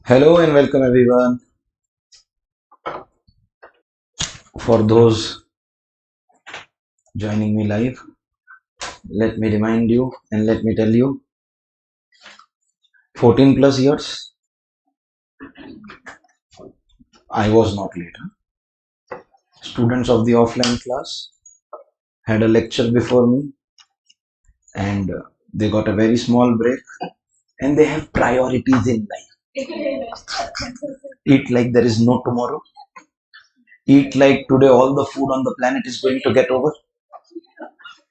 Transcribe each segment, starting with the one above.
Hello and welcome everyone. For those joining me live, let me remind you and let me tell you 14 plus years I was not late. Students of the offline class had a lecture before me and they got a very small break and they have priorities in life. Eat like there is no tomorrow. Eat like today all the food on the planet is going to get over.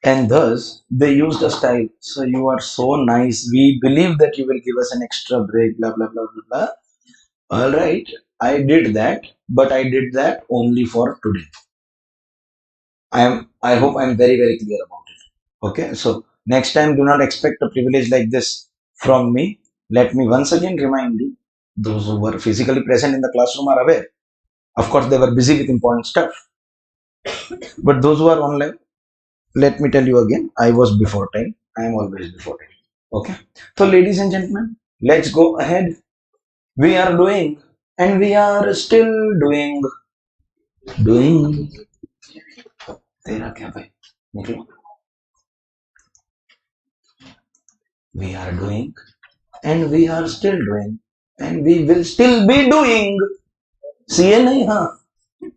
And thus, they used a style. So you are so nice. We believe that you will give us an extra break, blah, blah, blah, blah, blah. All right. I did that, but I did that only for today. I hope I'm very, very clear about it. Okay. So next time, do not expect a privilege like this from me. Let me once again remind you, those who were physically present in the classroom are aware. Of course, they were busy with important stuff. But those who are online, let me tell you again, I was before time. I am always before time. Okay. So, ladies and gentlemen, let's go ahead. We are doing, and we are still doing. तेरा क्या भाई? निकलो. We are doing, and we are still doing, and we will still be doing. CA नहीं हाँ.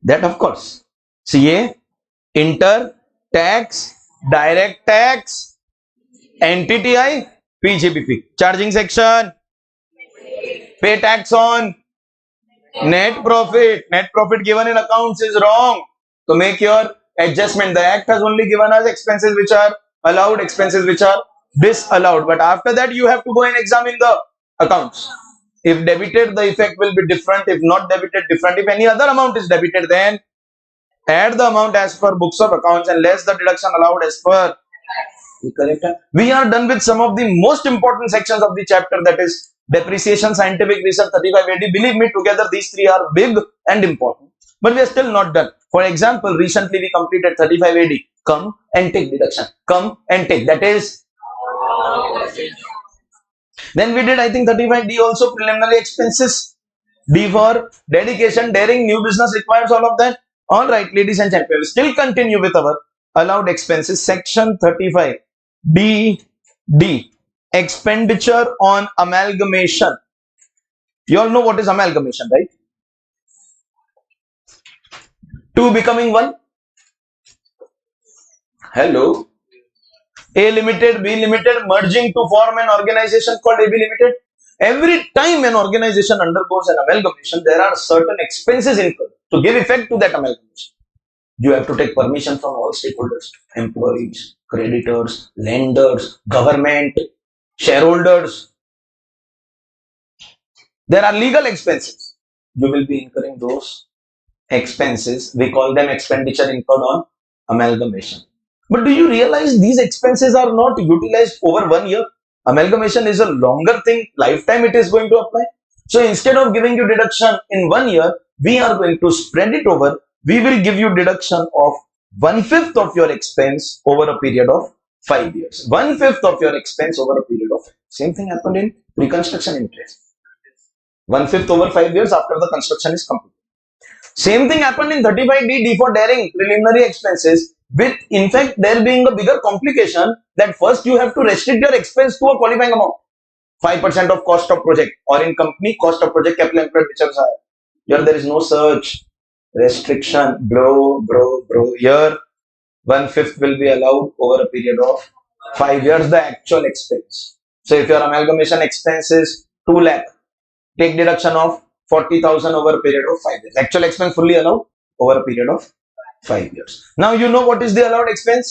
That of course. CA, inter, tax, direct tax, NTTI, PGBP. Charging section, pay tax on net profit. Net profit given in accounts is wrong. So make your adjustment. The act has only given us expenses which are allowed, expenses which are disallowed. But after that, you have to go and examine the accounts. If debited, the effect will be different. If not debited, different. If any other amount is debited, then add the amount as per books of accounts and less the deduction allowed as per. Correct. We are done with some of the most important sections of the chapter, that is depreciation, scientific research, 35 AD. Believe me, together these three are big and important. But we are still not done. For example, recently we completed 35 AD. Come and take deduction. Come and take. That is. Then we did, I think, 35D also, preliminary expenses. D for dedication, daring, new business requires all of that. All right, ladies and gentlemen, still continue with our allowed expenses. Section 35. D. Expenditure on amalgamation. You all know what is amalgamation, right? Two becoming one. Hello. A limited, B limited, merging to form an organization called AB limited. Every time an organization undergoes an amalgamation, there are certain expenses incurred to give effect to that amalgamation. You have to take permission from all stakeholders, employees, creditors, lenders, government, shareholders. There are legal expenses. You will be incurring those expenses. We call them expenditure incurred on amalgamation. But do you realize these expenses are not utilized over 1 year? Amalgamation is a longer thing, lifetime it is going to apply. So instead of giving you deduction in 1 year, we are going to spread it over. We will give you deduction of 1/5 of your expense over a period of 5 years. 1/5 of your expense over a period of. Same thing happened in pre-construction interest. 1/5 over 5 years after the construction is complete. Same thing happened in 35D, D for daring, preliminary expenses. With, in fact, there being a bigger complication that first you have to restrict your expense to a qualifying amount. 5% of cost of project, or in company, cost of project capital employed, whichever is higher. Here there is no such restriction, bro. Here 1/5 will be allowed over a period of 5 years, the actual expense. So if your amalgamation expense is 2 lakh, take deduction of 40,000 over a period of 5 years. Actual expense fully allowed over a period of 5 years. Now you know what is the allowed expense.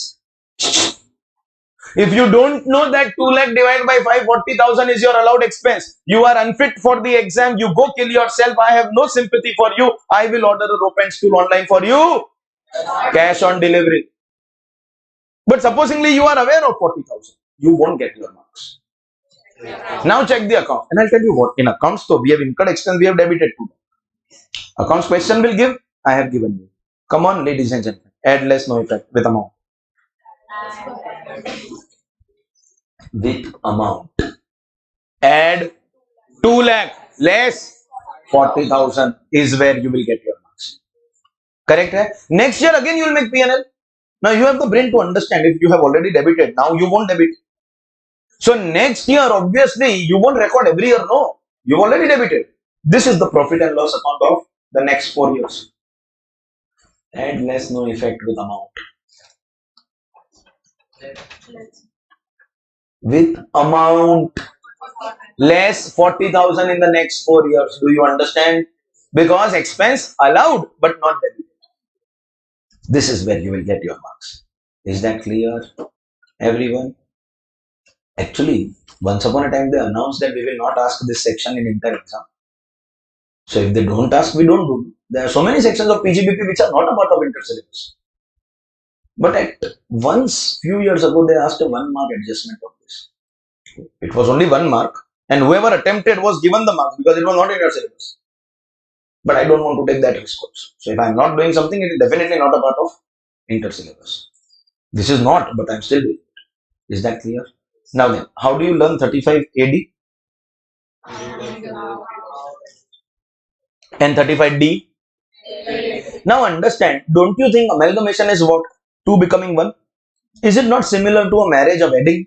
If you don't know that 2 lakh divided by 5, 40,000 is your allowed expense, you are unfit for the exam. You go kill yourself. I have no sympathy for you. I will order a rope and stool online for you. Cash on delivery. But supposingly you are aware of 40,000, you won't get your marks. Now check the account, and I'll tell you what. In accounts, so we have incurred expense, we have debited to. Accounts question will give. I have given you. Come on, ladies and gentlemen. Add less, no effect with amount. With amount. Add 2 lakh less 40,000 is where you will get your marks. Correct? Hai? Next year again you will make P&L. Now you have the brain to understand. If you have already debited, now you won't debit. So next year, obviously, you won't record every year. No, you've already debited. This is the profit and loss account of the next 4 years. Add less, no effect with amount. With amount less 40,000 in the next 4 years. Do you understand? Because expense allowed but not debited. This is where you will get your marks. Is that clear, everyone? Actually, once upon a time they announced that we will not ask this section in inter exam. So if they don't ask, we don't do. There are so many sections of PGBP which are not a part of inter syllabus. But at once, few years ago, they asked a 1 mark adjustment of this. It was only 1 mark, and whoever attempted was given the marks because it was not in your syllabus. But I don't want to take that risk also. So if I am not doing something, it is definitely not a part of inter syllabus. This is not, but I am still doing it. Is that clear? Now then, how do you learn 35 AD and 35 D? Now understand, don't you think amalgamation is what? Two becoming one? Is it not similar to a marriage, a wedding?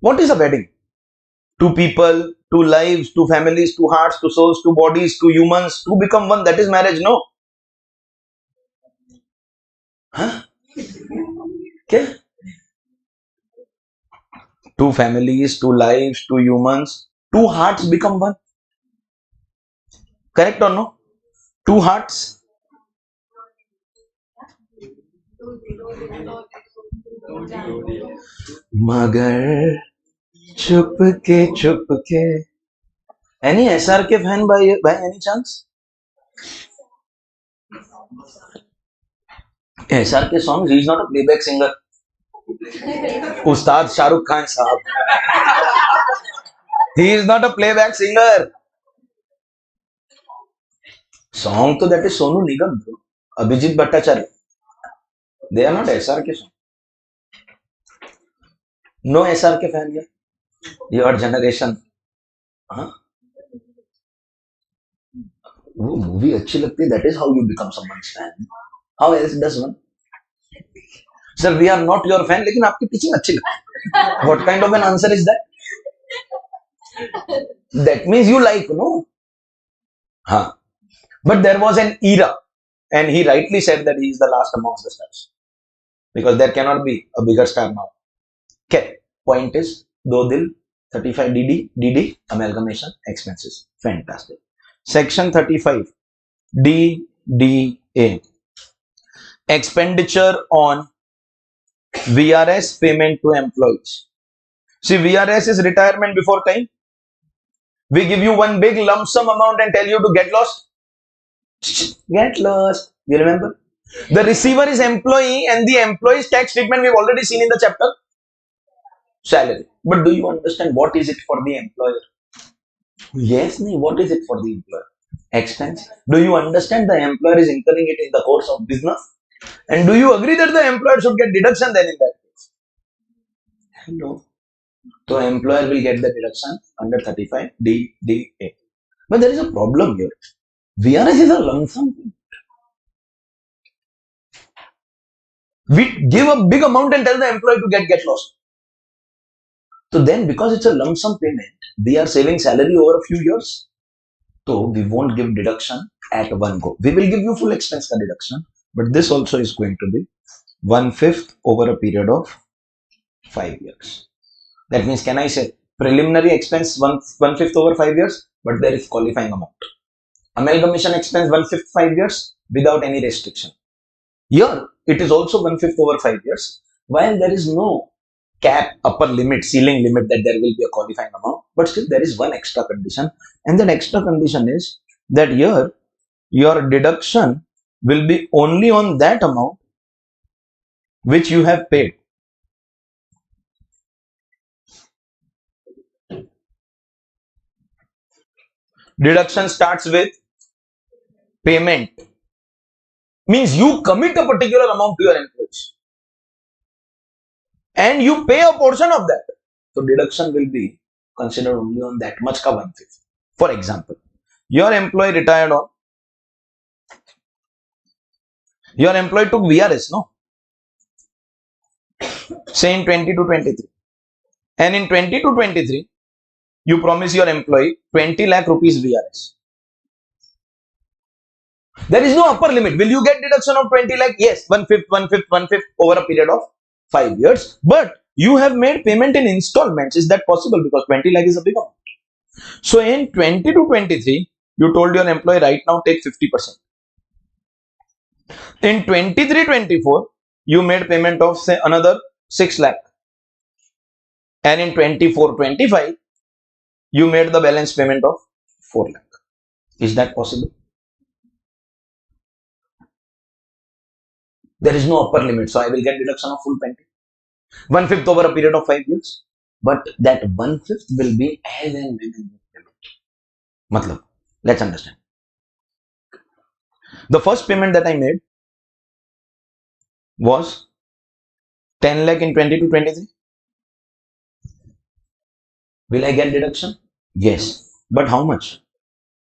What is a wedding? Two people, two lives, two families, two hearts, two souls, two bodies, two humans, two become one. That is marriage, no? Huh? Okay. Two families, two lives, two humans, two hearts become one. Correct or no? Two hearts. Magar chupke. Any SRK fan by any chance? SRK songs, he is not a playback singer. Ustad Shahrukh Khan Sahab. He is not a playback singer. Song to that is Sonu Nigam, bro. Abhijit Bhattacharya. They are not SRK song. No SRK fan here. Your generation. Huh? वो movie अच्छी लगती है, that is how you become someone's fan. How else does one? Sir, we are not your fan, लेकिन आपकी teaching अच्छी लगती है. What kind of an answer is that? That means you like, no? Huh. But there was an era, and he rightly said that he is the last amongst the stars. Because there cannot be a bigger star now. Okay. Point is, Do Dil, 35 DD, amalgamation, expenses. Fantastic. Section 35, DDA. Expenditure on VRS, payment to employees. See, VRS is retirement before time. We give you one big lump sum amount and tell you to get lost. Get lost. You remember? The receiver is employee, and the employee's tax treatment we've already seen in the chapter. Salary. But do you understand what is it for the employer? Yes, no. What is it for the employer? Expense. Do you understand the employer is incurring it in the course of business? And do you agree that the employer should get deduction then in that case? No. So employer will get the deduction under 35 DDA. But there is a problem here. VRS is a lump sum. We give a big amount and tell the employee to get lost. So then, because it's a lump sum payment, they are saving salary over a few years. So we won't give deduction at one go. We will give you full expense deduction, but this also is going to be 1/5 over a period of 5 years. That means, can I say preliminary expense 1/5 over 5 years, but there is qualifying amount. Amalgamation expense 1/5 5 years without any restriction. Here, it is also 1/5 over 5 years, while there is no cap, upper limit, ceiling limit that there will be a qualifying amount, but still there is one extra condition, and that extra condition is that here your deduction will be only on that amount which you have paid. Deduction starts with payment. Means you commit a particular amount to your employees and you pay a portion of that. So deduction will be considered only on that much ka 1/5. For example, Your employee retired on, your employee took VRS, no? Say in 20 to 23. And in 20 to 23, you promise your employee 20 lakh rupees VRS. There is no upper limit. Will you get deduction of 20 lakh? Yes, 1/5, 1/5, 1/5 over a period of 5 years. But you have made payment in installments. Is that possible? Because 20 lakh is a big amount. So in 20 to 23, you told your employee right now take 50%. In 23-24, you made payment of say another 6 lakh. And in 24-25, you made the balance payment of 4 lakh. Is that possible? There is no upper limit. So I will get deduction of full 20. 1/5 over a period of 5 years. But that 1/5 will be as and when you payment. Matlab, let's understand. The first payment that I made was 10 lakh in 20 to 23. Will I get deduction? Yes. But how much?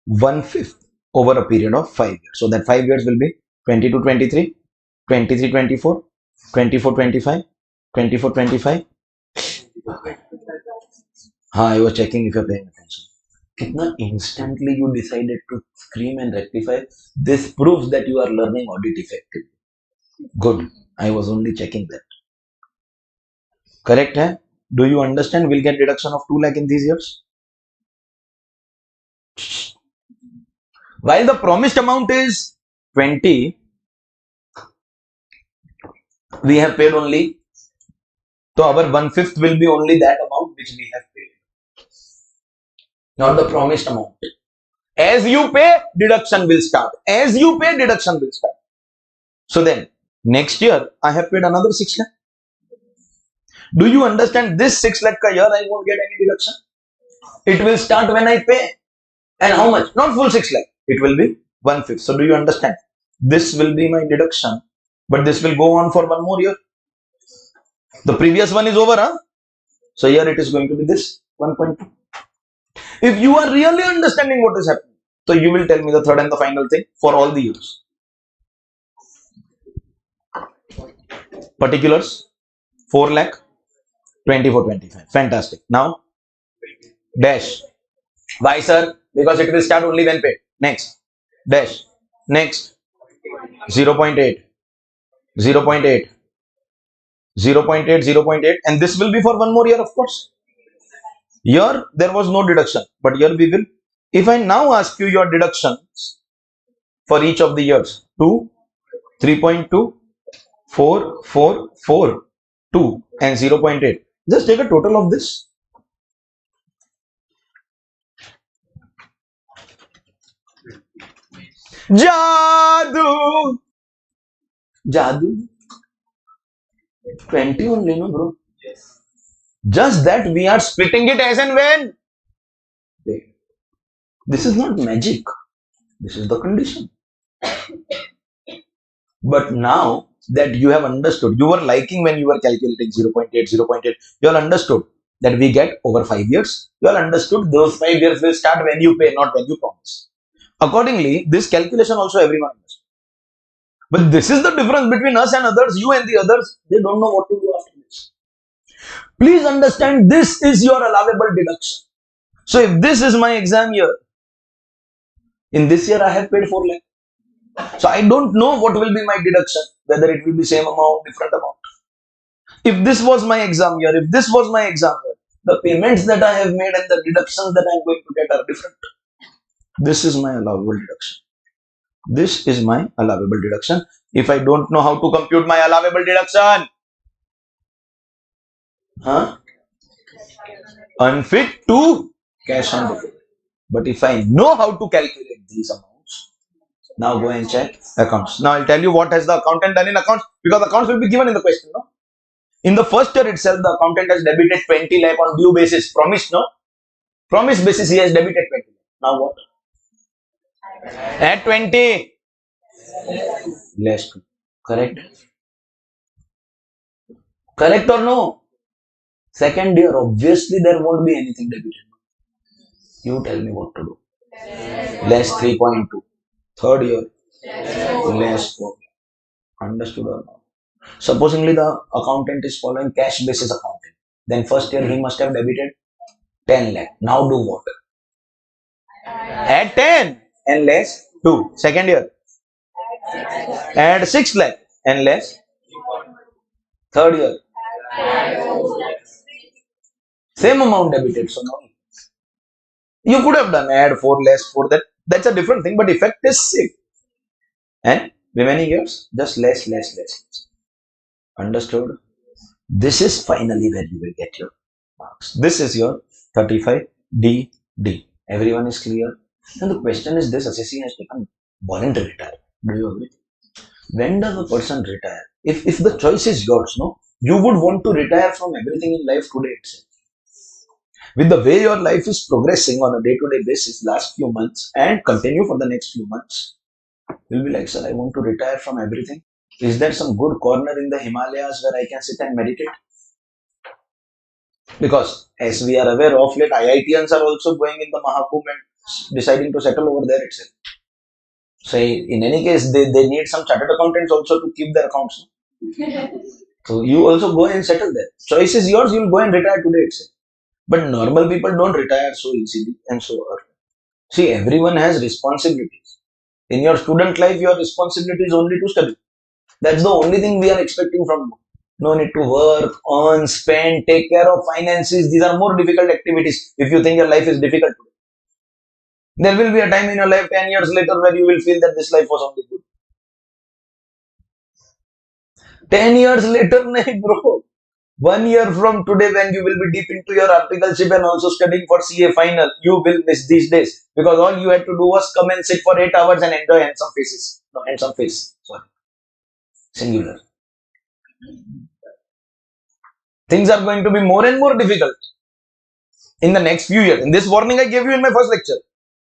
1/5 over a period of 5 years. So that 5 years will be 20 to 23, 23-24, 24-25, 24-25. I was checking if you're paying attention. Kitna instantly you decided to scream and rectify. This proves that you are learning audit effectively. Good. I was only checking that. Correct, hai? Do you understand? We'll get deduction of 2 lakh in these years. While the promised amount is 20, we have paid only. So our 1/5 will be only that amount which we have paid. Not the promised amount. As you pay, deduction will start. As you pay, deduction will start. So then, next year, I have paid another 6 lakh. Do you understand? This 6 lakh ka year, I won't get any deduction. It will start when I pay. And how much? Not full 6 lakh. It will be 1/5. So do you understand? This will be my deduction. But this will go on for one more year. The previous one is over, huh? So here it is going to be this 1.2. If you are really understanding what is happening, so you will tell me the third and the final thing for all the years. Particulars 4 lakh, 24-25. Fantastic. Now, dash. Why, sir? Because it will start only when paid. Next. Dash. Next. 0.8. 0.8. 0.8, 0.8. And this will be for one more year, of course. Here, there was no deduction. But here we will. If I now ask you your deductions for each of the years. 2, 3.2, 4, 4, 4, 2 and 0.8. Just take a total of this. Jadoo! Jadoo? 20 only, no, bro? Yes. Just that we are splitting it as and when. Wait. This is not magic. This is the condition. But now that you have understood, you were liking when you were calculating 0.8, 0.8. You all understood that we get over 5 years. You all understood those 5 years will start when you pay, not when you promise. Accordingly, this calculation also everyone understood. But this is the difference between us and others. You and the others, they don't know what to do after this. Please understand, this is your allowable deduction. So if this is my exam year, in this year I have paid 4 lakh. So I don't know what will be my deduction, whether it will be same amount, different amount. If this was my exam year, if this was my exam year, the payments that I have made and the deductions that I am going to get are different. This is my allowable deduction. This is my allowable deduction. If I don't know how to compute my allowable deduction, unfit to cash on delivery. But if I know how to calculate these amounts, now go and check accounts. Now I'll tell you what has the accountant done in accounts, because accounts will be given in the question. No? In the first year itself, the accountant has debited 20 lakh on due basis. Promised, no? Promise basis, he has debited 20 lakh. Now what? At 20, less 2. Correct? Correct or no? Second year, obviously there won't be anything debited. You tell me what to do. less 3.2. Third year, less 4. Understood or not? Supposingly the accountant is following cash basis accounting. Then first year he must have debited 10 lakh. Now do what? Add 10 and less 2. Second year, add 6 lakh and less. Third year, same amount debited. So now you could have done add 4 less 4. That's a different thing, but effect is same. And remaining years, just less. Understood? This is finally where you will get your marks. This is your 35 D. Everyone is clear? And the question is this: assessee has taken voluntary retirement. Do you agree? When does a person retire? If the choice is yours, no, you would want to retire from everything in life today itself. With the way your life is progressing on a day-to-day basis last few months and continue for the next few months, you'll be like, sir, I want to retire from everything. Is there some good corner in the Himalayas where I can sit and meditate? Because as we are aware of late, IITians are also going in the Mahakumbh and deciding to settle over there itself. So in any case, they need some chartered accountants also to keep their accounts. So you also go and settle there. Choice is yours, you'll go and retire today itself. But normal people don't retire so easily and so early. See, everyone has responsibilities. In your student life, your responsibility is only to study. That's the only thing we are expecting from you. No need to work, earn, spend, take care of finances. These are more difficult activities if you think your life is difficult today. There will be a time in your life 10 years later where you will feel that this life was only good. 10 years later, nahi bro. 1 year from today, when you will be deep into your articleship and also studying for CA final, you will miss these days. Because all you had to do was come and sit for 8 hours and enjoy handsome faces. No, handsome face. Sorry. Singular. Things are going to be more and more difficult in the next few years. In this warning I gave you in my first lecture,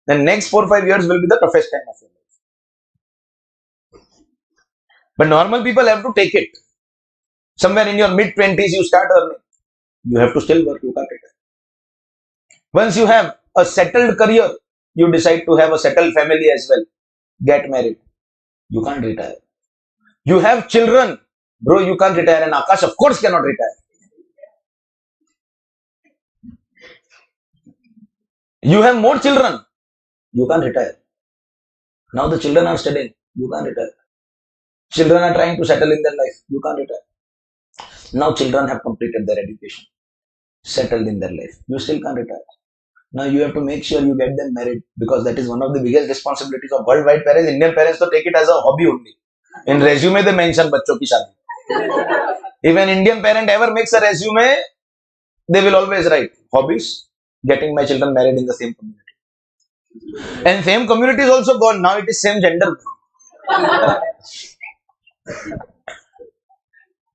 the next 4 or 5 years will be the toughest time of your life. But normal people have to take it. Somewhere in your mid-20s, you start earning. You have to still work. You can't retire. Once you have a settled career, you decide to have a settled family as well. Get married. You can't retire. You have children. Bro, you can't retire. And Akash, of course, cannot retire. You have more children. You can't retire. Now the children are studying. You can't retire. Children are trying to settle in their life. You can't retire. Now children have completed their education, settled in their life. You still can't retire. Now you have to make sure you get them married, because that is one of the biggest responsibilities of worldwide parents. Indian parents to take it as a hobby only. In resume they mention bachcho ki shaadi. If an Indian parent ever makes a resume, they will always write hobbies, getting my children married in the same community. And same community is also gone. Now it is same gender.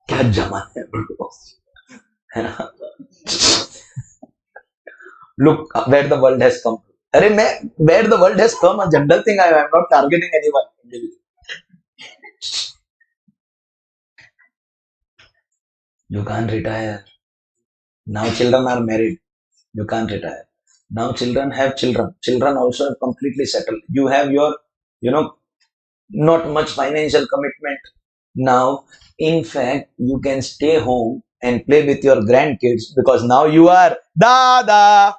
क्या जमाना है ना? Look where the world has come. Where the world has come, a general thing. I am not targeting anyone. You can't retire. Now children are married. You can't retire. Now children have children. Children also have completely settled. You have your, not much financial commitment. Now, in fact, you can stay home and play with your grandkids, because now you are Dada.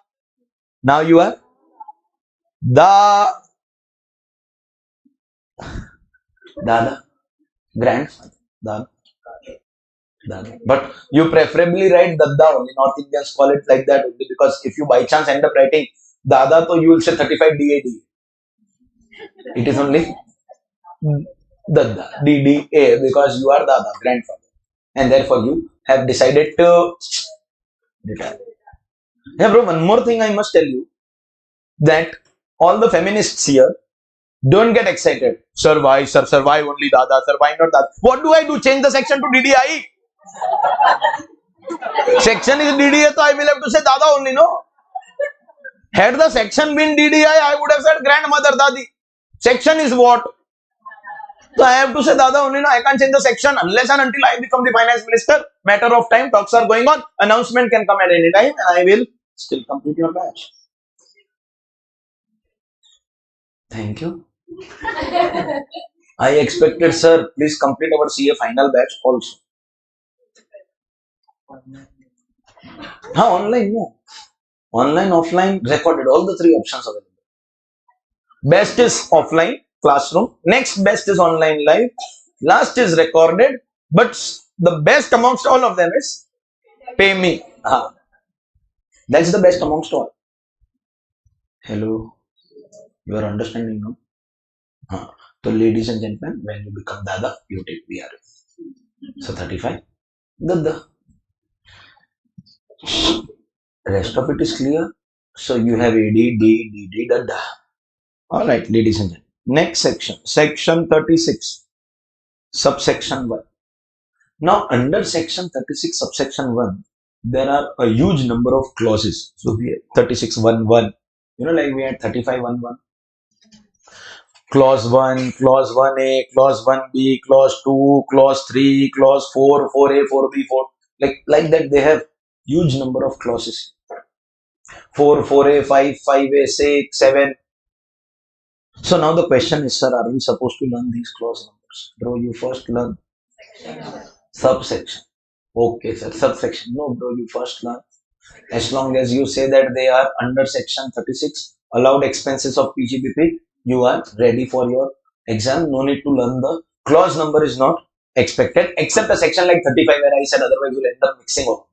Now you are Dada. Grandfather. Dada. But you preferably write Dada only. North Indians call it like that only, because if you by chance end up writing Dada, so you will say 35 DAD. It is only Dada, DDA, because you are Dada, grandfather. And therefore you have decided to retire. Yeah, bro, one more thing I must tell you, that all the feminists here, don't get excited. Sir, why? Sir, why only Dada? Sir, why not Dada? What do I do? Change the section to DDI? Section is DDA, so I will have to say Dada only, no? Had the section been DDI, I would have said grandmother, Dadi. Section is what? So I have to say Dada only, no? I can't change the section unless and until I become the finance minister. Matter of time, talks are going on. Announcement can come at any time and I will still complete your batch. Thank you. I expected, sir, please complete our CA final batch also. Online, no. Online, offline, recorded, all the three options available. Best is offline, classroom. Next best is online live. Last is recorded. But the best amongst all of them is pay me. That's the best amongst all. Hello, you are understanding now? So, ladies and gentlemen, when you become Dada, you take VR. So, 35. The rest of it is clear. So, you have AD, D, Dada. All right, ladies and gentlemen. Next section, section 36, subsection 1. Now, under section 36, subsection 1, there are a huge number of clauses. So, we have 36.1.1. Like we had 35.1.1. Clause 1, Clause 1A, Clause 1B, Clause 2, Clause 3, Clause 4, 4A, 4B, 4. Like that, they have huge number of clauses. 4, 4A, 5, 5A, 6, 7. So now the question is, sir, are we supposed to learn these clause numbers? Bro, you first learn subsection. Okay, sir, subsection. No, bro, you first learn. As long as you say that they are under section 36, allowed expenses of PGBP, you are ready for your exam. No need to learn the clause number is not expected, except a section like 35 where I said otherwise you'll end up mixing up.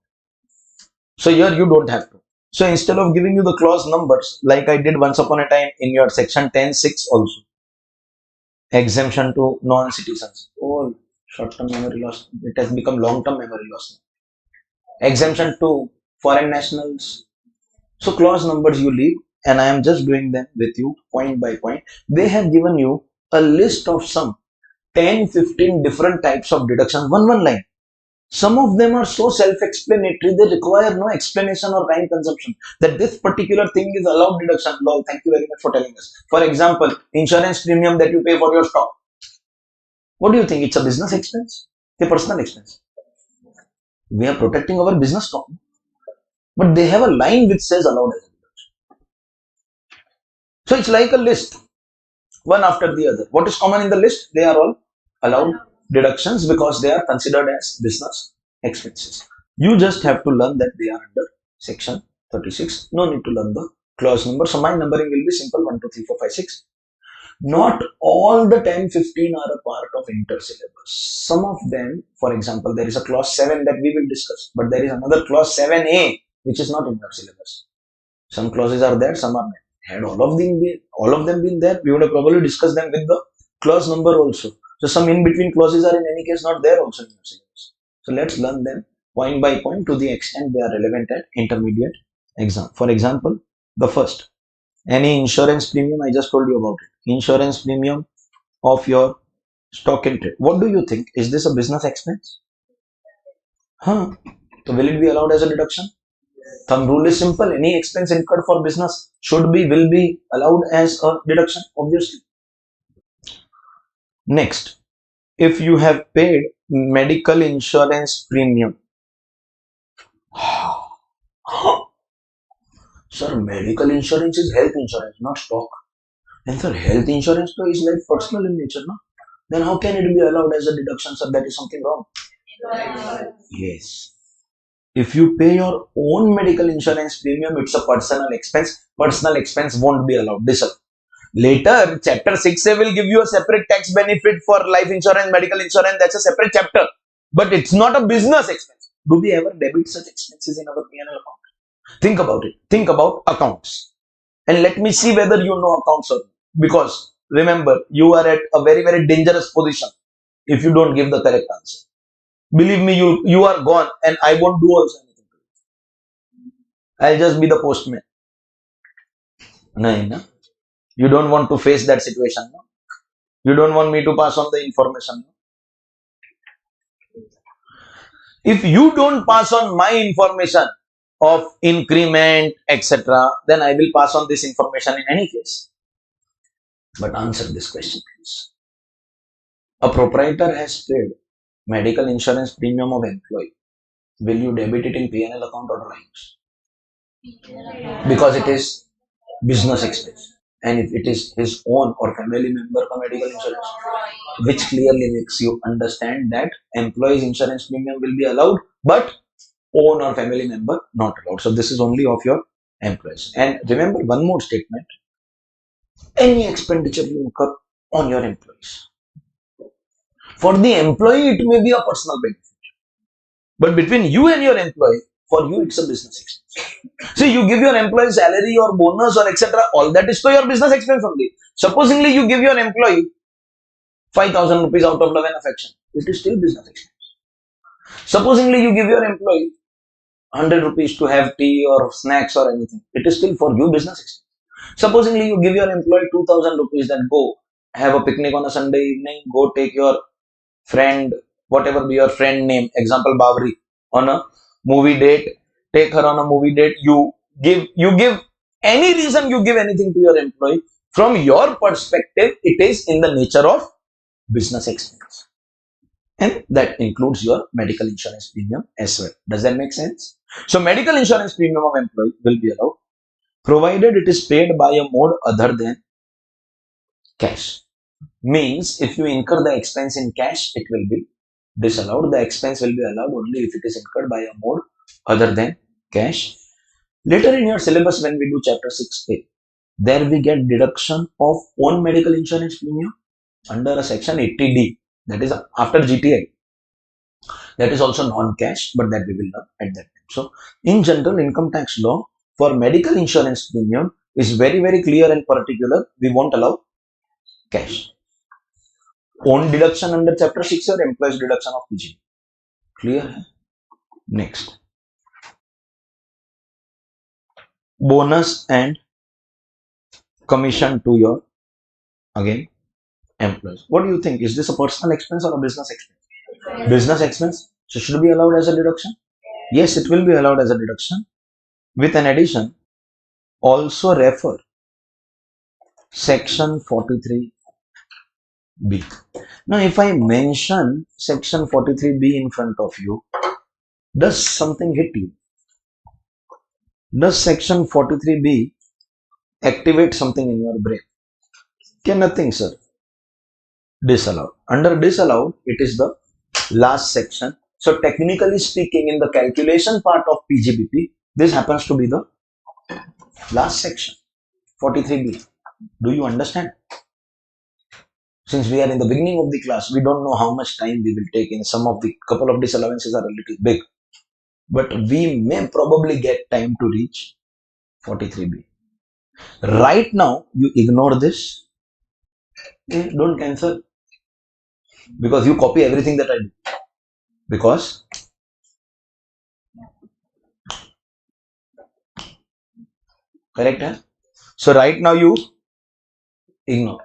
So here you don't have to. So instead of giving you the clause numbers, like I did once upon a time in your section 10.6 also, exemption to non-citizens. Oh, short-term memory loss. It has become long-term memory loss. Exemption to foreign nationals. So clause numbers you leave, and I am just doing them with you point by point. They have given you a list of some 10-15 different types of deductions, one line. Some of them are so self-explanatory, they require no explanation or time consumption. That this particular thing is allowed deduction. Lol, thank you very much for telling us. For example, insurance premium that you pay for your stock. What do you think? It's a business expense? A personal expense? We are protecting our business stock. But they have a line which says allowed as a deduction. So it's like a list, one after the other. What is common in the list? They are all allowed deductions because they are considered as business expenses. You just have to learn that they are under section 36. No need to learn the clause number. So my numbering will be simple 1, 2, 3, 4, 5, 6. Not all the 10, 15 are a part of inter-syllabus. Some of them, for example, there is a clause 7 that we will discuss, but there is another clause 7A which is not inter-syllabus. Some clauses are there, some are not. Had all of them been there, we would have probably discussed them with the clause number also. So some in-between clauses are in any case not there also in your syllabus. So let's learn them point by point to the extent they are relevant at intermediate exam. For example, the first, any insurance premium, I just told you about it. Insurance premium of your stock in trade. What do you think? Is this a business expense? So will it be allowed as a deduction? Thumb rule is simple. Any expense incurred for business will be allowed as a deduction, obviously. Next, if you have paid medical insurance premium. Sir, medical insurance is health insurance, not stock. And sir, health insurance is like personal in nature, no? Then how can it be allowed as a deduction, sir? That is something wrong. Yes. If you pay your own medical insurance premium, it's a personal expense. Personal expense won't be allowed. Disallowed. Later, chapter 6A will give you a separate tax benefit for life insurance, medical insurance. That's a separate chapter. But it's not a business expense. Do we ever debit such expenses in our P&L account? Think about it. Think about accounts. And let me see whether you know accounts or not. Because remember, you are at a very, very dangerous position if you don't give the correct answer. Believe me, you are gone and I won't do also anything. I'll just be the postman. No. You don't want to face that situation. No? You don't want me to pass on the information. No? If you don't pass on my information of increment, etc., then I will pass on this information in any case. But answer this question, please. A proprietor has paid medical insurance premium of employee. Will you debit it in P&L account or lines? Because it is business expense. and if it is his own or family member for medical insurance, which clearly makes you understand that employee's insurance premium will be allowed, but own or family member not allowed. So this is only of your employees. And remember one more statement: any expenditure you incur on your employees, for the employee it may be a personal benefit, but between you and your employee, for you it's a business expense. See, you give your employee salary or bonus or etc. All that is to your business expense only. Supposingly you give your employee 5,000 rupees out of love and affection, it is still business expense. Supposingly you give your employee 100 rupees to have tea or snacks or anything, it is still for you business expense. Supposingly you give your employee 2,000 rupees that go have a picnic on a Sunday evening, go take your friend, whatever be your friend name, example Babri, on a movie date, take her on a movie date, you give any reason, you give anything to your employee, from your perspective, it is in the nature of business expense. And that includes your medical insurance premium as well. Does that make sense? So medical insurance premium of employee will be allowed, provided it is paid by a mode other than cash. Means if you incur the expense in cash, it will be disallowed. The expense will be allowed only if it is incurred by a mode other than cash. Later in your syllabus, when we do chapter 6A, there we get deduction of own medical insurance premium under a section 80D, that is after GTI. That is also non-cash, but that we will learn at that time. So in general, income tax law for medical insurance premium is very, very clear and particular. We won't allow cash. Own deduction under chapter 6 or employees deduction of PGBP. Clear? Next. Bonus and commission to your, again, employees. What do you think? Is this a personal expense or a business expense? Business expense. So should it be allowed as a deduction? Yes, it will be allowed as a deduction. With an addition, also refer section 43B. Now, if I mention section 43B in front of you, does something hit you? Does section 43B activate something in your brain? Okay, nothing, sir. Disallowed. Under disallowed, it is the last section. So technically speaking, in the calculation part of PGBP, this happens to be the last section, 43B. Do you understand? Since we are in the beginning of the class, we don't know how much time we will take. In some of the couple of disallowances are a little big, but we may probably get time to reach 43B. Right now, you ignore this. Don't cancel, because you copy everything that I do. Because correct, huh? So right now you ignore.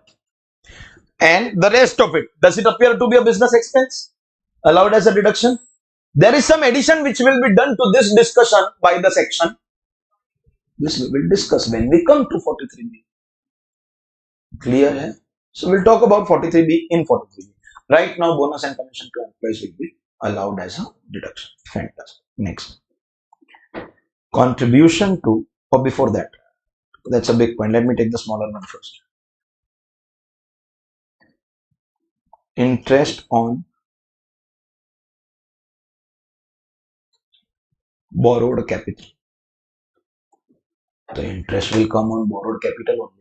And the rest of it, does it appear to be a business expense allowed as a deduction? There is some addition which will be done to this discussion by the section. This we will discuss when we come to 43B. Clear, hai? So we'll talk about 43B in 43B. Right now, bonus and commission to employees will be allowed as a deduction. Fantastic. Next. Contribution to, or before that, that's a big point. Let me take the smaller one first. Interest on borrowed capital. The interest will come on borrowed capital only.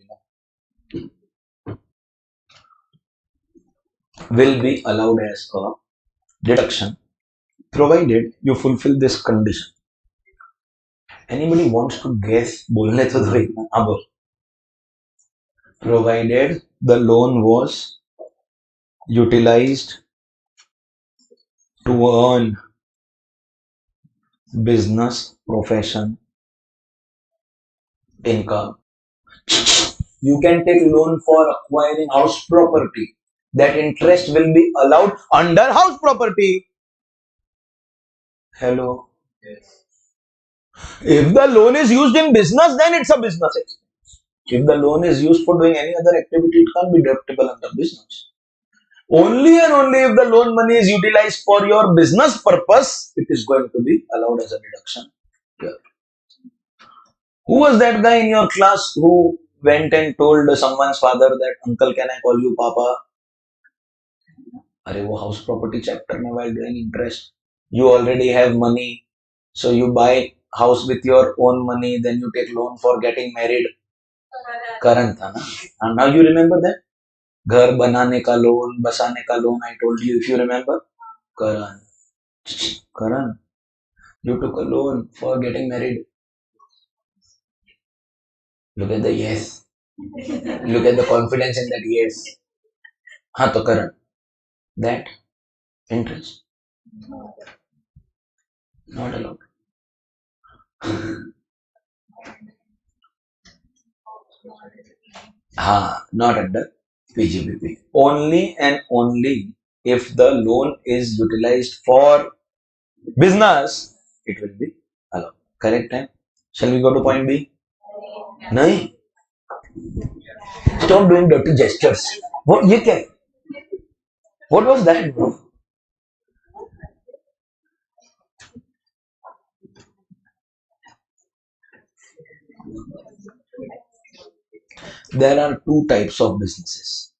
Will be allowed as a deduction, provided you fulfill this condition. Anybody wants to guess? बोलने तो दो इतना. अब provided the loan was utilized to earn business profession income. You can take loan for acquiring house property. That interest will be allowed under house property. Hello. Yes. If the loan is used in business, then it's a business expense. If the loan is used for doing any other activity, it can't be deductible under business. Only and only if the loan money is utilized for your business purpose, it is going to be allowed as a deduction here. Who was that guy in your class who, went and told someone's father that uncle, can I call you Papa? अरे वो house property chapter में while doing interest, you already have money, so you buy house with your own money, then you take loan for getting married. Karan था ना? And now you remember that? घर बनाने का loan, बसाने का loan, I told you, if you remember. Karan, you took a loan for getting married. Look at the yes. Look at the confidence in that yes. हाँ तो Karan, that interest not allowed. Not under PGBP. Only and only if the loan is utilized for business, it will be allowed. Correct time? Shall we go to point B? No. Stop doing dirty gestures. What? ये क्या? What was that, bro? There are two types of businesses.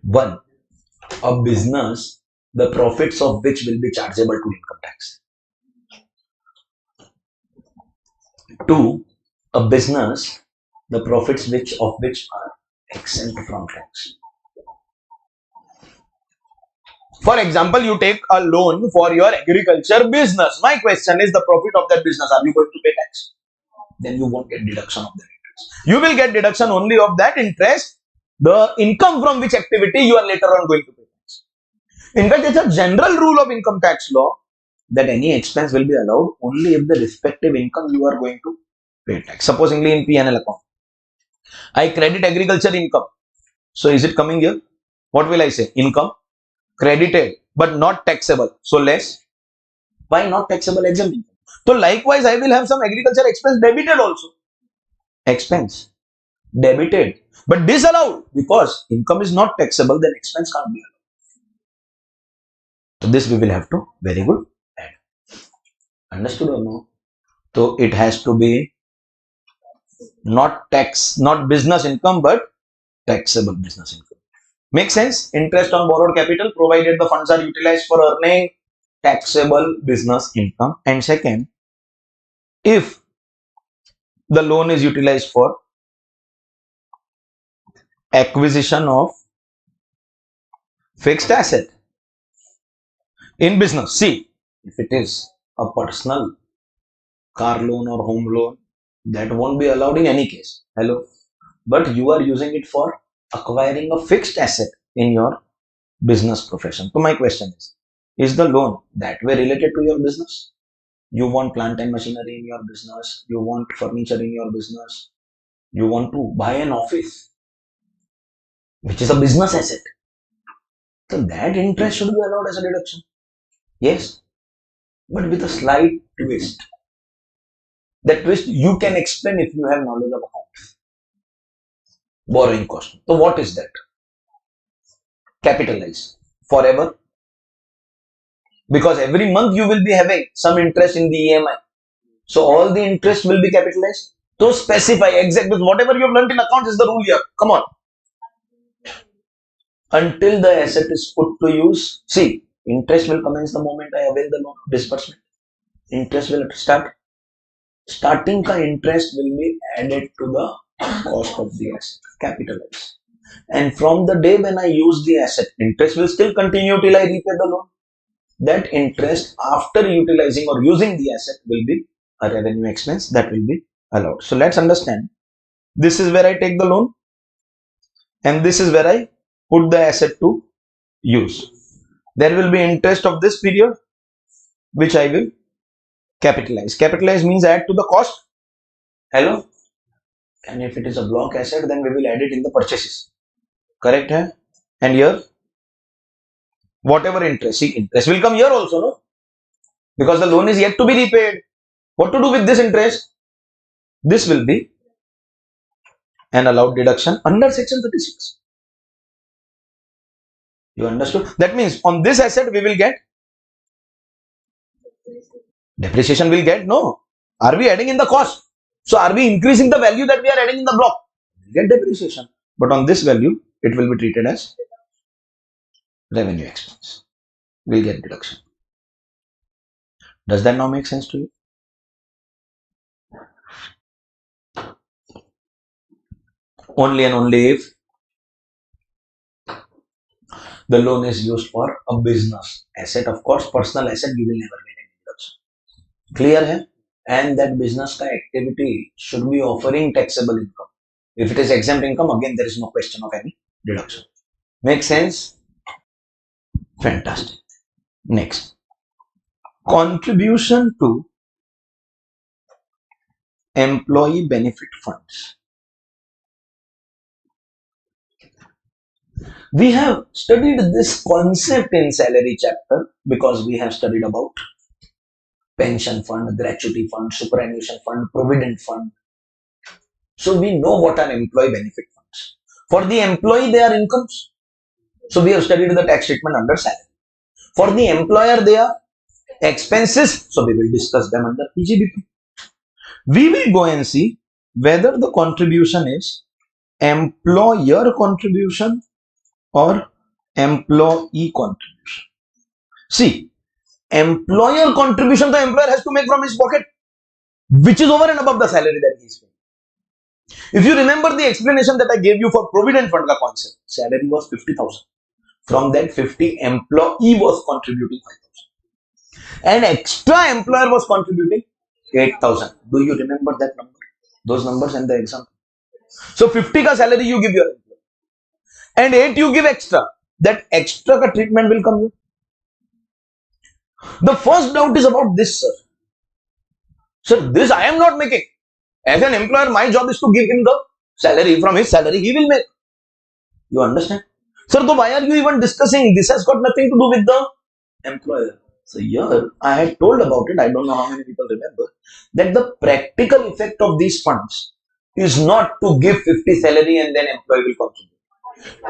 One, a business, the profits of which will be chargeable to income tax. Two, a business, the profits of which are exempt from tax. For example, you take a loan for your agriculture business. My question is, the profit of that business, are you going to pay tax? Then you won't get deduction of that interest. You will get deduction only of that interest, the income from which activity you are later on going to pay tax. In fact, it's a general rule of income tax law that any expense will be allowed only if the respective income you are going to pay tax. Supposingly in P&L account, I credit agriculture income. So is it coming here? What will I say? Income credited but not taxable. So less. Why not taxable? Exempt income. So likewise, I will have some agriculture expense debited also. Expense debited but disallowed because income is not taxable, then expense can't be allowed. So this we will have to very good add. Understood or no? So it has to be not business income, but taxable business income. Makes sense? Interest on borrowed capital provided the funds are utilized for earning taxable business income. And second, if the loan is utilized for acquisition of fixed asset in business. See, if it is a personal car loan or home loan, that won't be allowed in any case. Hello? But you are using it for acquiring a fixed asset in your business profession. So my question is the loan that way related to your business? You want plant and machinery in your business, you want furniture in your business, you want to buy an office, which is a business asset. So that interest should be allowed as a deduction. Yes, but with a slight twist. That twist you can explain if you have knowledge of accounts. Borrowing cost. So what is that? Capitalize forever. Because every month you will be having some interest in the EMI. So all the interest will be capitalized. So specify exactly whatever you have learned in accounts is the rule here. Come on. Until the asset is put to use. See, interest will commence the moment I avail the loan disbursement. Interest will start. Starting ka interest will be added to the cost of the asset. Capitalized. And from the day when I use the asset, interest will still continue till I repay the loan. That interest after utilizing or using the asset will be a revenue expense that will be allowed. So let's understand. This is where I take the loan and this is where I put the asset to use. There will be interest of this period which I will capitalize. Capitalize means add to the cost. Hello? And if it is a block asset, then we will add it in the purchases. Correct? Hai? And here, whatever interest, see, interest will come here also, no? Because the loan is yet to be repaid. What to do with this interest? This will be an allowed deduction under section 36. You understood? That means on this asset we will get depreciation will get, no. Are we adding in the cost? So are we increasing the value that we are adding in the block? get depreciation. But on this value, it will be treated as revenue expense. We'll get deduction. Does that now make sense to you? Only and only if the loan is used for a business asset. Of course, personal asset, you will never get any deduction. Clear hai? And that business ka activity should be offering taxable income. If it is exempt income, again, there is no question of any deduction. Make sense? Fantastic. Next. Contribution to employee benefit funds. We have studied this concept in salary chapter because we have studied about pension fund, gratuity fund, superannuation fund, provident fund. So we know what are employee benefit funds. For the employee, they are incomes. So we have studied the tax treatment under salary. For the employer, they are expenses. So we will discuss them under PGBP. We will go and see whether the contribution is employer contribution or employee contribution. See, employer contribution the employer has to make from his pocket, which is over and above the salary that he is paying. If you remember the explanation that I gave you for provident fund ka concept, salary was 50,000. From that 50, employee was contributing 5,000. And extra employer was contributing 8,000. Do you remember that number? Those numbers in the example. So 50 ka salary you give your employer. And 8 you give extra. That extra ka treatment will come here. The first doubt is about this, sir. Sir, this I am not making. As an employer, my job is to give him the salary. From his salary, he will make. You understand? Sir, so why are you even discussing? This has got nothing to do with the employer. So here, I had told about it. I don't know how many people remember. That the practical effect of these funds is not to give 50 salary and then employee will contribute.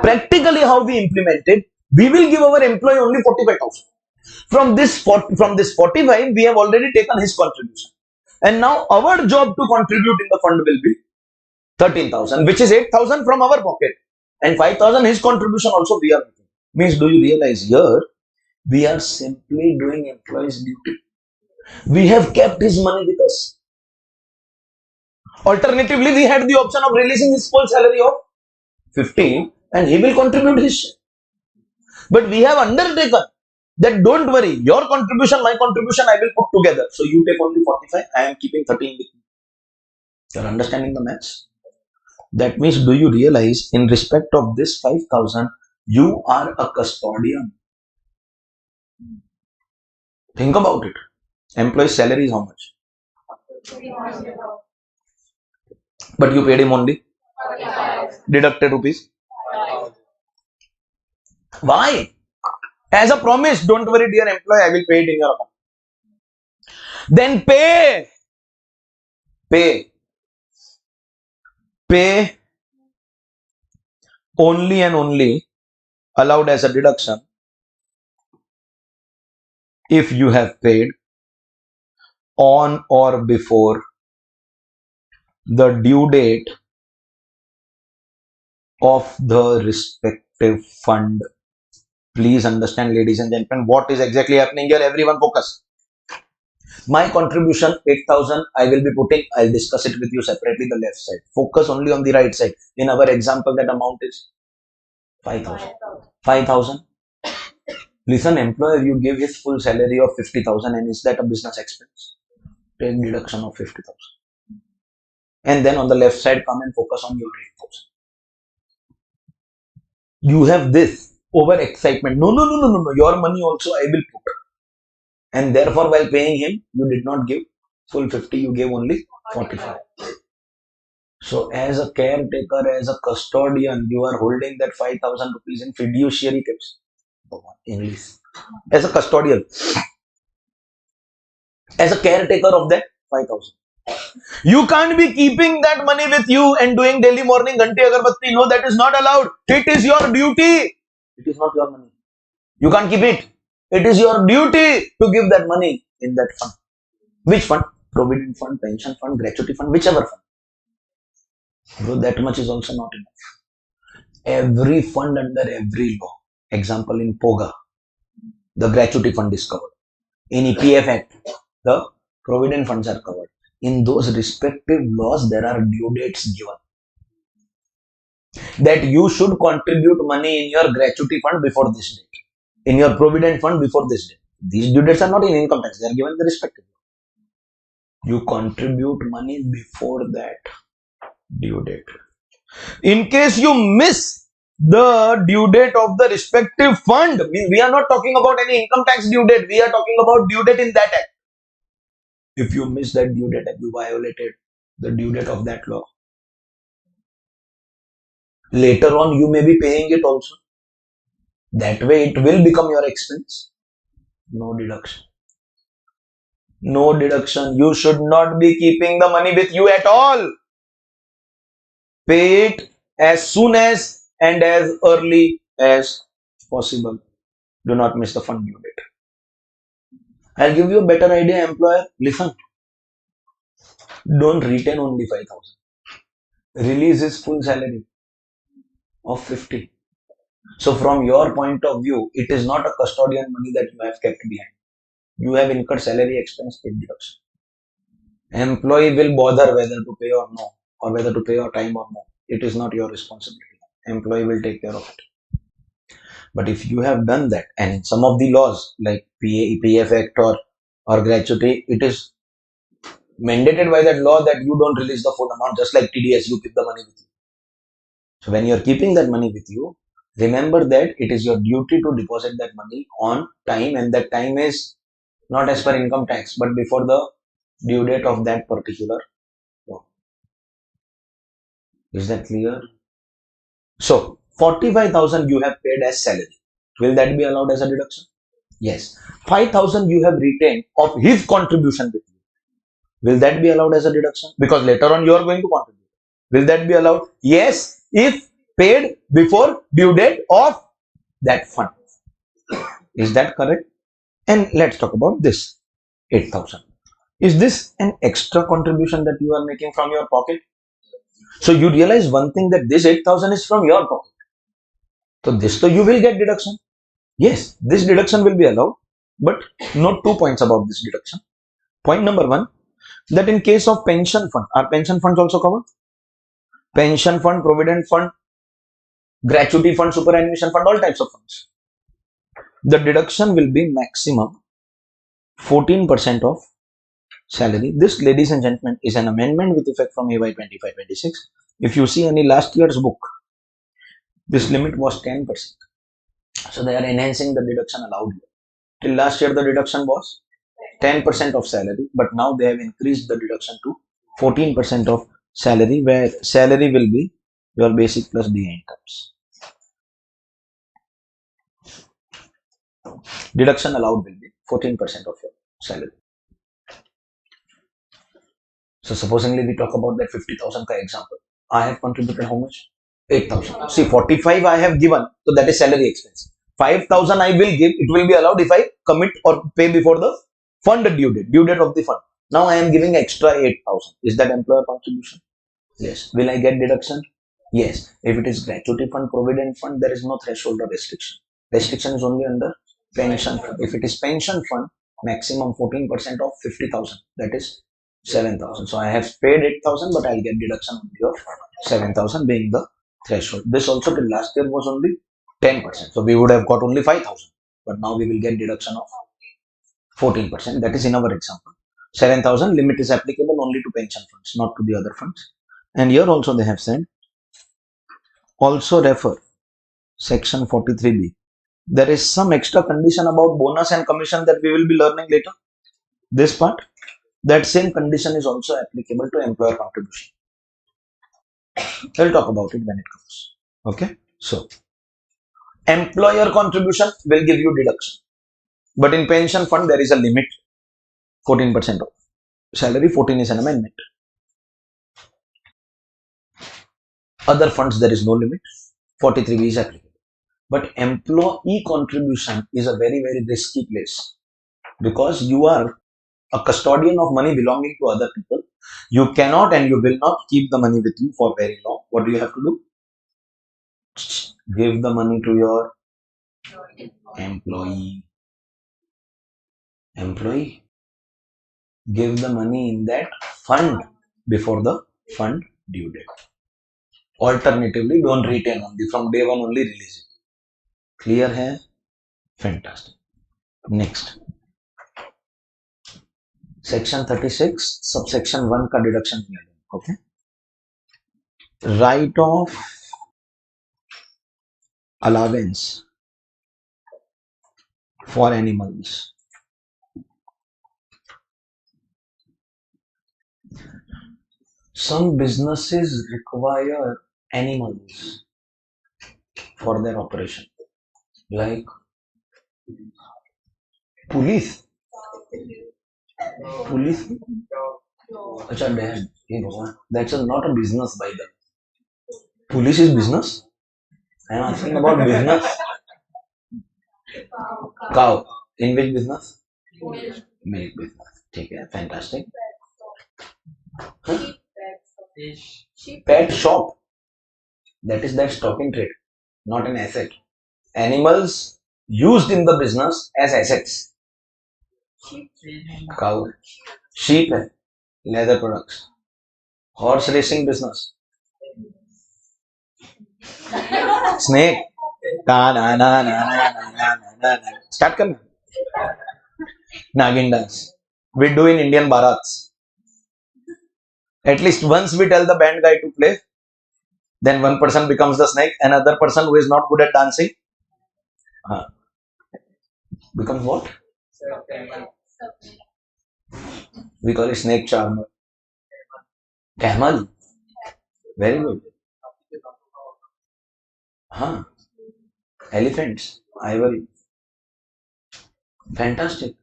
Practically, how we implement it, we will give our employee only 45,000. From this 45, we have already taken his contribution. And now our job to contribute in the fund will be 13,000, which is 8,000 from our pocket. And 5,000 his contribution also we are making. Means, do you realize here, we are simply doing employee's duty. We have kept his money with us. Alternatively, we had the option of releasing his full salary of 15 and he will contribute his share. But we have undertaken that don't worry, your contribution, my contribution, I will put together. So you take only 45, I am keeping 13 with me. You are understanding the maths? That means, do you realize in respect of this 5,000, you are a custodian. Think about it. Employee's salary is how much? But you paid him only? Deducted rupees? Why? As a promise, don't worry dear employee, I will pay it in your account. Then pay only and only allowed as a deduction if you have paid on or before the due date of the respective fund. Please understand, ladies and gentlemen, what is exactly happening here. Everyone focus. My contribution 8,000 I will be putting. I'll discuss it with you separately, the left side. Focus only on the right side. In our example, that amount is 5,000. 5,000. Listen, employer, you give his full salary of 50,000 and is that a business expense? Take deduction of 50,000. And then on the left side, come and focus on your 8,000. You have this over excitement. No. Your money also I will put. And therefore, while paying him, you did not give full 50, you gave only 45. So, as a caretaker, as a custodian, you are holding that 5,000 rupees in fiduciary tips. English. As a custodian, as a caretaker of that 5,000. You can't be keeping that money with you and doing daily morning Ghanti Agarbatti. No, that is not allowed. It is your duty. It is not your money. You can't keep it. It is your duty to give that money in that fund. Which fund? Provident fund, pension fund, gratuity fund, whichever fund. Bro, that much is also not enough. Every fund under every law, example in POGA, the gratuity fund is covered. In EPF Act, the provident funds are covered. In those respective laws, there are due dates given that you should contribute money in your gratuity fund before this date, in your provident fund before this date. These due dates are not in income tax, they are given the respective law. You contribute money before that due date. In case you miss the due date of the respective fund, we are not talking about any income tax due date, we are talking about due date in that act. If you miss that due date and you violated the due date of that law, later on you may be paying it also. That way it will become your expense. No deduction. No deduction. You should not be keeping the money with you at all. Pay it as soon as and as early as possible. Do not miss the fund due date. I'll give you a better idea, employer. Listen. Don't retain only 5,000. Release his full salary of 50. So from your point of view, it is not a custodian money that you have kept behind. You have incurred salary expense paid deduction. Employee will bother whether to pay or no, or whether to pay or time or no. It is not your responsibility. Employee will take care of it. But if you have done that, and some of the laws like PF Act or gratuity, it is mandated by that law that you don't release the full amount, just like TDS, you keep the money with you. So when you are keeping that money with you, remember that it is your duty to deposit that money on time, and that time is not as per income tax, but before the due date of that particular law. Is that clear? So 45,000 you have paid as salary. Will that be allowed as a deduction? Yes. 5,000 you have retained of his contribution with you. Will that be allowed as a deduction? Because later on you are going to contribute. Will that be allowed? Yes, if paid before due date of that fund. Is that correct? And let's talk about this 8,000. Is this an extra contribution that you are making from your pocket? So you realize one thing, that this 8,000 is from your pocket. So this, so you will get deduction. Yes, this deduction will be allowed, but note 2 points about this deduction. Point number 1, that in case of pension fund, are pension funds also covered? Pension fund, provident fund, gratuity fund, superannuation fund, all types of funds. The deduction will be maximum 14% of salary. This, ladies and gentlemen, is an amendment with effect from AY 25-26. If you see any last year's book, this limit was 10%. So they are enhancing the deduction allowed here. Till last year, the deduction was 10% of salary, but now they have increased the deduction to 14% of salary, where salary will be your basic plus DA incomes. Deduction allowed will be 14% of your salary. So supposingly we talk about that 50,000 ka example. I have contributed how much? 8,000. See, 45 I have given, so that is salary expense. 5,000 I will give, it will be allowed if I commit or pay before the fund due date of the fund. Now I am giving extra 8,000. Is that employer contribution? Yes. Will I get deduction? Yes. If it is gratuity fund, provident fund, there is no threshold or restriction. Restriction is only under pension fund. If it is pension fund, maximum 14% of 50,000. That is 7,000. So I have paid 8,000, but I'll get deduction of 7,000 being the threshold. This also till last year was only 10%. So we would have got only 5,000, but now we will get deduction of 14%. That is in our example. 7,000 limit is applicable only to pension funds, not to the other funds. And here also they have said, also refer section 43B. There is some extra condition about bonus and commission that we will be learning later. This part, that same condition is also applicable to employer contribution. We'll talk about it when it comes. Okay. So, employer contribution will give you deduction. But in pension fund, there is a limit, 14% of salary. 14 is an amendment. Other funds, there is no limit. 43B is applicable. But employee contribution is a very, very risky place, because you are a custodian of money belonging to other people. You cannot and you will not keep the money with you for very long. What do you have to do? Give the money to your employee. Give the money in that fund before the fund due date. Alternatively, don't retain only. From day one only release it. Clear hai? Fantastic. Next. Section 36, subsection 1 का deduction किया जाए. Okay. Right of allowance for animals. Some businesses require animals for their operation, like police. Achha, Dad, that's not a business by the way. Police is business. I am asking about business. Cow. In which business? Milk business. Okay, fantastic. Huh? Pet shop. That is that stock in trade, not an asset. Animals used in the business as assets. Cow. Sheep. Leather products. Horse racing business. Snake. Start करना. Nagin dance. We do in Indian Bharats. At least once we tell the band guy to play, then one person becomes the snake, another person who is not good at dancing becomes what? We call it snake charmer. Camel. Very good. Elephants. Ivory. Fantastic.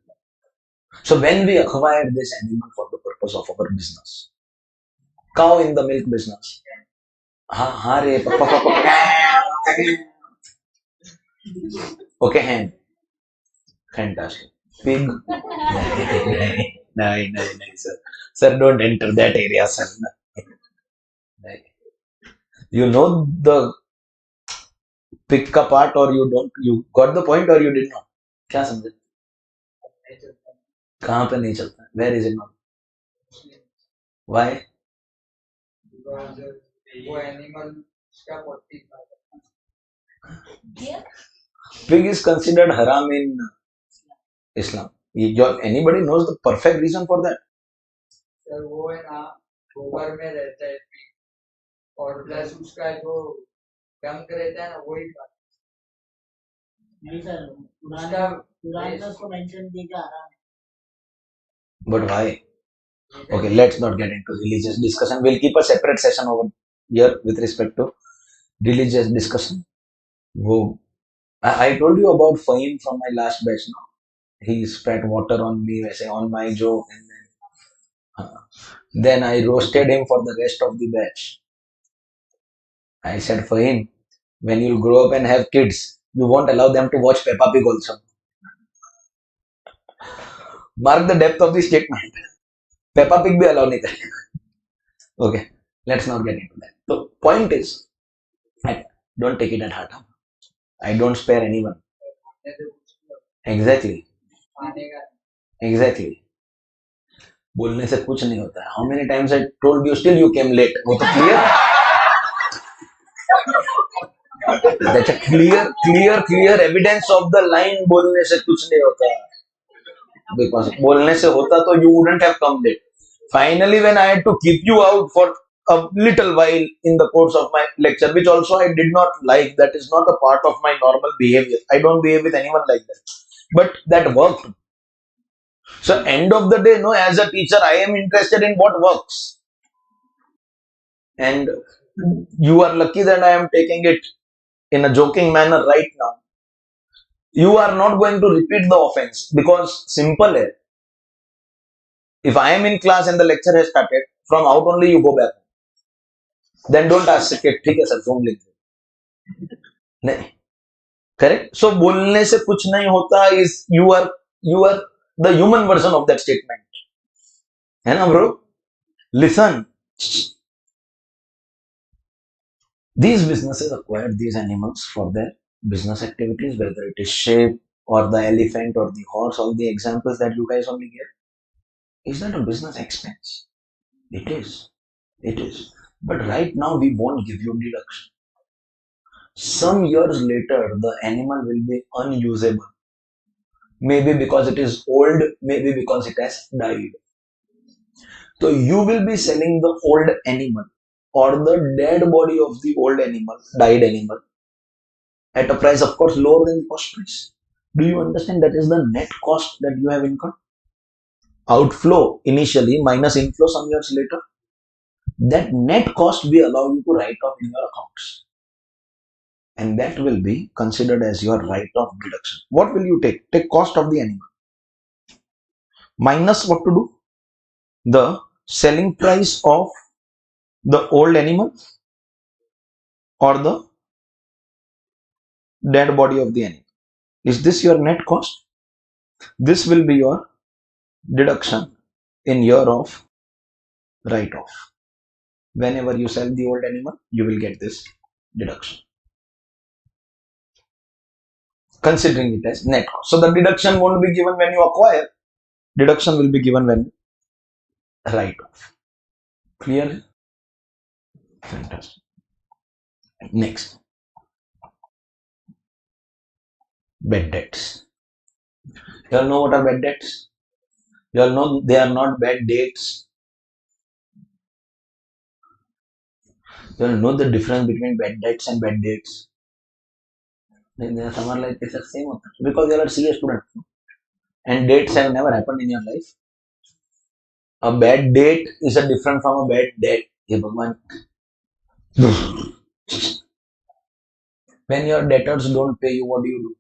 So when we acquire this animal for the purpose of our business, cow in the milk business. Okay, hen. Fantastic. Pig. No, sir. Sir, don't enter that area, sir. You know the pig ka part or you don't? You got the point or you did not? क्या समझे? कहाँ पे नहीं चलता? Where is it not? Why? Pig is considered haram in Islam. Anybody knows the perfect reason for that? Sir वो है ना गोबर में रहता है और प्लस उसका जो डंक रहता है ना वही नहीं सर कुरान में उसको मेंशन किया हराम है. But why? Okay, let's not get into religious discussion. We'll keep a separate session over here with respect to religious discussion. I told you about Fahim from my last batch. No? He spat water on me, on my joke, and then I roasted him for the rest of the batch. I said, Fahim, when you'll grow up and have kids, you won't allow them to watch Peppa Pig also. Mark the depth of the statement. Peppa Pig bhi allow nahi karega. Okay, let's not get into that. The point is, don't take it at heart. I don't spare anyone. Exactly. बोलने से कुछ नहीं होता है. How many times I told you, still you came late. वो तो clear. That's a clear evidence of the line. बोलने से कुछ नहीं होता. Because बोलने से होता तो you wouldn't have come late. Finally, when I had to keep you out for a little while in the course of my lecture, which also I did not like. That is not a part of my normal behavior. I don't behave with anyone like that. But that worked. So end of the day, no, as a teacher, I am interested in what works. And you are lucky that I am taking it in a joking manner right now. You are not going to repeat the offense because simple hai. If I am in class and the lecture has started, from out only you go back. Then don't ask, ठीक है sir Zoom लिख दो. नहीं. Correct? So बोलने से कुछ नहीं होता is you are the human version of that statement. है ना bro? Listen. These businesses acquired these animals for their business activities, whether it is sheep or the elephant or the horse, all the examples that you guys only give. Is that a business expense? It is. It is. But right now we won't give you deduction. Some years later, the animal will be unusable. Maybe because it is old, maybe because it has died. So you will be selling the old animal or the dead body of the old animal, died animal, at a price, of course, lower than the cost price. Do you understand that is the net cost that you have incurred? Outflow initially minus inflow some years later. That net cost we allow you to write off in your accounts. And that will be considered as your write-off deduction. What will you take? Take cost of the animal. Minus what to do? The selling price of the old animal or the dead body of the animal. Is this your net cost? This will be your deduction in year of write-off. Whenever you sell the old animal, you will get this deduction. Considering it as net cost. So the deduction won't be given when you acquire. Deduction will be given when you write off. Clear? Fantastic. Next. Bad debts. You all know what are bad debts? You all know they are not bad dates. You all know the difference between bad debts and bad dates. Somewhere like it's the same because you all are CA students and dates have never happened in your life. A bad date is a different from a bad debt. When your debtors don't pay you, what do?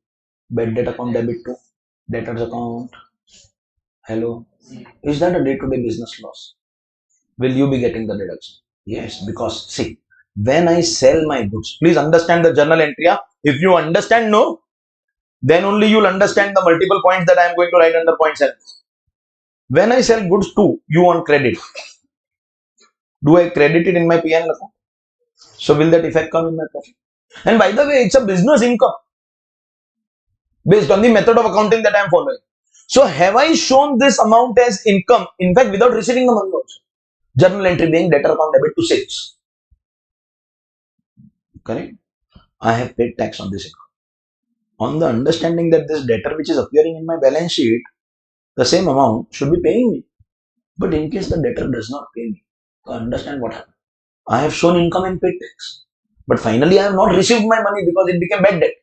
Bad debt account debit to debtors account. Hello. Is that a day-to-day business loss? Will you be getting the deduction? Yes, because see, when I sell my goods, please understand the journal entry. If you understand no, then only you'll understand the multiple points that I am going to write under point 7. When I sell goods to you on credit, do I credit it in my P&L account? So will that effect come in my profit? And by the way, it's a business income based on the method of accounting that I am following. So have I shown this amount as income, in fact, without receiving the money also? Journal entry being debtor account debit to sales. Correct? I have paid tax on this income. On the understanding that this debtor which is appearing in my balance sheet, the same amount should be paying me. But in case the debtor does not pay me, so understand what happened. I have shown income and paid tax. But finally I have not received my money because it became bad debt.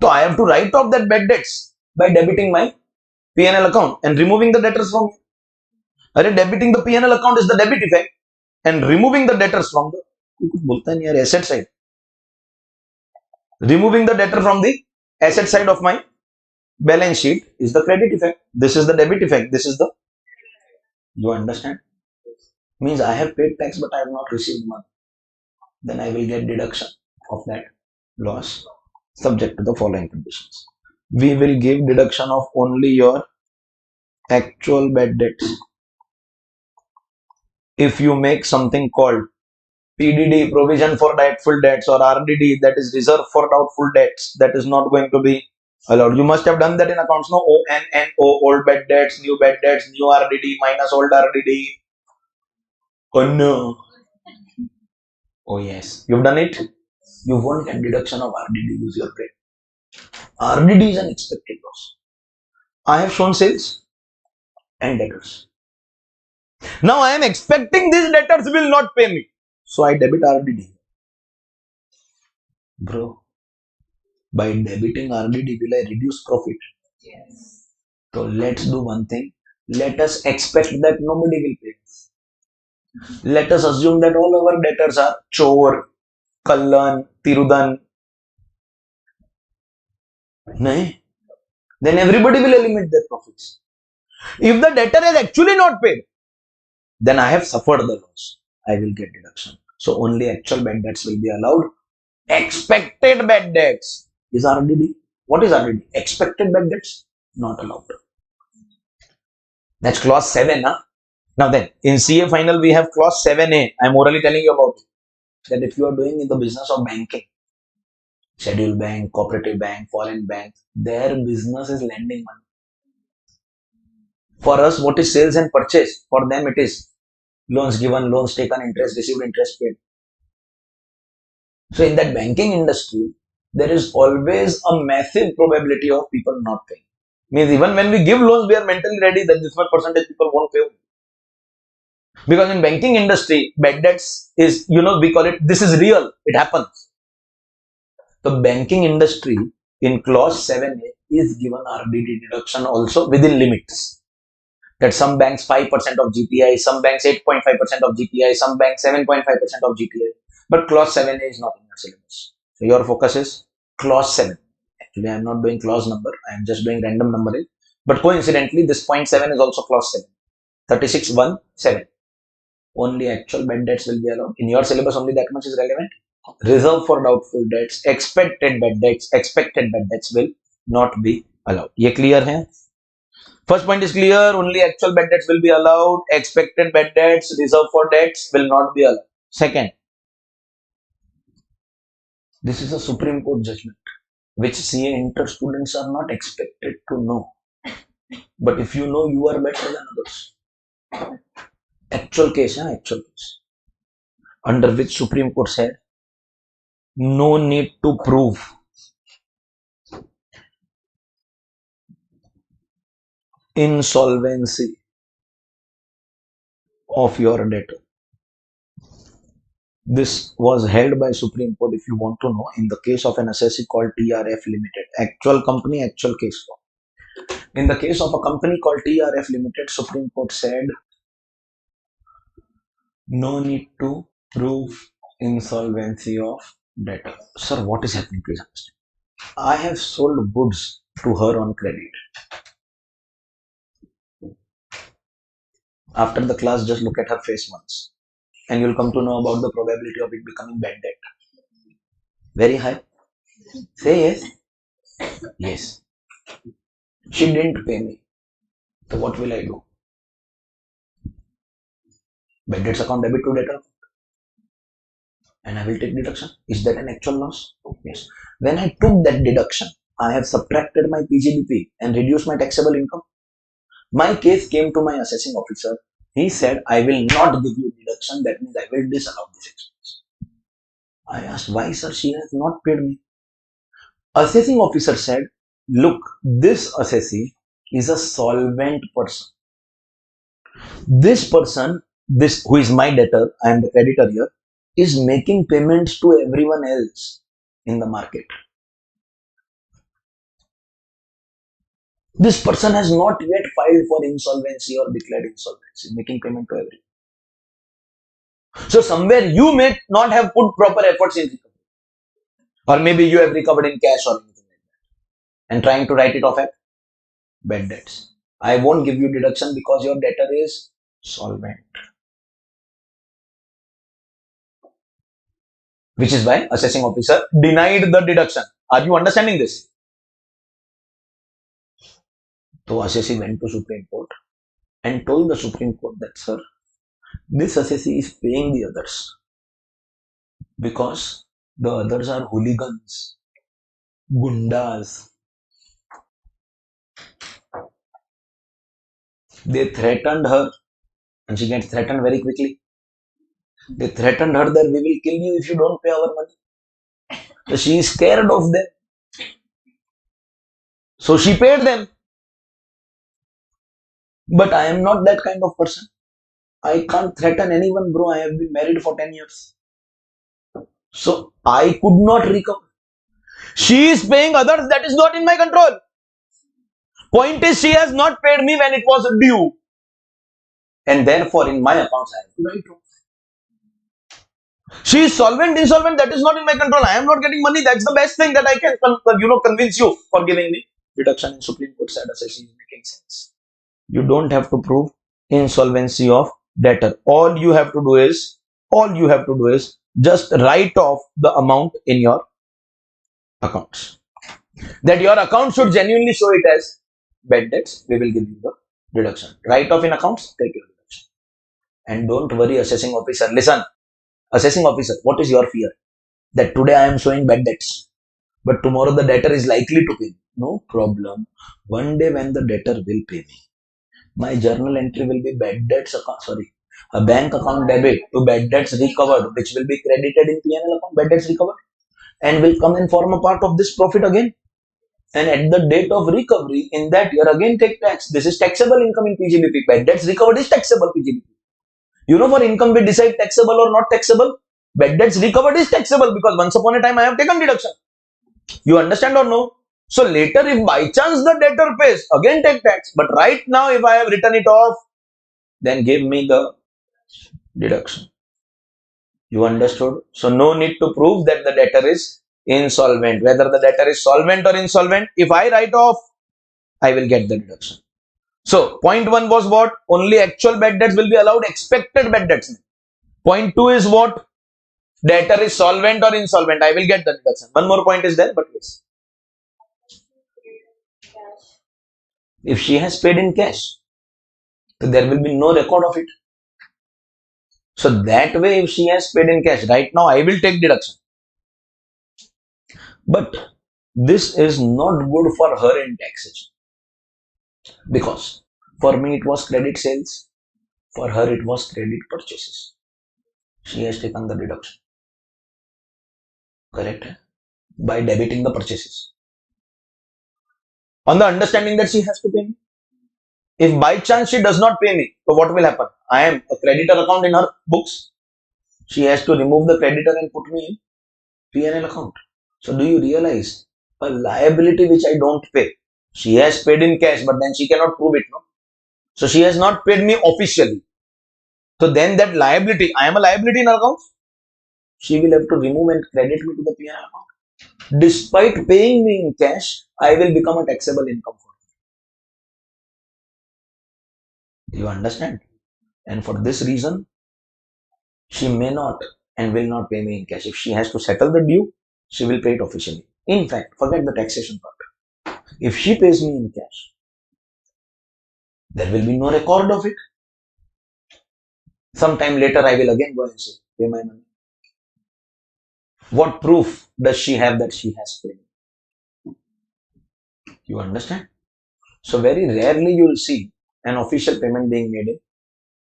So I have to write off that bad debts by debiting my P&L account and removing the debtors from me. Debiting the P&L account is the debit effect and removing the debtors from the asset side. Removing the debtor from the asset side of my balance sheet is the credit effect. This is the debit effect. This is the, you understand? Means I have paid tax but I have not received money. Then I will get deduction of that loss subject to the following conditions. We will give deduction of only your actual bad debts. If you make something called PDD, provision for doubtful debts, or RDD, that is reserve for doubtful debts, that is not going to be allowed. You must have done that in accounts, no? ONNO, old bad debts, new RDD, minus old RDD. Oh no. Oh yes. You've done it? You won't get deduction of RDD, use your brain. RDD is an expected loss. I have shown sales and debtors. Now I am expecting these debtors will not pay me. So I debit RDD. Bro, by debiting RDD, will I reduce profit? Yes. So let's do one thing. Let us expect that nobody will pay us. Let us assume that all our debtors are Chor, Kallan, Tirudan. No? Then everybody will eliminate their profits. If the debtor has actually not paid, then I have suffered the loss. I will get deduction. So only actual bad debts will be allowed. Expected bad debts is RDD. What is RDD? Expected bad debts? Not allowed. That's clause 7. Huh? Now then, in CA final, we have clause 7A. I'm orally telling you about it. That if you are doing in the business of banking, scheduled bank, cooperative bank, foreign bank, their business is lending money. For us, what is sales and purchase? For them, it is loans given, loans taken, interest received, interest paid. So in that banking industry, there is always a massive probability of people not paying. Means even when we give loans, we are mentally ready that this much percentage people won't pay. Because in banking industry, bad debts is, we call it, this is real. It happens. The banking industry in clause 7A is given RDD deduction also within limits. That some banks 5% of GPI, some banks 8.5% of GPI, some banks 7.5% of GPI. But clause 7A is not in your syllabus. So your focus is clause 7. Actually, I am not doing clause number. I am just doing random numbering. But coincidentally, this point 7 is also clause 7. 36(1)(7). Only actual bad debts will be allowed. In your syllabus, only that much is relevant. Reserve for doubtful debts, expected bad debts will not be allowed. Ye clear hai? First point is clear. Only actual bad debts will be allowed. Expected bad debts, reserve for debts will not be allowed. Second, this is a Supreme Court judgment, which CA inter students are not expected to know. But if you know, you are better than others. Actual case, actual case. Under which Supreme Court said, no need to prove insolvency of your debtor. This was held by Supreme Court, if you want to know, in the case of an assessee called TRF Limited. Actual company, actual case law. In the case of a company called TRF Limited, Supreme Court said, no need to prove insolvency of debtor. Sir, what is happening? Please understand. I have sold goods to her on credit. After the class, just look at her face once, and you'll come to know about the probability of it becoming bad debt. Very high. Say yes. Yes. She didn't pay me. So what will I do? Bad debts account debit to debtor, and I will take deduction. Is that an actual loss? Yes. When I took that deduction, I have subtracted my PGBP and reduced my taxable income. My case came to my assessing officer. He said, I will not give you deduction. That means I will disallow this expense. I asked, why, sir? She has not paid me. Assessing officer said, look, this assessee is a solvent person. This person, who is my debtor, I am the creditor here, is making payments to everyone else in the market. This person has not yet filed for insolvency or declared insolvency, making payment to everyone. So somewhere you may not have put proper efforts in recovery. Or maybe you have recovered in cash or anything like that, and trying to write it off at bad debts. I won't give you deduction because your debtor is solvent. Which is why assessing officer denied the deduction. Are you understanding this? So assessee went to Supreme Court and told the Supreme Court that, sir, this assessee is paying the others because the others are hooligans, gundas. They threatened her, and she gets threatened very quickly. They threatened her that we will kill you if you don't pay our money. So she is scared of them. So she paid them. But I am not that kind of person. I can't threaten anyone, bro. I have been married for 10 years. So I could not recover. She is paying others. That is not in my control. Point is, she has not paid me when it was due. And therefore, in my accounts, I have to write off. She is solvent, insolvent. That is not in my control. I am not getting money. That's the best thing that I can, convince you for giving me deduction. In Supreme Court said assessing is making sense. You don't have to prove insolvency of debtor. All you have to do is just write off the amount in your accounts. That your account should genuinely show it as bad debts. We will give you the deduction. Write off in accounts, take your deduction. And don't worry, assessing officer. Listen, assessing officer, what is your fear? That today I am showing bad debts, but tomorrow the debtor is likely to pay me. No problem. One day when the debtor will pay me, my journal entry will be bad debts account, a bank account debit to bad debts recovered, which will be credited in P&L account, bad debts recovered, and will come and form a part of this profit again. And at the date of recovery, in that year, again take tax. This is taxable income in PGBP. Bad debts recovered is taxable PGBP. You know, for income we decide taxable or not taxable. Bad debts recovered is taxable because once upon a time I have taken deduction. You understand or no? So later, if by chance the debtor pays, again take tax. But right now, if I have written it off, then give me the deduction. You understood? So no need to prove that the debtor is insolvent. Whether the debtor is solvent or insolvent, if I write off, I will get the deduction. So point 1 was what? Only actual bad debts will be allowed, expected bad debts. Point 2 is what? Debtor is solvent or insolvent, I will get the deduction. One more point is there, but yes. If she has paid in cash, so there will be no record of it. So that way, if she has paid in cash, right now I will take deduction. But this is not good for her in taxation. Because for me it was credit sales, for her it was credit purchases. She has taken the deduction. Correct? By debiting the purchases. On the understanding that she has to pay me. If by chance she does not pay me, so what will happen? I am a creditor account in her books. She has to remove the creditor and put me in P&L account. So do you realize a liability which I don't pay? She has paid in cash, but then she cannot prove it, no? So she has not paid me officially. So then that liability, I am a liability in her account. She will have to remove and credit me to the P&L account. Despite paying me in cash, I will become a taxable income for her. You understand? And for this reason, she may not and will not pay me in cash. If she has to settle the due, she will pay it officially. In fact, forget the taxation part. If she pays me in cash, there will be no record of it. Sometime later, I will again go and say, pay my money. What proof does she have that she has paid? You understand? So very rarely you will see an official payment being made in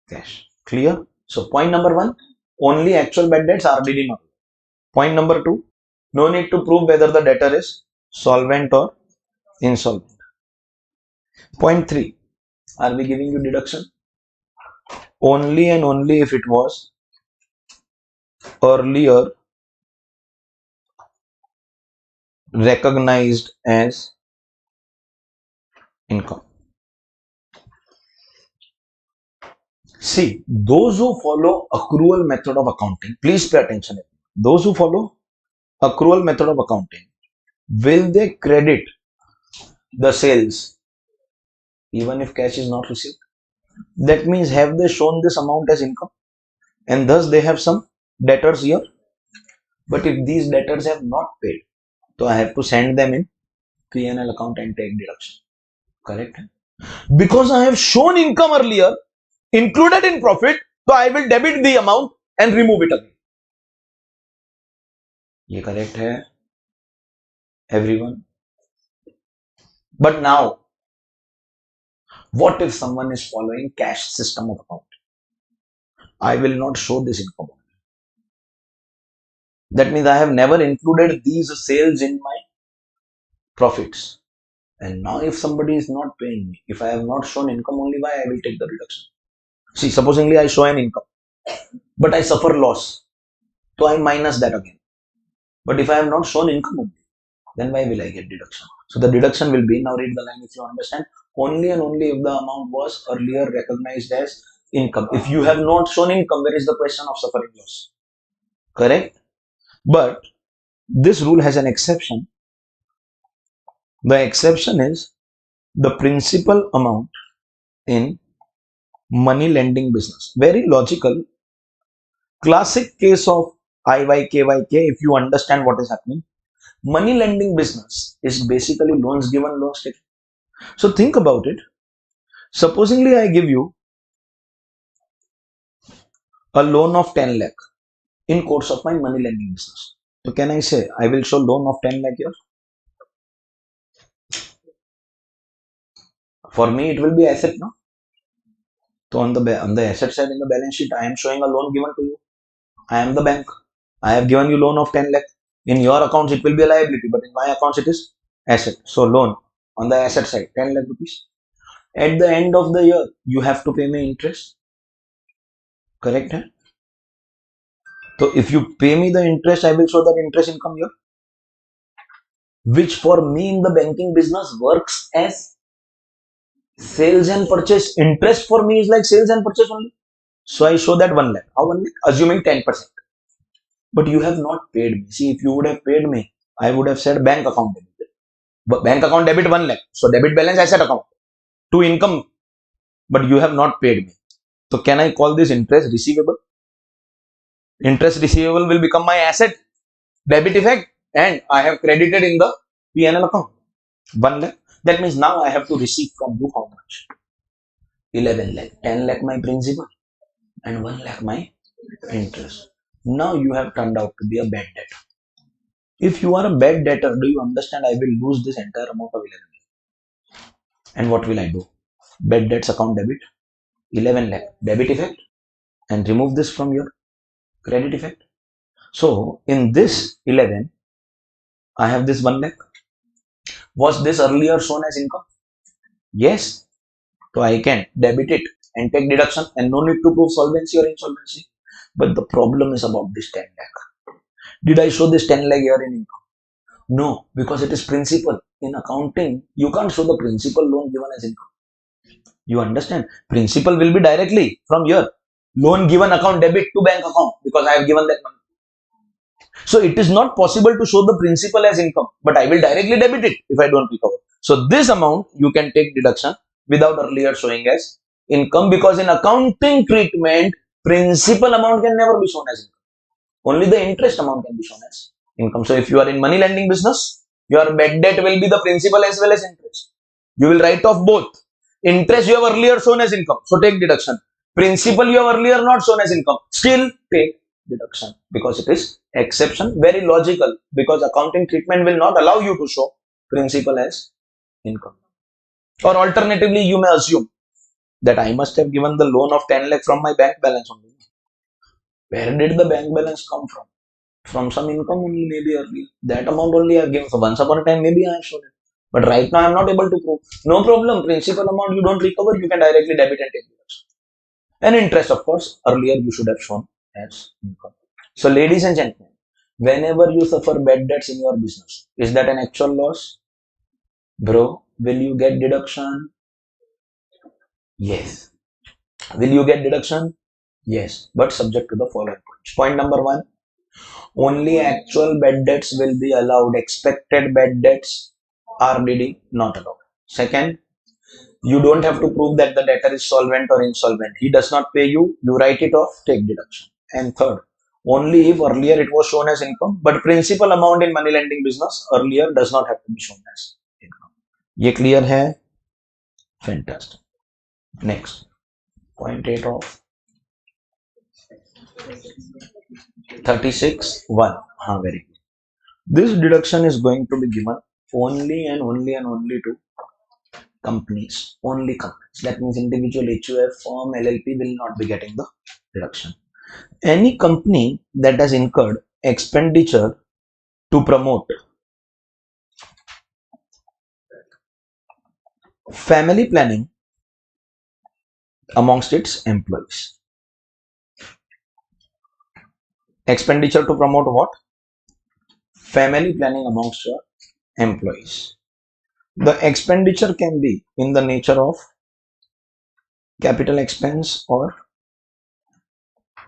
cash. Clear? So point number 1, only actual bad debts are RDD not. Point number 2, no need to prove whether the debtor is solvent or insolvent. Point 3, are we giving you deduction? Only and only if it was earlier recognized as income. See, those who follow accrual method of accounting, please pay attention. Those who follow accrual method of accounting, will they credit the sales even if cash is not received? That means, have they shown this amount as income? And thus they have some debtors here. But if these debtors have not paid, so I have to send them in P&L account and take deduction. Correct? Because I have shown income earlier, included in profit, so I will debit the amount and remove it again. ये correct है, everyone? But now, what if someone is following cash system of account? I will not show this income. That means I have never included these sales in my profits. And now if somebody is not paying me, if I have not shown income only, why I will take the reduction? See, supposingly I show an income, but I suffer loss. So I minus that again. But if I have not shown income only, then why will I get deduction? So the deduction will be, now read the line if you understand, only and only if the amount was earlier recognized as income. If you have not shown income, where is the question of suffering loss? Correct? But this rule has an exception. The exception is the principal amount in money lending business. Very logical. Classic case of IYKYK, if you understand what is happening. Money lending business is basically loans given, loans taken. So think about it. Supposingly I give you a loan of 10 lakh in course of my money lending business. So can I say I will show loan of 10 lakh here? For me, it will be asset, no? So on the asset side in the balance sheet, I am showing a loan given to you. I am the bank. I have given you loan of 10 lakh. In your accounts, it will be a liability, but in my accounts, it is asset. So loan on the asset side, 10 lakh rupees. At the end of the year, you have to pay me interest. Correct? Hai? So if you pay me the interest, I will show that interest income here, which for me in the banking business works as sales and purchase. Interest for me is like sales and purchase only. So I show that 1 lakh. How 1 lakh? Assuming 10%. But you have not paid me. See, if you would have paid me, I would have said bank account debit. But bank account debit 1 lakh. So debit balance asset account to income. But you have not paid me. So can I call this interest receivable? Interest receivable will become my asset debit effect, and I have credited in the P&L account 1 lakh. That means now I have to receive from you how much? 11 lakh. 10 lakh my principal and 1 lakh my interest. Now you have turned out to be a bad debtor. If you are a bad debtor, do you understand I will lose this entire amount of 11 lakh? And what will I do? Bad debts account debit 11 lakh debit effect and remove this from your credit effect. So in this 11, I have this 1 lakh. Was this earlier shown as income? Yes. So I can debit it and take deduction and no need to prove solvency or insolvency. But the problem is about this 10 lakh. Did I show this 10 lakh here in income? No, because it is principal. In accounting, you can't show the principal loan given as income. You understand? Principal will be directly from here. Loan given account debit to bank account because I have given that money. So it is not possible to show the principal as income, but I will directly debit it if I don't recover. So this amount you can take deduction without earlier showing as income, because in accounting treatment, principal amount can never be shown as income. Only the interest amount can be shown as income. So if you are in money lending business, your bad debt will be the principal as well as interest. You will write off both. Interest you have earlier shown as income, so take deduction. Principal you have earlier not shown as income, still take deduction because it is exception. Very logical, because accounting treatment will not allow you to show principal as income. Or alternatively, you may assume that I must have given the loan of 10 lakh from my bank balance only. Where did the bank balance come from? From some income only, maybe earlier. That amount only I have given. So once upon a time, maybe I have shown it. But right now, I am not able to prove. No problem. Principal amount you don't recover, you can directly debit and take deduction. And interest, of course, earlier you should have shown as income. So, ladies and gentlemen, whenever you suffer bad debts in your business, is that an actual loss? Bro, will you get deduction? Yes. Will you get deduction? Yes, but subject to the following points. Point number 1, only actual bad debts will be allowed. Expected bad debts, RDD, not allowed. Second, you don't have to prove that the debtor is solvent or insolvent. He does not pay you, you write it off, take deduction. And third, only if earlier it was shown as income, but principal amount in money lending business earlier does not have to be shown as income. ये clear है? Fantastic. Next, point 8 of 36(1). Very good. This deduction is going to be given only and only and only to companies. Only companies. That means individual HUF, firm, LLP will not be getting the deduction. Any company that has incurred expenditure to promote family planning amongst its employees. Expenditure to promote what? Family planning amongst your employees. The expenditure can be in the nature of capital expense or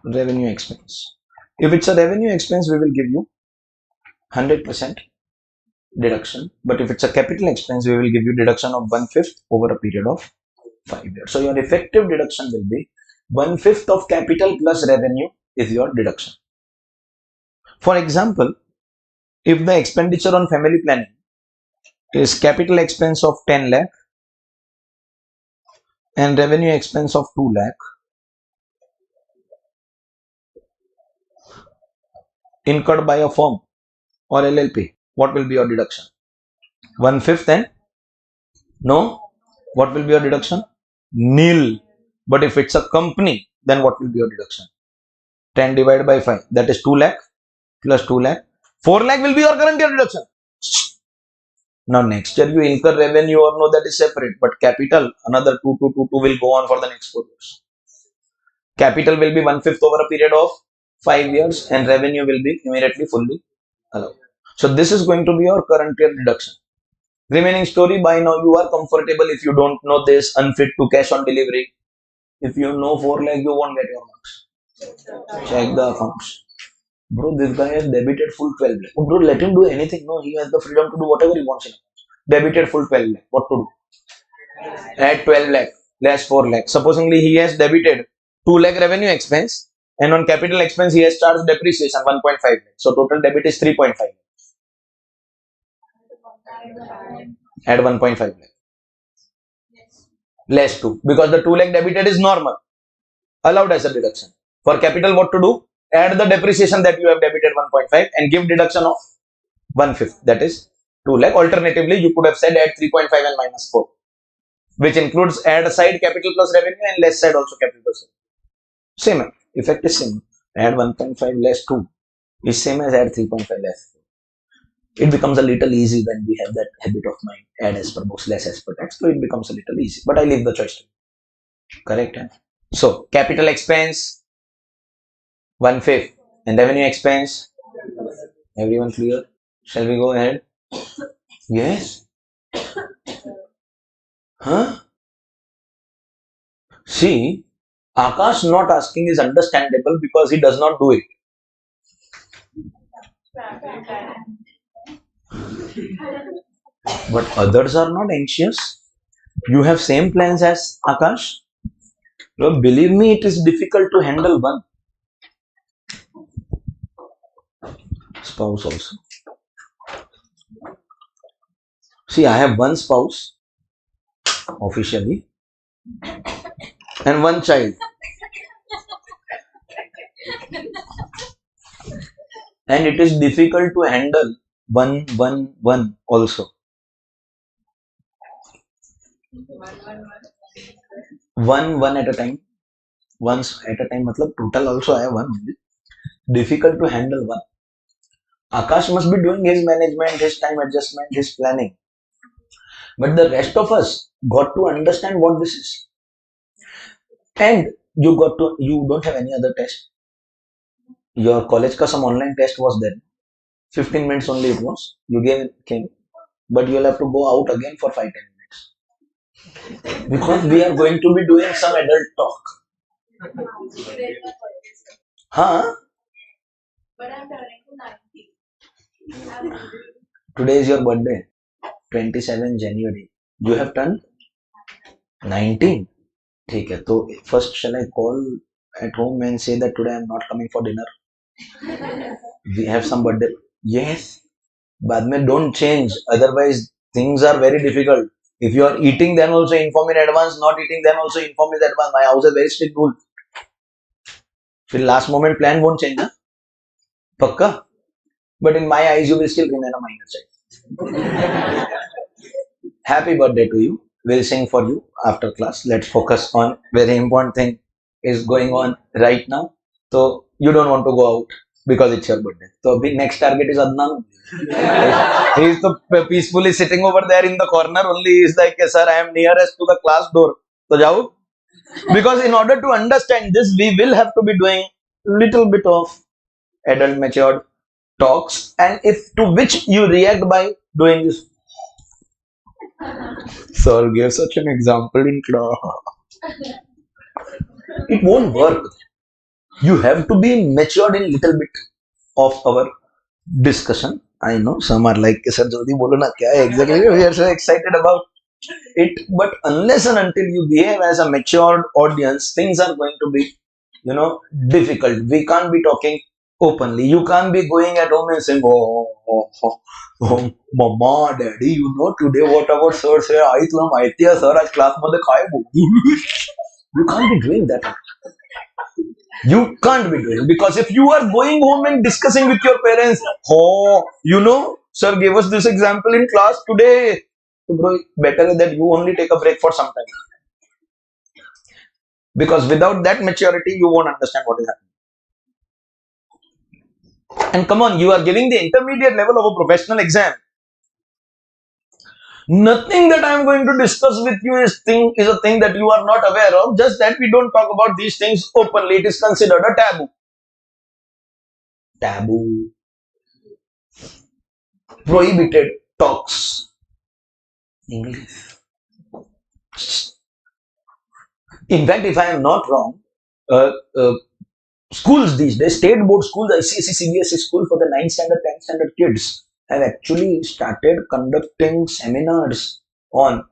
revenue expense. If it's a revenue expense, we will give you 100% deduction. But if it's a capital expense, we will give you deduction of 1/5 over a period of 5 years. So your effective deduction will be 1/5 of capital plus revenue is your deduction. For example, if the expenditure on family planning is capital expense of 10 lakh and revenue expense of 2 lakh incurred by a firm or LLP, what will be your deduction? 1/5 and no? What will be your deduction? Nil. But if it's a company, then what will be your deduction? 10 divided by 5. That is 2 lakh plus 2 lakh. 4 lakh will be your current year deduction. Now next year you incur revenue or no, that is separate. But capital, another 2 will go on for the next 4 years. Capital will be 1/5 over a period of 5 years and revenue will be immediately fully allowed. So this is going to be your current year deduction. Remaining story, by now you are comfortable. If you don't know this, unfit to cash on delivery. If you know 4 lakh, you won't get your marks. Check the accounts. Bro, this guy has debited full 12 lakh. Oh, bro, let him do anything. No, he has the freedom to do whatever he wants. Debited full 12 lakh. What to do? Add 12 lakh, less 4 lakh. Supposingly he has debited 2 lakh revenue expense and on capital expense he has charged depreciation 1.5 lakh. So total debit is 3.5 lakh. Add 1.5 lakh. Less 2 because the 2 lakh debited is normal, allowed as a deduction. For capital, what to do? Add the depreciation that you have debited 1.5 and give deduction of 1/5, that is 2 lakh. Alternatively, you could have said add 3.5 and minus 4, which includes add side capital plus revenue and less side also capital plus revenue. Same effect is same. Add 1.5 less 2 is same as add 3.5 less 4. It becomes a little easy when we have that habit of mind. Add as per books, less as per tax. So it becomes a little easy. But I leave the choice to you. Correct? So capital expense 1/5 and revenue expense. Everyone clear? Shall we go ahead? Yes. Huh? See, Akash not asking is understandable because he does not do it. But others are not anxious. You have same plans as Akash. Well, believe me, it is difficult to handle one spouse also. See, I have one spouse officially and one child. And it is difficult to handle one also. One at a time. Once at a time, matlab total also I have one only. Difficult to handle one. Akash must be doing his management, his time adjustment, his planning. But the rest of us got to understand what this is. And you don't have any other test. Your college ka some online test was there. 15 minutes only it was. You came. But you'll have to go out again for 5-10 minutes. Because we are going to be doing some adult talk. Huh? But I'm turning to 90. Today is your birthday. 27 January. You have turned 19. ठीक है, तो first shall I call at home and say that today I'm not coming for dinner? We have some birthday. Yes. बाद में don't change. Otherwise things are very difficult. If you are eating, then also inform in advance. Not eating, then also inform in advance. My house has very strict rule. फिर last moment plan won't change, ना? पक्का? But in my eyes, you will still remain a minor child. Happy birthday to you. We'll sing for you after class. Let's focus on very important thing is going on right now. So you don't want to go out because it's your birthday. So the next target is Adnan. He is peacefully sitting over there in the corner. Only he is like, sir, I am nearest to the class door. So jao. Because in order to understand this, we will have to be doing little bit of adult matured talks, and if to which you react by doing this. Sir gave such an example in class. It won't work. You have to be matured in little bit of our discussion. I know some are like, sir, jaldi bolo na kya hai exactly. We are so excited about it, but unless and until you behave as a matured audience, things are going to be, difficult. We can't be talking, openly. You can't be going at home and saying, oh, mama, daddy, you know today what our sir said, I तुला माहिती है sir आज class मध्ये काय बोलू. You can't be doing that. You can't be doing, because if you are going home and discussing with your parents, oh, you know, sir gave us this example in class today. So bro, better that you only take a break for some time. Because without that maturity, you won't understand what is happening. And come on, you are giving the intermediate level of a professional exam. Nothing that I am going to discuss with you is a thing that you are not aware of. Just that we don't talk about these things openly. It is considered a taboo. Taboo. Prohibited talks. English. In fact, if I am not wrong, schools these days, state board schools, ICAI, CBSE school for the 9th standard, 10th standard kids have actually started conducting seminars on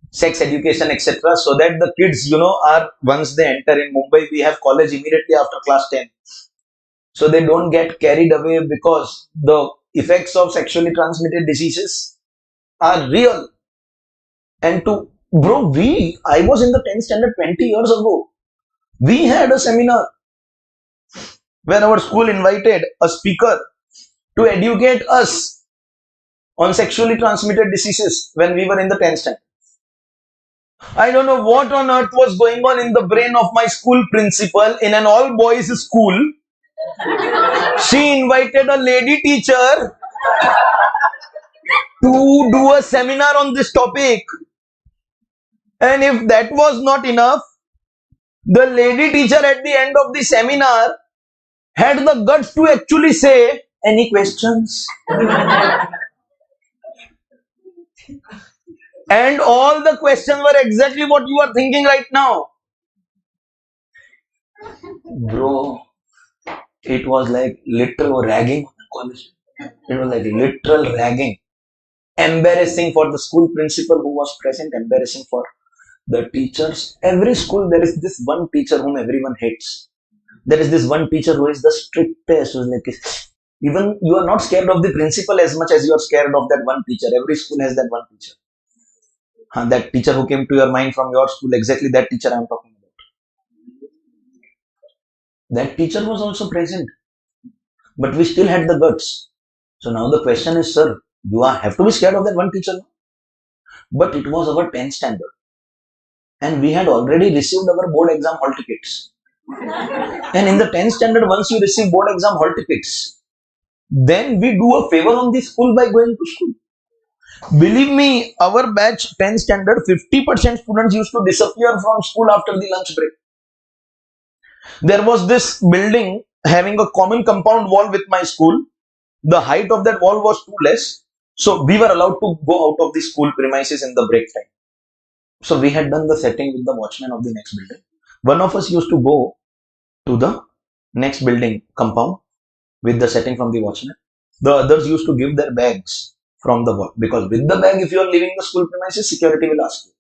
sex education, etc. So that the kids, are, once they enter in Mumbai, we have college immediately after class 10. So they don't get carried away, because the effects of sexually transmitted diseases are real. And I was in the 10th standard 20 years ago. We had a seminar where our school invited a speaker to educate us on sexually transmitted diseases when we were in the 10th standard. I don't know what on earth was going on in the brain of my school principal in an all-boys school. She invited a lady teacher to do a seminar on this topic. And if that was not enough, the lady teacher at the end of the seminar had the guts to actually say, any questions? And all the questions were exactly what you are thinking right now. Bro, it was like literal ragging on the college. It was like literal ragging. Embarrassing for the school principal who was present, embarrassing for the teachers. Every school, there is this one teacher whom everyone hates. There is this one teacher who is the strictest, who is like, even you are not scared of the principal as much as you are scared of that one teacher. Every school has that one teacher. That teacher who came to your mind from your school, exactly that teacher I am talking about. That teacher was also present, but we still had the guts. So now the question is, sir, you have to be scared of that one teacher. But it was our 10th standard, and we had already received our board exam hall tickets. And in the 10th standard, once you receive board exam hall tickets, then we do a favor on the school by going to school. Believe me, our batch 10th standard, 50% students used to disappear from school after the lunch break. There was this building having a common compound wall with my school. The height of that wall was too less, so we were allowed to go out of the school premises in the break time. So we had done the setting with the watchman of the next building. One of us used to go to the next building compound with the setting from the watchman. The others used to give their bags from the wall, because with the bag, if you are leaving the school premises, security will ask you.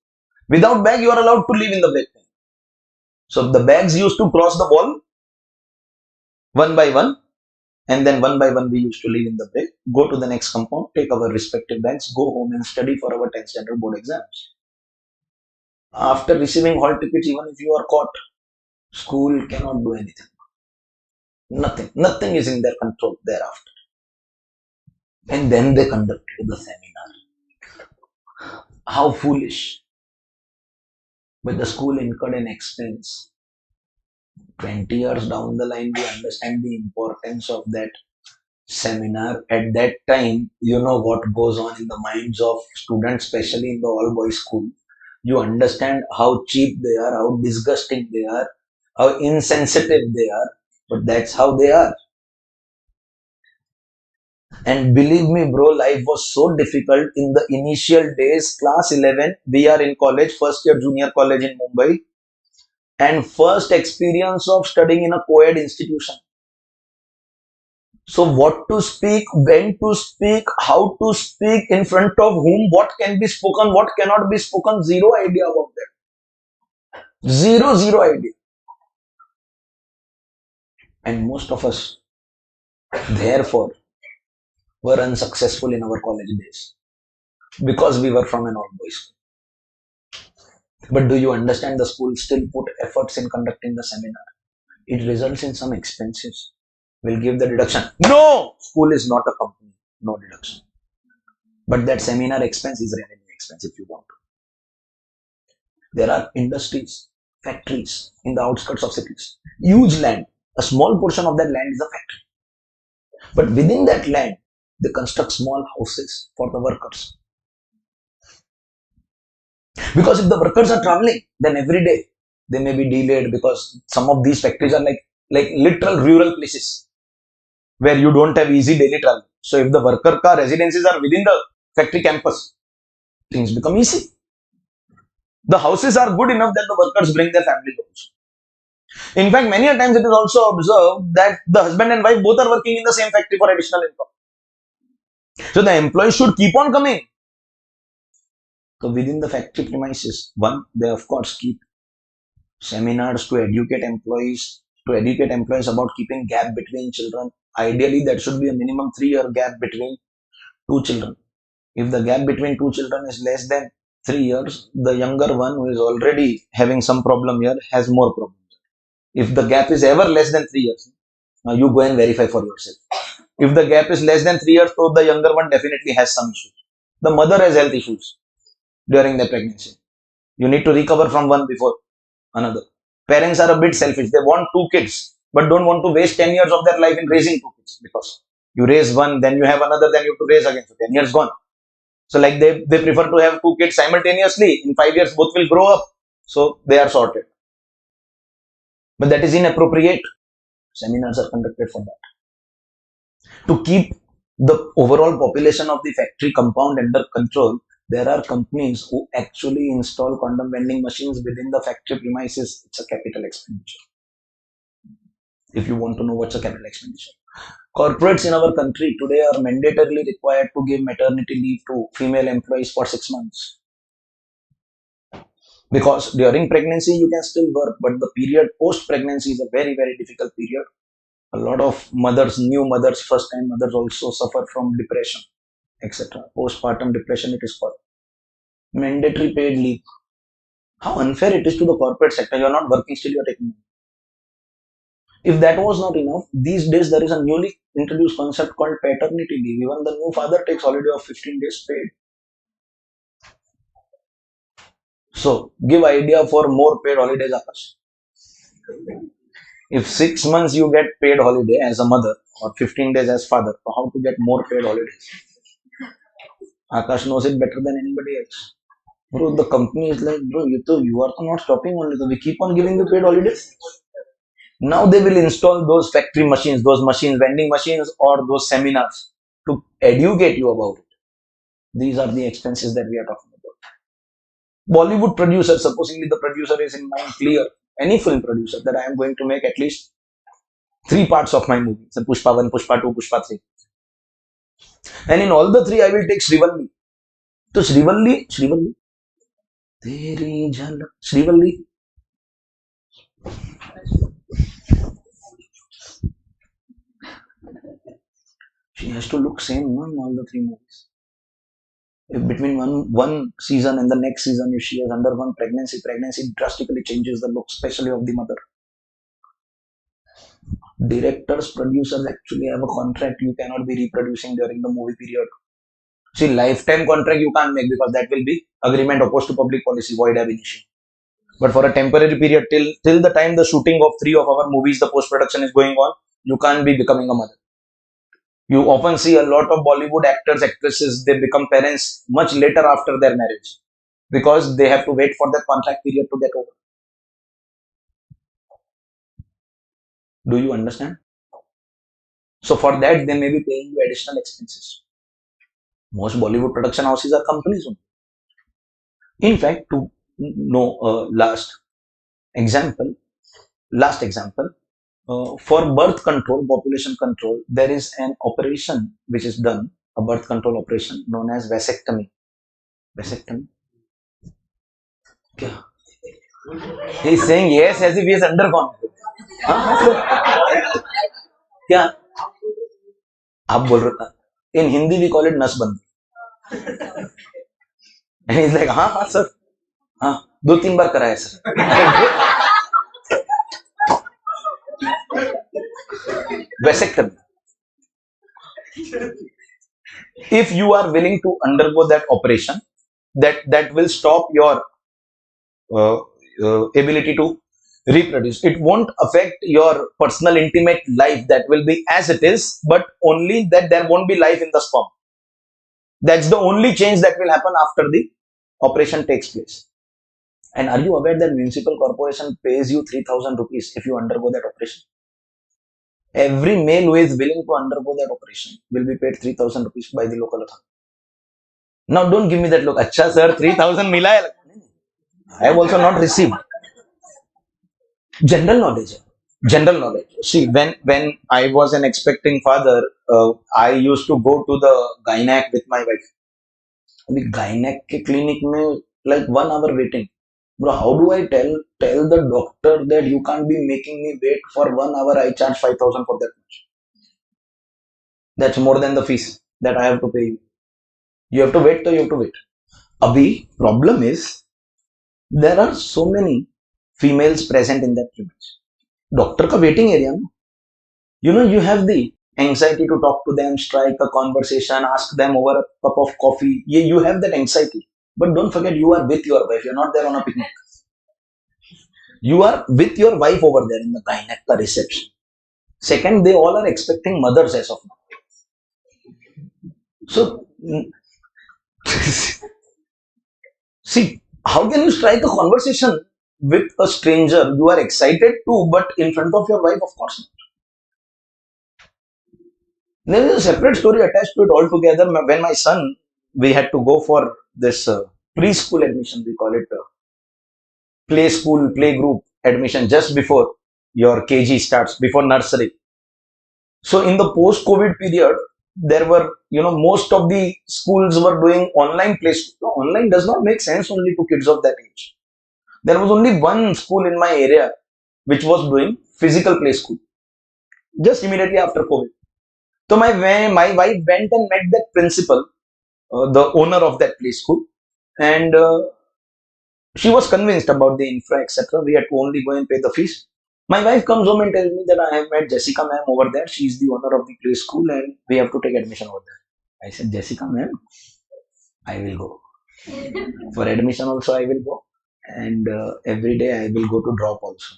Without bag, you are allowed to leave in the break time. So the bags used to cross the wall one by one, and then one by one we used to leave in the break, go to the next compound, take our respective bags, go home and study for our 10th standard board exams. After receiving hall tickets, even if you are caught, school cannot do anything. Nothing is in their control thereafter. And then they conducted the seminar. How foolish. But the school incurred an expense. 20 years down the line, we understand the importance of that seminar. At that time, you know what goes on in the minds of students, especially in the all-boys school. You understand how cheap they are, how disgusting they are, how insensitive they are, but that's how they are. And believe me, bro, life was so difficult in the initial days. Class 11, we are in college, first year junior college in Mumbai, and first experience of studying in a co-ed institution. So what to speak, when to speak, how to speak, in front of whom, what can be spoken, what cannot be spoken, zero idea about that. Zero idea. And most of us, therefore, were unsuccessful in our college days because we were from an all boys school. But do you understand the school still put efforts in conducting the seminar? It results in some expenses. We'll give the deduction. No! School is not a company. No deduction. But that seminar expense is revenue expense if you want to. There are industries, factories in the outskirts of cities. Huge land. A small portion of that land is a factory. But within that land, they construct small houses for the workers. Because if the workers are traveling, then every day they may be delayed because some of these factories are like literal rural places where you don't have easy daily travel. So if the worker car residences are within the factory campus, things become easy. The houses are good enough that the workers bring their families also. In fact, many a times it is also observed that the husband and wife both are working in the same factory for additional income. So the employees should keep on coming. So within the factory premises, one, they of course keep seminars to educate employees about keeping gap between children. Ideally, there should be a minimum 3-year gap between two children. If the gap between two children is less than 3 years, the younger one who is already having some problem here has more problems. If the gap is ever less than 3 years, now you go and verify for yourself. If the gap is less than 3 years, so the younger one definitely has some issues. The mother has health issues during the pregnancy. You need to recover from one before another. Parents are a bit selfish. They want 2 kids, but don't want to waste 10 years of their life in raising 2 kids because you raise one, then you have another, then you have to raise again. So 10 years gone. So like they prefer to have 2 kids simultaneously. In 5 years, both will grow up. So they are sorted. But that is inappropriate. Seminars are conducted for that. To keep the overall population of the factory compound under control, there are companies who actually install condom vending machines within the factory premises. It's a capital expenditure. If you want to know what's a capital expenditure. Corporates in our country today are mandatorily required to give maternity leave to female employees for 6 months. Because during pregnancy, you can still work, but the period post-pregnancy is a very, very difficult period. A lot of mothers, new mothers, first-time mothers also suffer from depression, etc. Postpartum depression, it is called. Mandatory paid leave. How unfair it is to the corporate sector. You are not working, still you are taking. If that was not enough, these days there is a newly introduced concept called paternity leave. Even the new father takes holiday of 15 days paid. So, give idea for more paid holidays, Akash. If 6 months you get paid holiday as a mother or 15 days as father, so how to get more paid holidays? Akash knows it better than anybody else. Bro, the company is like, bro, you are not stopping only. So we keep on giving you paid holidays. Now they will install those factory machines, vending machines, or those seminars to educate you about it. These are the expenses that we are talking about. Bollywood producer, supposedly the producer is in mind clear. Any film producer that I am going to make at least 3 parts of my movie. So Pushpa 1, Pushpa 2, Pushpa 3. And in all the 3, I will take Srivalli. So Srivalli, Teri Jhalak, Srivalli. She has to look same in all the 3 movies. If between one season and the next season, if she has undergone pregnancy drastically changes the look, especially of the mother. Directors, producers actually have a contract you cannot be reproducing during the movie period. See, lifetime contract you can't make because that will be agreement opposed to public policy, void ab initio. But for a temporary period, till the time the shooting of 3 of our movies, the post-production is going on, you can't be becoming a mother. You often see a lot of Bollywood actors, actresses, they become parents much later after their marriage because they have to wait for that contract period to get over. Do you understand? So for that, they may be paying you additional expenses. Most Bollywood production houses are companies only. In fact, to know last example, for birth control, population control, there is an operation which is done, a birth control operation known as vasectomy. Vasectomy? Yeah. He is saying yes as if he has undergone. Huh? क्या आप बोल रहे थे? इन Hindi we call it नसबंदी. And is like हाँ हाँ sir, हाँ 2-3 बार कराया sir. Vasectomy. If you are willing to undergo that operation, that will stop your uh, ability to reproduce. It won't affect your personal intimate life. That will be as it is, but only that there won't be life in the sperm. That's the only change that will happen after the operation takes place. And are you aware that municipal corporation pays you 3,000 rupees if you undergo that operation? Every male who is willing to undergo that operation will be paid 3,000 rupees by the local authority. Now don't give me that look. Acha sir, 3,000 mila hai. I have also not received. General knowledge. General knowledge. See, when I was an expecting father, I used to go to the gynac with my wife. अभी gynac के clinic में like 1 hour waiting. Bro, how do I tell the doctor that you can't be making me wait for 1 hour? I charge 5,000 for that much. That's more than the fees that I have to pay you. You have to wait, so you have to wait. Abhi, problem is there are so many females present in that premise. Doctor ka waiting area, no? You know, you have the anxiety to talk to them, strike a conversation, ask them over a cup of coffee. You have that anxiety. But don't forget, you are with your wife. You're not there on a picnic. You are with your wife over there in the gynac reception. Second, they all are expecting mothers as of now. So, see, how can you strike a conversation with a stranger? You are excited too, but in front of your wife, of course not. There is a separate story attached to it altogether. When my son, we had to go for this preschool admission, we call it play school, play group admission just before your KG starts, before nursery. So in the post-COVID period, there were, most of the schools were doing online play school. No, online does not make sense only to kids of that age. There was only one school in my area which was doing physical play school just immediately after COVID. So my wife went and met that principal, the owner of that play school, and she was convinced about the infra, etc. We had to only go and pay the fees. My wife comes home and tells me that I have met Jessica ma'am over there. She is the owner of the play school and we have to take admission over there. I said, Jessica ma'am, I will go. For admission also I will go. And every day I will go to drop also.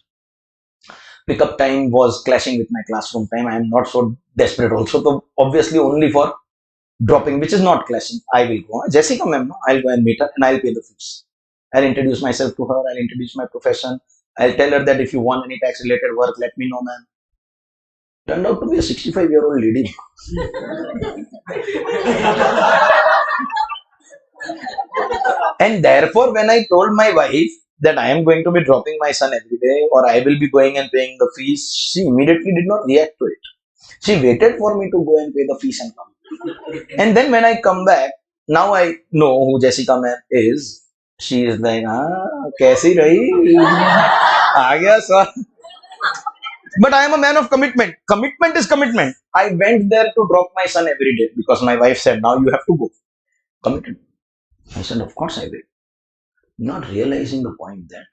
Pickup time was clashing with my classroom time. I am not so desperate also. So obviously only for dropping, which is not clashing. I will go. Jessica ma'am, no, I'll go and meet her and I'll pay the fees. I'll introduce myself to her. I'll introduce my profession. I'll tell her that if you want any tax related work, let me know, ma'am. Turned out to be a 65-year-old lady. And therefore, when I told my wife that I am going to be dropping my son every day or I will be going and paying the fees, she immediately did not react to it. She waited for me to go and pay the fees and come. And then when I come back, now I know who Jessica ma'am is. She is like, kaisi rahi? Aa gaya sir. But I am a man of commitment. Commitment is commitment. I went there to drop my son every day because my wife said, now you have to go. Committed. I said, of course I will. Not realizing the point that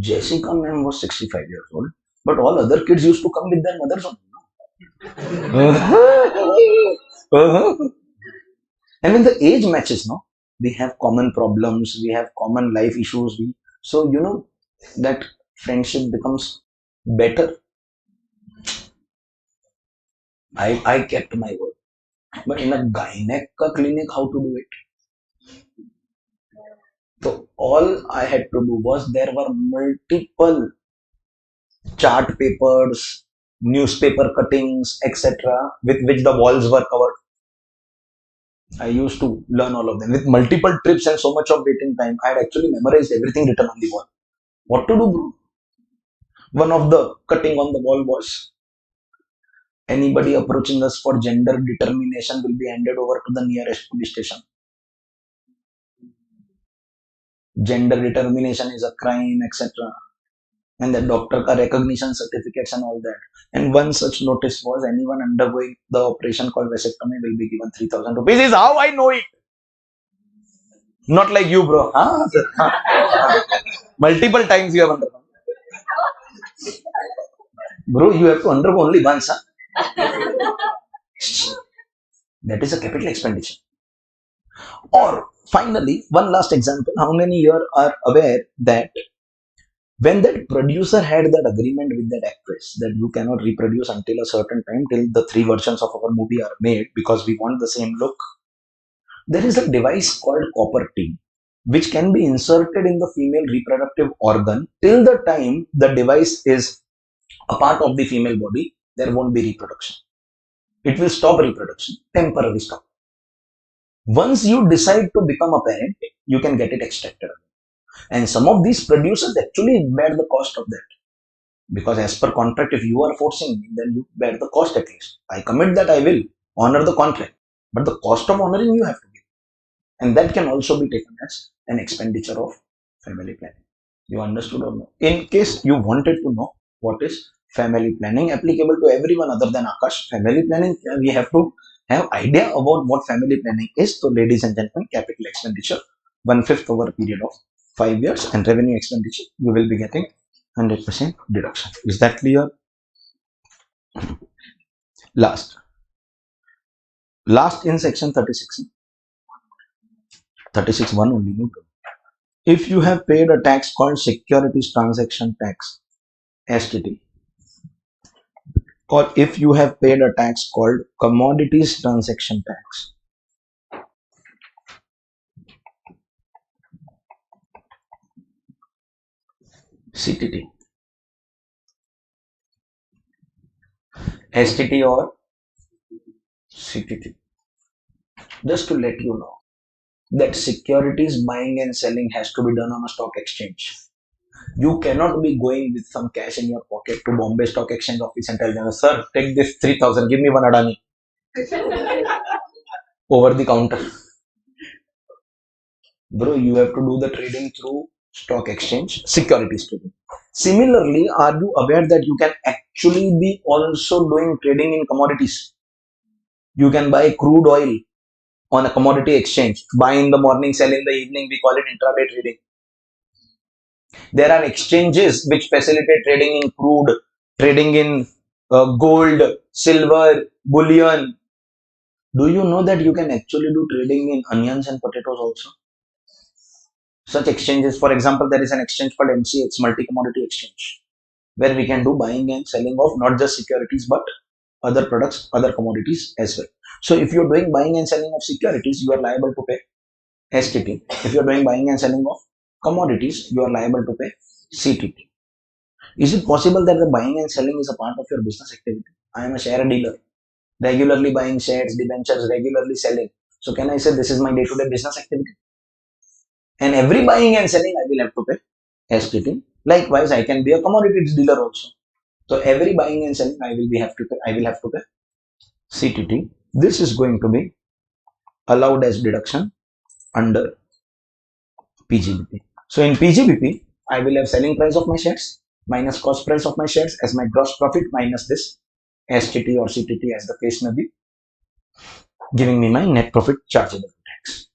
Jessica ma'am was 65 years old, but all other kids used to come with their mothers only. And when the age matches, no, we have common problems, we have common life issues. So, that friendship becomes better. I kept my word. But in a gynac clinic, how to do it? So all I had to do was there were multiple chart papers, newspaper cuttings, etc., with which the walls were covered. I used to learn all of them with multiple trips and so much of waiting time. I had actually memorized everything written on the wall. What to do, bro? One of the cutting on the wall was anybody approaching us for gender determination will be handed over to the nearest police station. Gender determination is a crime, etc. and the doctor ka recognition certificates and all that. And one such notice was anyone undergoing the operation called vasectomy will be given 3,000 rupees. Is how I know it. Not like you, bro. Huh? Multiple times you have undergone. Bro, you have to undergo only once. Huh? That is a capital expenditure. Or finally, one last example. How many here are aware that when that producer had that agreement with that actress that you cannot reproduce until a certain time, till the 3 versions of our movie are made because we want the same look, there is a device called copper T which can be inserted in the female reproductive organ till the time the device is a part of the female body. There won't be reproduction. It will stop reproduction, temporarily stop. Once you decide to become a parent, you can get it extracted. And some of these producers actually bear the cost of that. Because as per contract, if you are forcing me, then you bear the cost at least. I commit that I will honor the contract. But the cost of honoring you have to give. And that can also be taken as an expenditure of family planning. You understood or no? In case you wanted to know what is family planning applicable to everyone other than Akash, family planning, we have to have idea about what family planning is. So ladies and gentlemen, capital expenditure, 1/5 over a period of 5 years, and revenue expenditure, you will be getting 100% deduction. Is that clear? Last in section 36, 36(1) only. If you have paid a tax called Securities Transaction Tax, STT, or if you have paid a tax called Commodities Transaction Tax, CTT, STT or CTT, just to let you know that securities buying and selling has to be done on a stock exchange. You cannot be going with some cash in your pocket to Bombay Stock Exchange office and tell them, sir, take this 3,000, give me one Adani over the counter. Bro, you have to do the trading through stock exchange, securities trading. Similarly, are you aware that you can actually be also doing trading in commodities? You can buy crude oil on a commodity exchange, buy in the morning, sell in the evening. We call it intraday trading. There are exchanges which facilitate trading in crude, trading in gold, silver, bullion. Do you know that you can actually do trading in onions and potatoes also? Such exchanges, for example, there is an exchange called MCX, Multi Commodity Exchange, where we can do buying and selling of not just securities but other products, other commodities as well. So if you're doing buying and selling of securities, you are liable to pay STT. If you're doing buying and selling of commodities, you are liable to pay CTT. Is it possible that the buying and selling is a part of your business activity? I am a share dealer, regularly buying shares, debentures, regularly selling. So can I say this is my day-to-day business activity? And every buying and selling, I will have to pay STT. Likewise, I can be a commodities dealer also. So every buying and selling, I will have to pay CTT. This is going to be allowed as deduction under PGBP. So in PGBP, I will have selling price of my shares minus cost price of my shares as my gross profit minus this STT or CTT as the case may be, giving me my net profit chargeable to tax.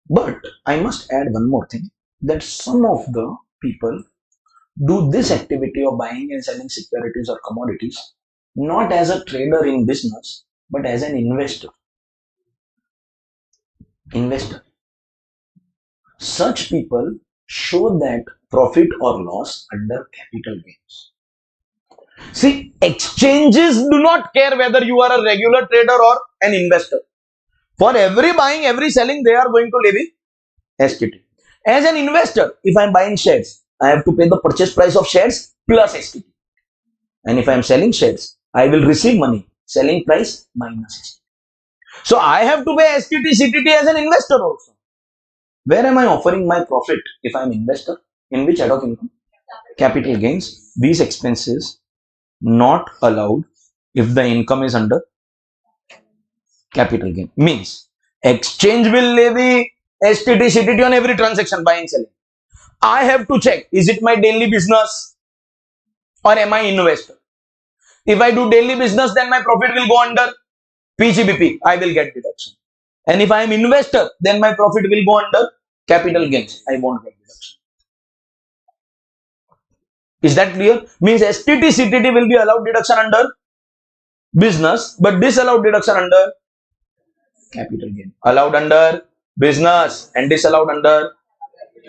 But I must add one more thing, that some of the people do this activity of buying and selling securities or commodities not as a trader in business but as an investor. Such people show that profit or loss under capital gains. See, exchanges do not care whether you are a regular trader or an investor. For every buying, every selling, they are going to levy STT. As an investor, if I am buying shares, I have to pay the purchase price of shares plus STT. And if I am selling shares, I will receive money, selling price minus STT. So I have to pay STT, CTT as an investor also. Where am I offering my profit if I am investor? In which head of income? Capital gains. These expenses not allowed if the income is under capital gain. Means exchange will levy STT, CTT on every transaction buying selling. I have to check, is it my daily business? or am I investor? If I do daily business, then my profit will go under PGBP. I will get deduction. And if I am investor, then my profit will go under capital gains. I won't get deduction. Is that clear? Means STT, CTT will be allowed deduction under business, but disallowed deduction under capital gain. Allowed under business and disallowed under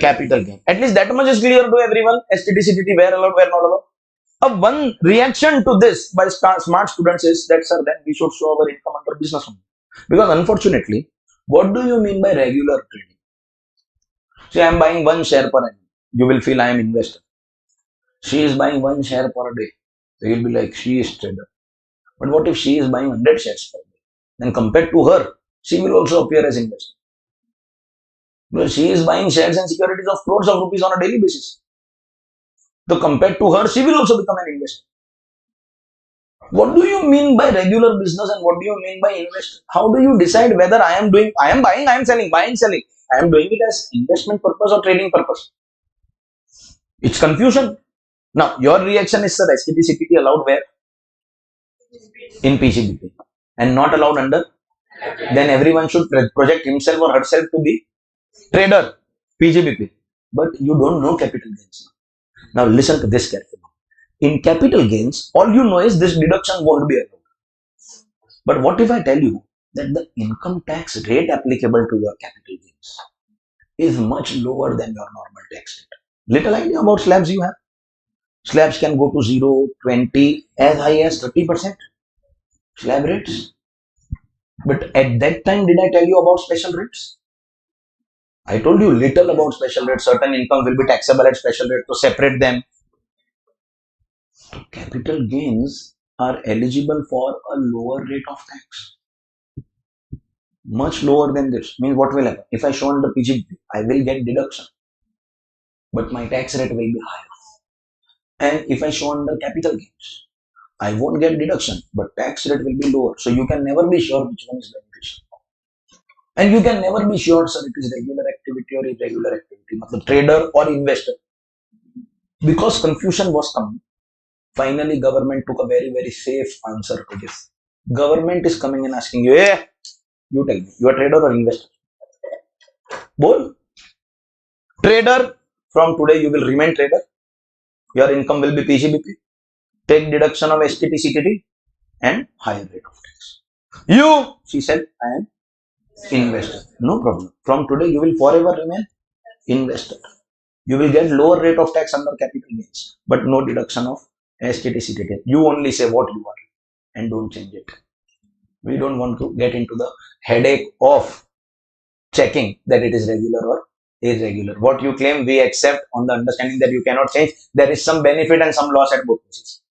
capital gain. At least that much is clear to everyone. STT, CTT, where allowed, where not allowed. One reaction to this by smart students is that, sir, then we should show our income under business only. Because unfortunately, what do you mean by regular trading? See, I am buying one share per annum. You will feel I am investor. She is buying one share per day. So you will be like, she is trader. But what if she is buying 100 shares per day? Then compared to her, she will also appear as investor. Because she is buying shares and securities of crores of rupees on a daily basis. So compared to her, she will also become an investor. What do you mean by regular business and what do you mean by investor? How do you decide whether I am buying, I am selling, buying, selling. I am doing it as investment purpose or trading purpose. It's confusion. Now, your reaction is, sir, STT, CTT allowed where? In PGBP and not allowed under. Then everyone should project himself or herself to be trader, PGBP. But you don't know capital gains. Now, listen to this carefully. In capital gains, all you know is this deduction won't be allowed. But what if I tell you that the income tax rate applicable to your capital gains is much lower than your normal tax rate? Little idea about slabs you have? Slabs can go to 0, 20, as high as 30% slab rates. But at that time, did I tell you about special rates? I told you little about special rates. Certain income will be taxable at special rate to separate them. Capital gains are eligible for a lower rate of tax. Much lower than this. Means what will happen? If I show under PGBP, I will get deduction. But my tax rate will be higher. And if I show under capital gains, I won't get deduction, but tax rate will be lower. So you can never be sure which one is beneficial. And you can never be sure, sir, it is regular activity or irregular activity, matlab trader or investor. Because confusion was coming, finally government took a very, very safe answer to this. Government is coming and asking you, hey, you tell me, you are trader or investor? Bol. Trader, from today you will remain trader. Your income will be PGBP. Take deduction of STT, CTT and higher rate of tax. You, she said, I am investor. No problem. From today you will forever remain investor. You will get lower rate of tax under capital gains, but no deduction of STT, CTT. You only say what you are and don't change it. We don't want to get into the headache of checking that it is regular or irregular. What you claim, we accept on the understanding that you cannot change. There is some benefit and some loss at both places.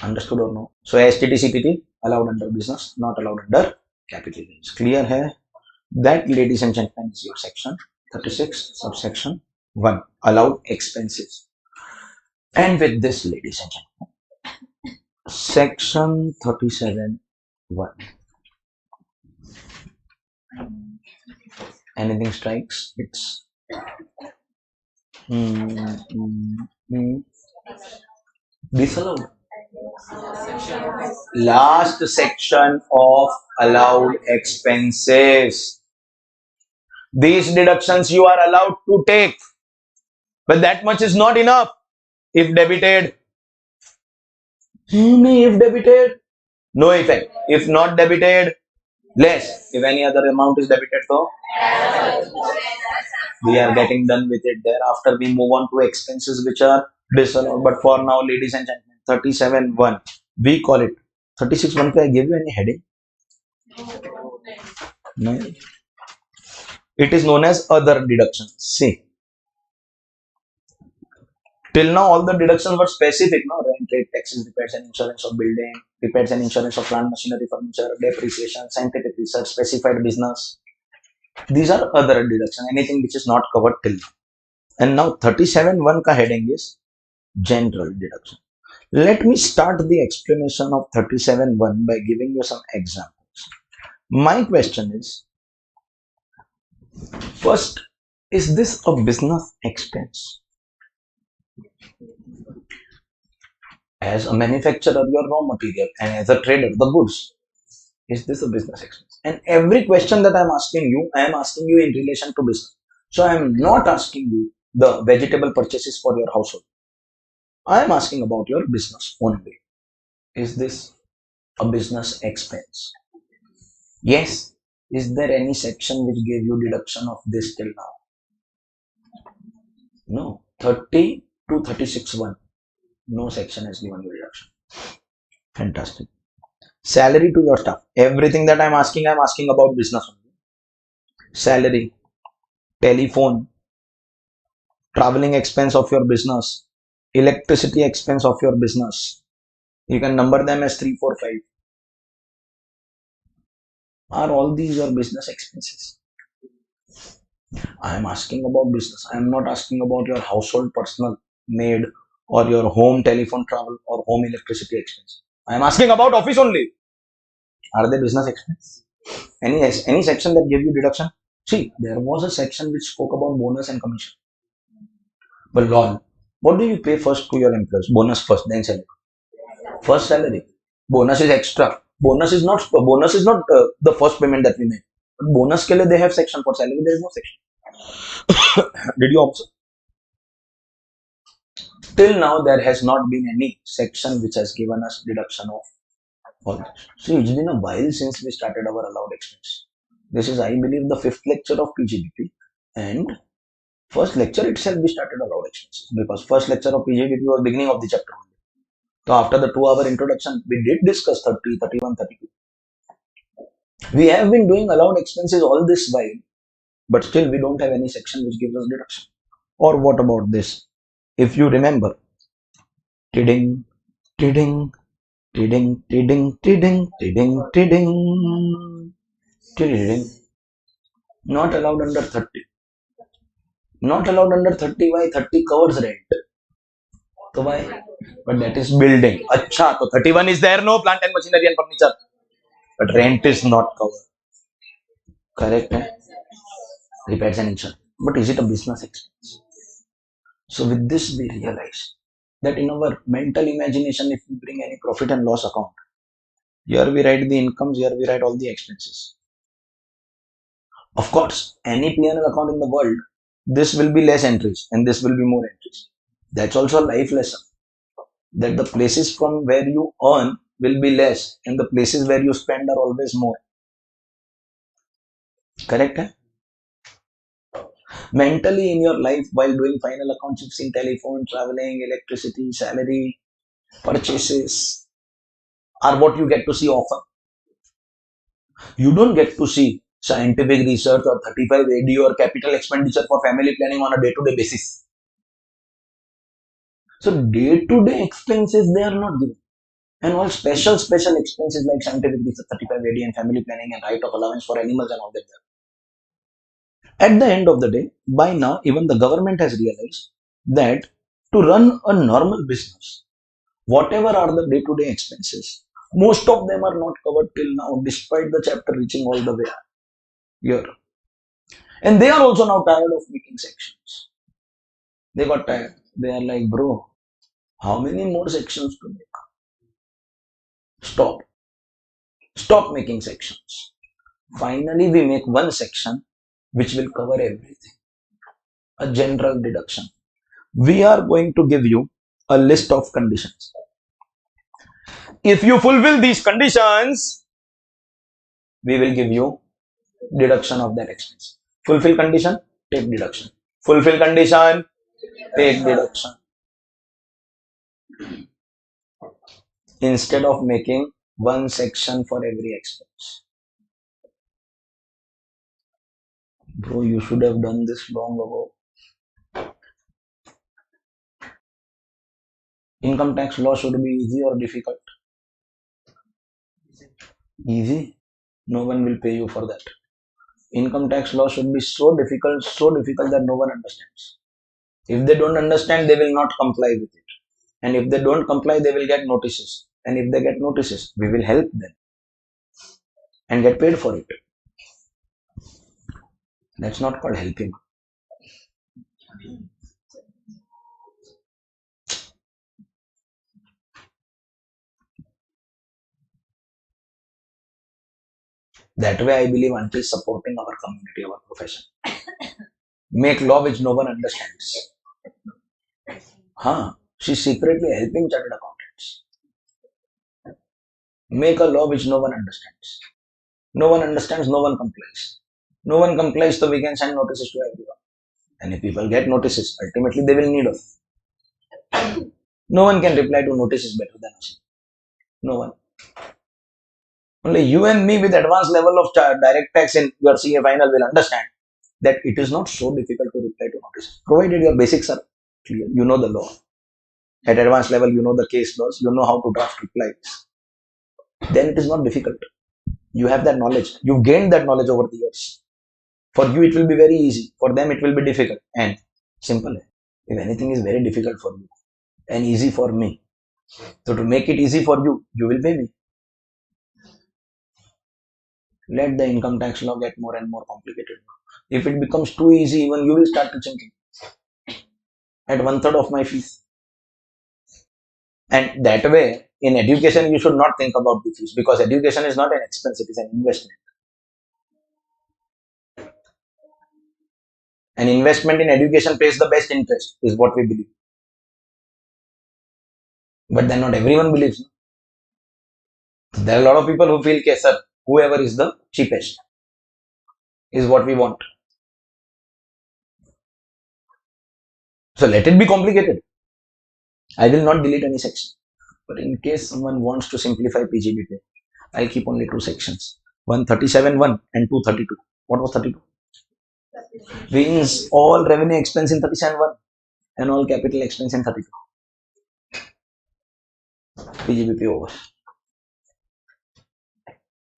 Understood or no? So STT, CTT allowed under business, not allowed under capital gains. Clear hai? That, ladies and gentlemen, is your section 36, subsection 1, allowed expenses. And with this, ladies and gentlemen, section 37, 1. Anything strikes? It's disallowed. Last section of allowed expenses. These deductions you are allowed to take, but that much is not enough. If debited, if debited, no effect. If not debited, less. If any other amount is debited, so we are getting done with it. Thereafter, we move on to expenses which are disallowed. But for now, ladies and gentlemen, 37.1, we call it 36.1. I gave you any heading? No. It is known as other deductions. See, till now all the deductions were specific, no? Rent, trade, taxes, repairs and insurance of building, repairs and insurance of plant, machinery, furniture, depreciation, scientific research, specified business. These are other deductions, anything which is not covered till now. And now 37.1 ka heading is general deduction. Let me start the explanation of 37.1 by giving you some examples. My question is, first, is this a business expense? As a manufacturer, your raw material, and as a trader, the goods. Is this a business expense? And every question that I'm asking you, I am asking you in relation to business. So I am not asking you the vegetable purchases for your household. I am asking about your business only. Is this a business expense? Yes. Is there any section which gave you deduction of this till now? No. 30 to 36.1. No section has given you deduction. Fantastic. Salary to your staff. Everything that I'm asking about business only. Salary, telephone, traveling expense of your business, electricity expense of your business. You can number them as 3, 4, 5. Are all these your business expenses? I am asking about business. I am not asking about your household personal maid or your home telephone travel or home electricity expense. I am asking about office only. Are they business expense? Any section that gave you deduction? See, there was a section which spoke about bonus and commission. But lol, what do you pay first to your employees? Bonus first, then salary. First salary. Bonus is extra. Bonus is not the first payment that we make. But bonus ke liye they have section. For salary there is no section. Did you observe? Till now there has not been any section which has given us deduction of all this. See, it's been a while since we started our allowed expense. This is, I believe, the 5th lecture of PGBP, and first lecture itself we started allowed expenses, because first lecture of PGBP was beginning of the chapter. So after the 2-hour introduction, we did discuss 30, 31, 32. We have been doing allowed expenses all this while, but still we don't have any section which gives us deduction. Or what about this? If you remember, tidding, tidding, tidding, tidding, tidding, tidding, tidding, tidding. Not allowed under 30. Not allowed under 30. Why? 30 covers rent. So why? But that is building. Acha, so 31 is there, no plant and machinery and furniture. But rent is not covered. Correct? Eh? Repairs and insurance. But is it a business expense? So with this we realize that in our mental imagination, if we bring any profit and loss account, here we write the incomes, here we write all the expenses. Of course, any P&L account in the world, this will be less entries and this will be more entries. That's also a life lesson. That the places from where you earn will be less and the places where you spend are always more. Correct? Eh? Mentally in your life, while doing final accounts, you've seen telephone, traveling, electricity, salary, purchases are what you get to see often. You don't get to see scientific research or 35 AD or capital expenditure for family planning on a day-to-day basis. So day-to-day expenses, they are not given. And all special expenses like scientific research, 35 AD and family planning and right of allowance for animals and all that. At the end of the day, by now, even the government has realized that to run a normal business, whatever are the day-to-day expenses, most of them are not covered till now, despite the chapter reaching all the way here. And they are also now tired of making sections. They got tired. They are like, bro, how many more sections to make? Stop. Stop making sections. Finally, we make one section which will cover everything. A general deduction. We are going to give you a list of conditions. If you fulfill these conditions, we will give you deduction of that expense. Fulfill condition, take deduction. Fulfill condition, take deduction. Instead of making one section for every expense. Bro, you should have done this long ago. Income tax law should be easy or difficult? Easy. No one will pay you for that. Income tax law should be so difficult that no one understands. If they don't understand, they will not comply with it. And if they don't comply, they will get notices. And if they get notices, we will help them and get paid for it. That's not called helping. That way, I believe auntie is supporting our community, our profession. Make law which no one understands. Huh? She's secretly helping chartered accountants. Make a law which no one understands. No one understands, no one complies. No one complies, so we can send notices to everyone. And if people get notices, ultimately they will need us. No one can reply to notices better than us. No one. Only you and me with advanced level of direct tax in your CA final will understand that it is not so difficult to reply to notices. Provided your basics are clear, you know the law. At advanced level, you know the case laws, you know how to draft replies. Then it is not difficult. You have that knowledge. You've gained that knowledge over the years. For you, it will be very easy. For them, it will be difficult and simple. If anything is very difficult for you and easy for me, so to make it easy for you, you will pay me. Let the income tax law get more and more complicated. If it becomes too easy, even you will start to thinking at 1/3 of my fees. And that way, in education, you should not think about the fees because education is not an expense, it is an investment. An investment in education pays the best interest, is what we believe. But then not everyone believes. There are a lot of people who feel, sir, whoever is the cheapest is what we want. So let it be complicated. I will not delete any section. But in case someone wants to simplify PGBP, I'll keep only two sections. 137.1 and 232. What was 32? Means all revenue expense in 37.1 and all capital expense in 32. PGBP over.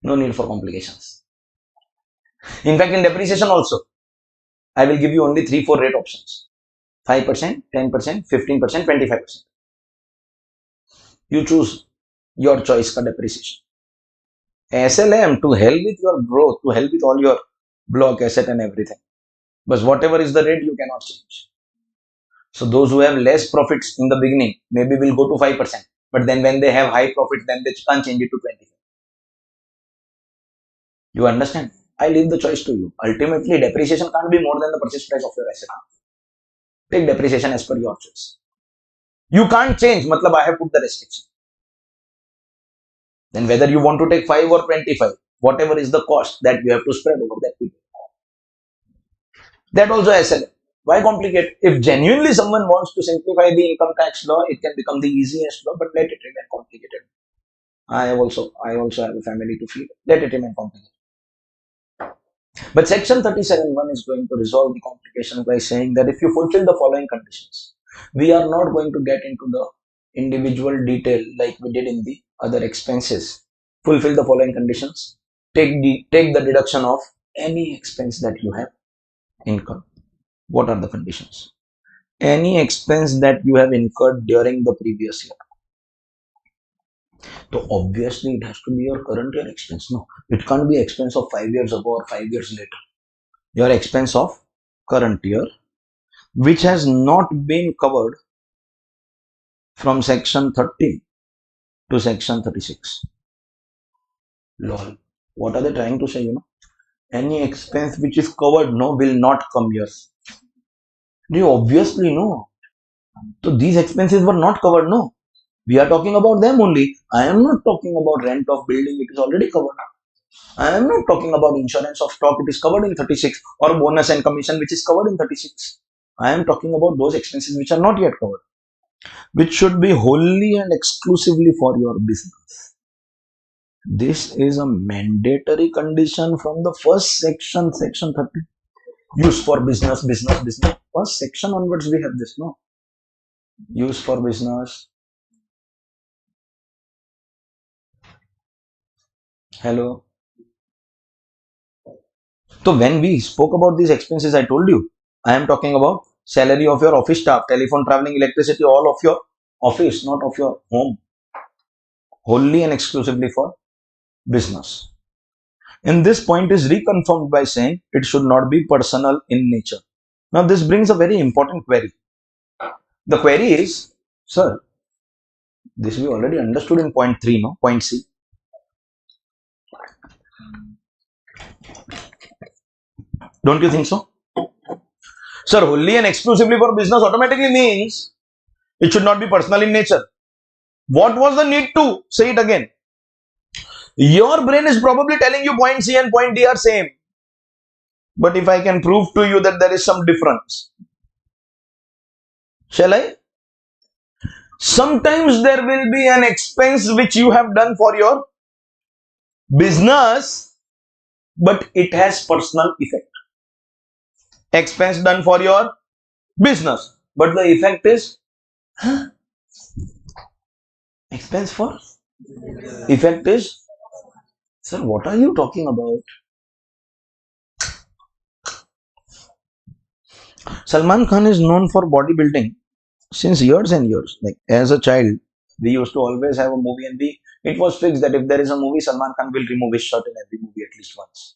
No need for complications. In fact, in depreciation also, I will give you only 3-4 rate options. 5%, 10%, 15%, 25%. You choose your choice for depreciation. SLM to help with your growth, to help with all your block asset and everything. But whatever is the rate, you cannot change. So those who have less profits in the beginning, maybe will go to 5%. But then when they have high profits, then they can't change it to 25%. You understand? I leave the choice to you. Ultimately, depreciation can't be more than the purchase price of your asset. Take depreciation as per your choice. You can't change, matlab I have put the restriction. Then whether you want to take 5 or 25, whatever is the cost that you have to spread over that period. That also SLM. Why complicate? If genuinely someone wants to simplify the income tax law, it can become the easiest law, but let it remain complicated. I also have a family to feed. Let it remain complicated. But section 37.1 is going to resolve the complication by saying that if you fulfill the following conditions, we are not going to get into the individual detail like we did in the other expenses. Fulfill the following conditions. Take the deduction of any expense that you have incurred. What are the conditions? Any expense that you have incurred during the previous year. So obviously it has to be your current year expense. No, it can't be expense of 5 years ago or 5 years later. Your expense of current year, which has not been covered from section 30 to section 36. Lol. What are they trying to say? Any expense which is covered, no, will not come here. You obviously know. So these expenses were not covered, no. We are talking about them only. I am not talking about rent of building, it is already covered. I am not talking about insurance of stock, it is covered in 36, or bonus and commission, which is covered in 36. I am talking about those expenses which are not yet covered, which should be wholly and exclusively for your business. This is a mandatory condition from the first section, section 30. Use for business. First section onwards we have this, no? Use for business. Hello. So when we spoke about these expenses, I told you, I am talking about salary of your office staff, telephone, traveling, electricity, all of your office, not of your home. Wholly and exclusively for business. And this point is reconfirmed by saying it should not be personal in nature. Now this brings a very important query. The query is, sir, this we already understood in point 3, no? Point C. Don't you think so? Sir, wholly and exclusively for business automatically means it should not be personal in nature. What was the need to say it again? Your brain is probably telling you point C and point D are same. But if I can prove to you that there is some difference, shall I? Sometimes there will be an expense which you have done for your business, but it has personal effect. Expense done for your business, but the effect is expense for effect is, sir, what are you talking about? Salman Khan is known for bodybuilding since years and years. Like as a child, we used to always have a movie, and it was fixed that if there is a movie, Salman Khan will remove his shirt in every movie at least once.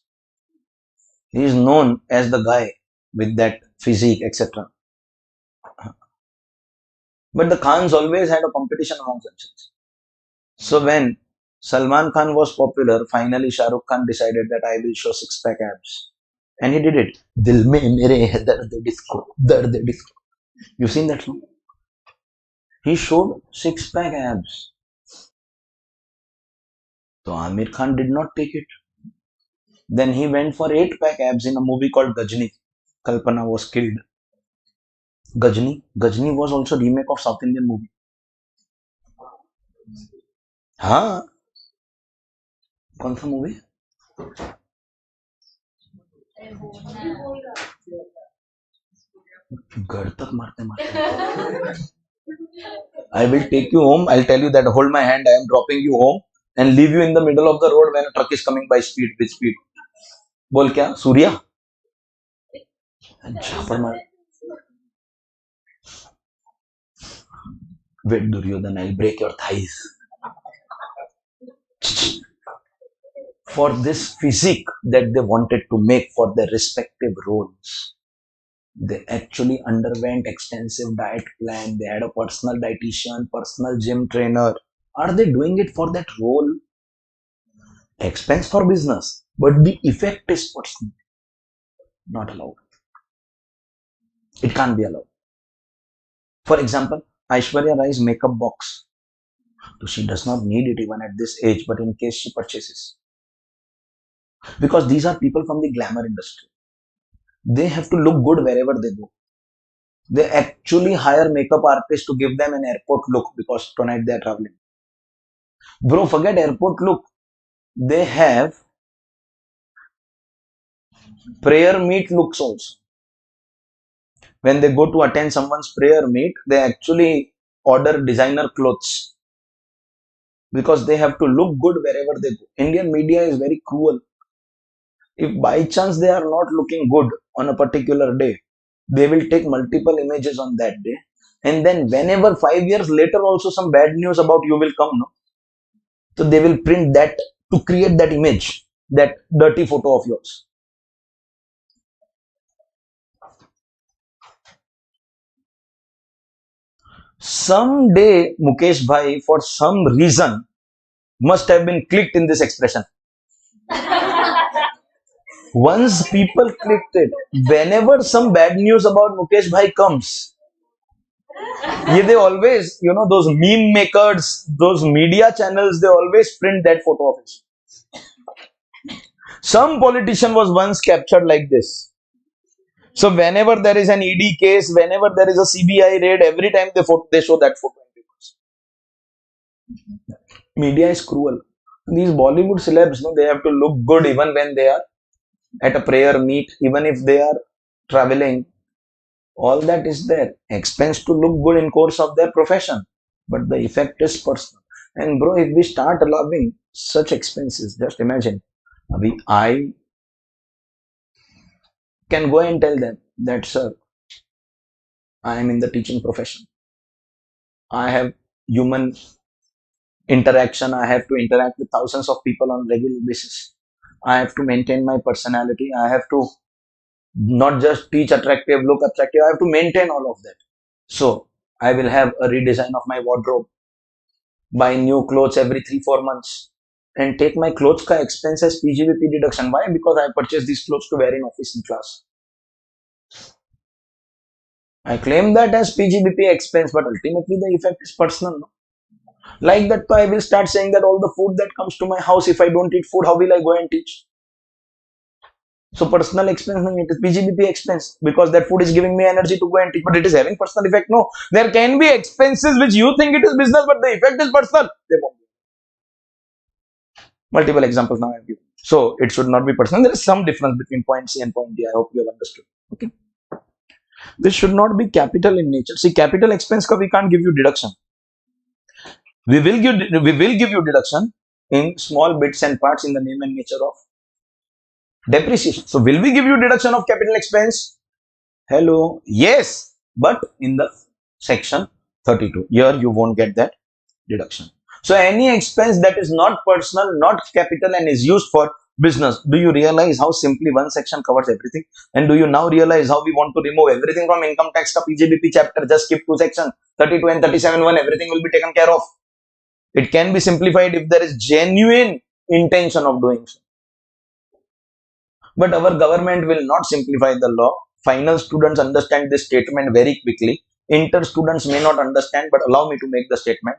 He is known as the guy with that physique, etc. But the Khans always had a competition among themselves. So when Salman Khan was popular, finally Shah Rukh Khan decided that I will show six-pack abs. And he did it. Dil mein mere hai dard disco, dard disco. You seen that song? He showed six-pack abs. So Amir Khan did not take it. Then he went for eight-pack abs in a movie called Gajni. Kalpana was killed. Gajni was also remake of South Indian movie. हाँ, कौन सा movie? घर तक मारते मारते. I will take you home. I'll tell you that hold my hand. I am dropping you home and leave you in the middle of the road when a truck is coming by speed with speed. बोल क्या? सूर्या? झापड़ मार. Wait, Duryodhan, I'll break your thighs. For this physique that they wanted to make for their respective roles, they actually underwent extensive diet plan. They had a personal dietitian, personal gym trainer. Are they doing it for that role? Expense for business, but the effect is personal. Not allowed. It can't be allowed. For example, Aishwarya Rai's makeup box. So she does not need it even at this age, but in case she purchases. Because these are people from the glamour industry. They have to look good wherever they go. They actually hire makeup artists to give them an airport look because tonight they are traveling. Bro, forget airport look. They have prayer meet looks also. When they go to attend someone's prayer meet, they actually order designer clothes because they have to look good wherever they go. Indian media is very cruel. If by chance they are not looking good on a particular day, they will take multiple images on that day. And then whenever 5 years later also some bad news about you will come, no? So they will print that to create that image, that dirty photo of yours. Someday, Mukesh Bhai, for some reason, must have been clicked in this expression. Once people clicked it, whenever some bad news about Mukesh Bhai comes, they always, those meme makers, those media channels, they always print that photo of it. Some politician was once captured like this. So whenever there is an ED case, whenever there is a CBI raid, every time they show that photo. Media is cruel. These Bollywood celebs, they have to look good even when they are at a prayer meet, even if they are traveling. All that is there. Expense to look good in course of their profession. But the effect is personal. And bro, if we start allowing such expenses, just imagine, I can go and tell them that, sir, I am in the teaching profession. I have human interaction. I have to interact with thousands of people on regular basis. I have to maintain my personality. I have to not just teach attractive, look attractive. I have to maintain all of that. So I will have a redesign of my wardrobe, buy new clothes every 3-4 months, and take my clothes ka expense as PGBP deduction. Why? Because I purchased these clothes to wear in office and class. I claim that as PGBP expense, but ultimately the effect is personal. No? Like that, I will start saying that all the food that comes to my house, if I don't eat food, how will I go and teach? So personal expense, no, it is PGBP expense because that food is giving me energy to go and teach, but it is having personal effect. No, there can be expenses which you think it is business, but the effect is personal. They won't be. Multiple examples now I have given. So it should not be personal. There is some difference between point C and point D. I hope you have understood. Okay. This should not be capital in nature. See, capital expense we can't give you deduction. We will give you deduction in small bits and parts in the name and nature of depreciation. So will we give you deduction of capital expense? Hello. Yes, but in the section 32. Here you won't get that deduction. So any expense that is not personal, not capital and is used for business. Do you realize how simply one section covers everything? And do you now realize how we want to remove everything from income tax ka PGBP chapter? Just skip to section 32 and 37.1. Everything will be taken care of. It can be simplified if there is genuine intention of doing so. But our government will not simplify the law. Final students understand this statement very quickly. Inter students may not understand, but allow me to make the statement.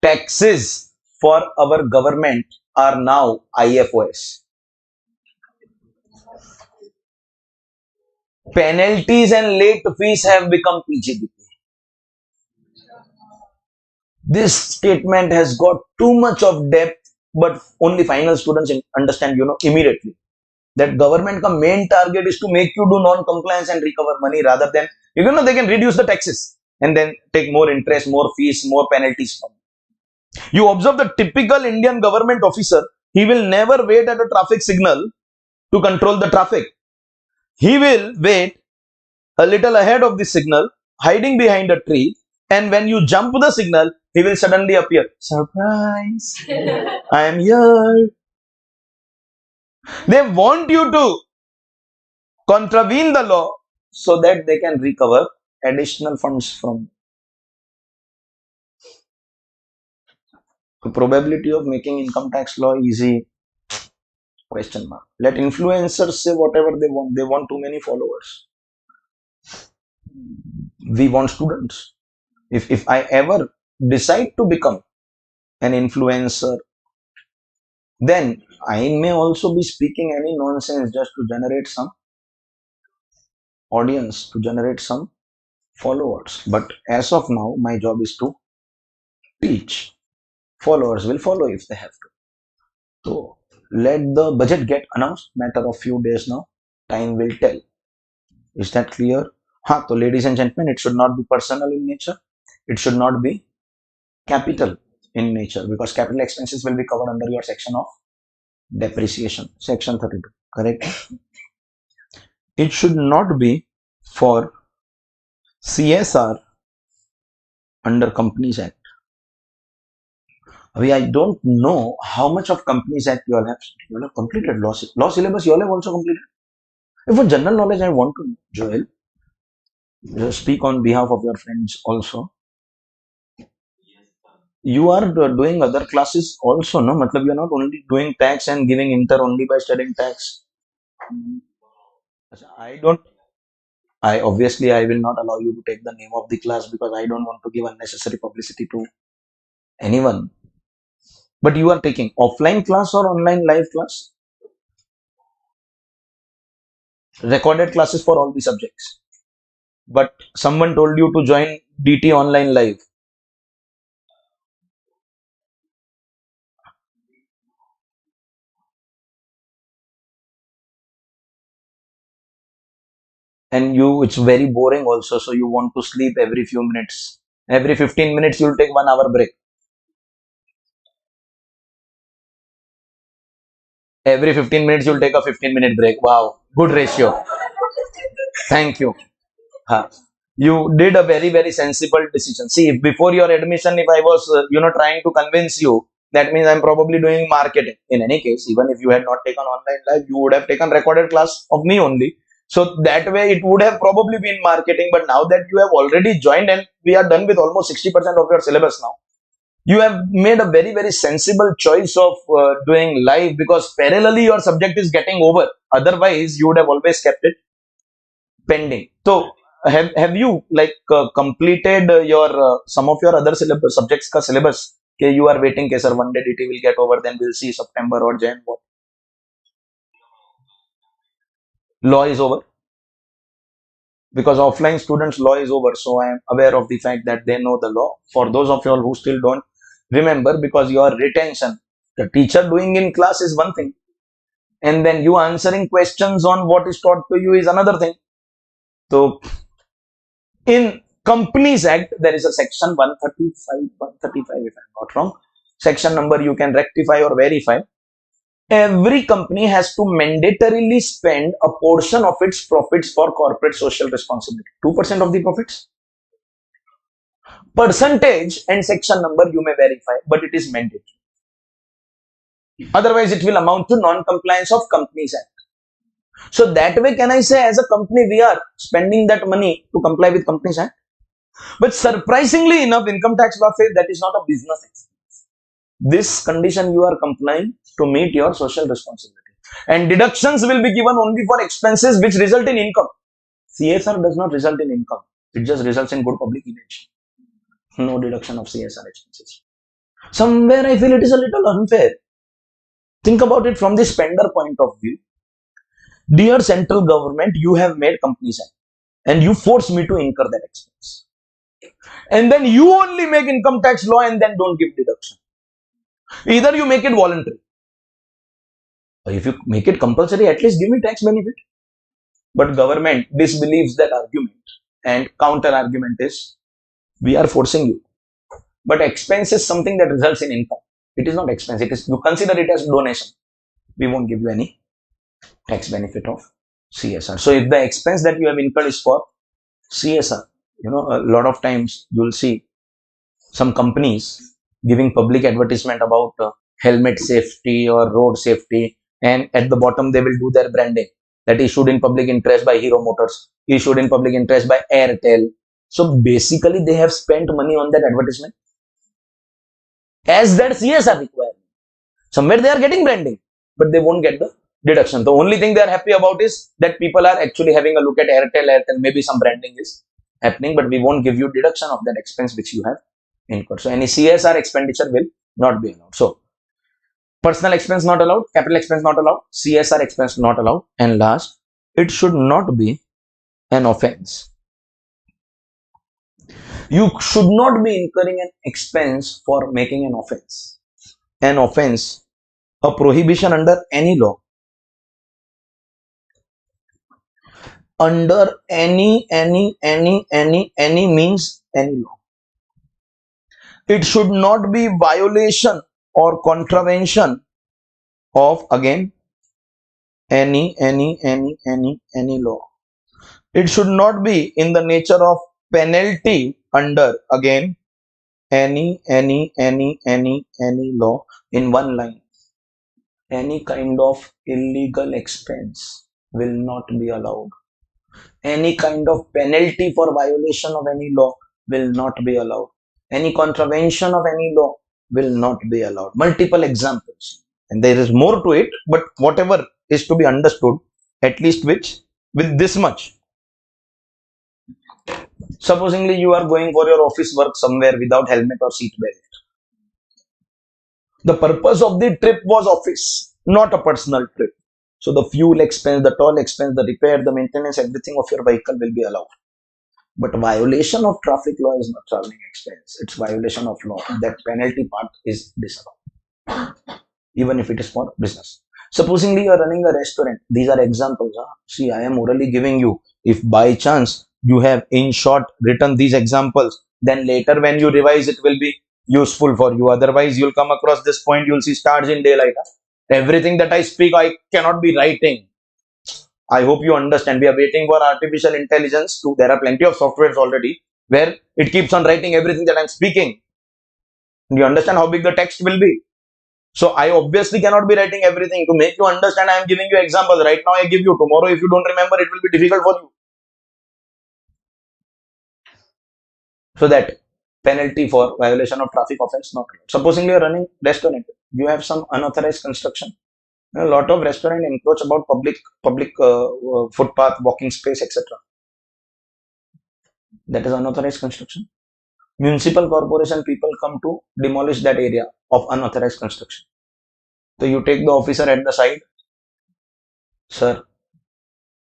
Taxes for our government are now IFOS. Penalties and late fees have become PGBP. This statement has got too much of depth, but only final students understand, immediately. That government ka main target is to make you do non-compliance and recover money rather than, they can reduce the taxes and then take more interest, more fees, more penalties from you. You observe the typical Indian government officer, he will never wait at a traffic signal to control the traffic. He will wait a little ahead of the signal, hiding behind a tree, and when you jump the signal, he will suddenly appear. Surprise! I am here. They want you to contravene the law so that they can recover additional funds from. The probability of making income tax law easy? Question mark. Let influencers say whatever they want. They want too many followers. We want students. If I ever decide to become an influencer, then I may also be speaking any nonsense just to generate some audience, to generate some followers. But as of now, my job is to teach. Followers will follow if they have to. So let the budget get announced. Matter of few days now. Time will tell. Is that clear? So ladies and gentlemen, it should not be personal in nature. It should not be capital in nature because capital expenses will be covered under your section of depreciation, section 32. Correct? It should not be for CSR under Companies Act. I don't know how much of Companies Act you all have completed. Law syllabus you all have also completed. If for general knowledge, I want to, Joel, speak on behalf of your friends also. You are doing other classes also, no? Matlab, you are not only doing tax and giving inter only by studying tax. I obviously I will not allow you to take the name of the class because I don't want to give unnecessary publicity to anyone. But you are taking offline class or online live class? Recorded classes for all the subjects. But someone told you to join DT online live. And it's very boring also, so you want to sleep every few minutes. Every 15 minutes, you'll take 1 hour break. Every 15 minutes, you'll take a 15-minute break. Wow, good ratio. Thank you. You did a very, very sensible decision. See, if before your admission, if I was, trying to convince you, that means I'm probably doing marketing. In any case, even if you had not taken online live, you would have taken recorded class of me only. So that way it would have probably been marketing. But now that you have already joined and we are done with almost 60% of your syllabus now, You have made a very, very sensible choice of doing live, because parallelly your subject is getting over. Otherwise, you would have always kept it pending. So, have you like completed your some of your other syllabus subjects ka syllabus? Okay, you are waiting, okay, sir, one day DT will get over, then we'll see September or Jan. What? Law is over, because offline students law is over. So I am aware of the fact that they know the law. For those of you all who still don't remember, because your retention, the teacher doing in class is one thing, and then you answering questions on what is taught to you is another thing. So in Companies Act, there is a section 135, if I'm not wrong. Section number you can rectify or verify. Every company has to mandatorily spend a portion of its profits for corporate social responsibility. 2% of the profits. Percentage and section number you may verify, but it is mandatory. Otherwise, it will amount to non-compliance of Companies Act. So that way, can I say as a company, we are spending that money to comply with Companies Act? But surprisingly enough, income tax law says that is not a business expense. This condition you are complying to meet your social responsibility. And deductions will be given only for expenses which result in income. CSR does not result in income. It just results in good public image. No deduction of CSR expenses. Somewhere I feel it is a little unfair. Think about it from the spender point of view. Dear central government, you have made Companies Act and you force me to incur that expense. And then you only make income tax law and then don't give deduction. Either you make it voluntary, or if you make it compulsory, at least give me tax benefit. But government disbelieves that argument, and counter argument is, we are forcing you. But expense is something that results in income. It is not expense. It is, you consider it as donation. We won't give you any tax benefit of CSR. So if the expense that you have incurred is for CSR, a lot of times you will see some companies giving public advertisement about helmet safety or road safety, and at the bottom they will do their branding that issued in public interest by Hero Motors, issued in public interest by Airtel. So basically they have spent money on that advertisement as that CSR requirement. Somewhere they are getting branding, but they won't get the deduction. The only thing they are happy about is that people are actually having a look at Airtel, maybe some branding is happening, but we won't give you deduction of that expense which you have incurred. So any CSR expenditure will not be allowed. So personal expense not allowed, capital expense not allowed, CSR expense not allowed, and last, it should not be an offense. You should not be incurring an expense for making an offense. An offense, a prohibition under any law, under any means any law. It should not be violation or contravention of, again, any law. It should not be in the nature of penalty under, again, any law. In one line, any kind of illegal expense will not be allowed. Any kind of penalty for violation of any law will not be allowed. Any contravention of any law will not be allowed. Multiple examples, and there is more to it, but whatever is to be understood, at least with this much. Supposingly you are going for your office work somewhere without helmet or seat belt. The purpose of the trip was office, not a personal trip. So the fuel expense, the toll expense, the repair, the maintenance, everything of your vehicle will be allowed. But violation of traffic law is not traveling expense. It's violation of law. That penalty part is disallowed, even if it is for business. Supposingly you are running a restaurant. These are examples. See, I am orally giving you. If by chance you have in short written these examples, then later when you revise, it will be useful for you. Otherwise, you'll come across this point, you'll see stars in daylight. Everything that I speak, I cannot be writing. I hope you understand. We are waiting for artificial intelligence to, there are plenty of softwares already where it keeps on writing everything that I'm speaking. Do you understand how big the text will be? So I obviously cannot be writing everything. To make you understand, I am giving you examples. Right now I give you. Tomorrow, if you don't remember, it will be difficult for you. So that Penalty for violation of traffic offense not allowed. Supposingly you're running restaurant, you have some unauthorized construction. A lot of restaurant encroach about public footpath, walking space, etc. That is unauthorized construction. Municipal corporation people come to demolish that area of unauthorized construction. So you take the officer at the side, sir,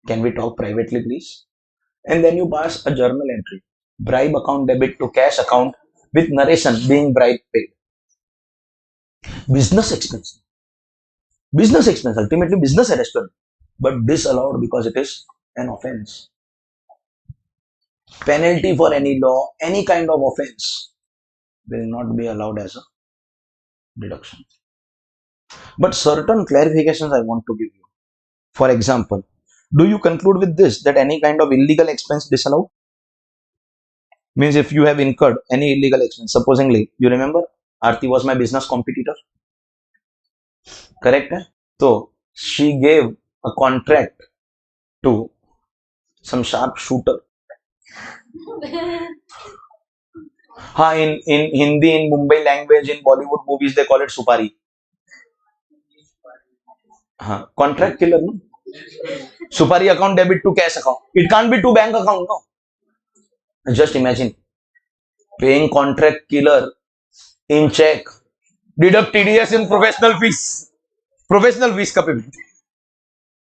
can we talk privately please? And then you pass a journal entry, bribe account debit to cash account with narration being bribe paid. Business expense. Business expense, ultimately business arrestment, but disallowed because it is an offense. Penalty for any law, any kind of offense will not be allowed as a deduction. But certain clarifications I want to give you. For example, do you conclude with this that any kind of illegal expense disallowed? Means if you have incurred any illegal expense, supposingly, you remember Aarti was my business competitor, correct? So she gave a contract to some sharp shooter. In Hindi, in Mumbai language, in Bollywood movies, they call it supari. Contract killer, no? Supari account debit to cash account. It can't be to bank account, no? Just imagine paying contract killer in check, deduct TDS in professional fees. Professional fees ka payment.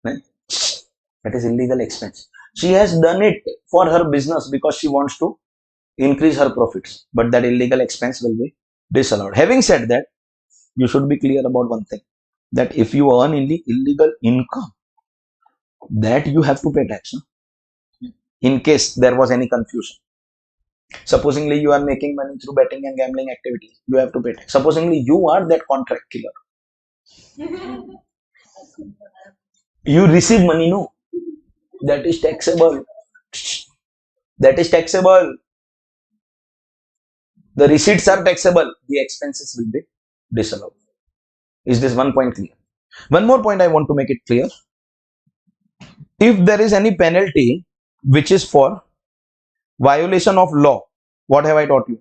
That is illegal expense. She has done it for her business because she wants to increase her profits, but that illegal expense will be disallowed. Having said that, you should be clear about one thing, that if you earn illegal income, that you have to pay tax, no? In case there was any confusion. Supposingly you are making money through betting and gambling activities, you have to pay tax. Supposingly you are that contract killer, you receive money, no? That is taxable. That is taxable. The receipts are taxable. The expenses will be disallowed. Is this one point clear? One more point I want to make it clear. If there is any penalty which is for violation of law, what have I taught you?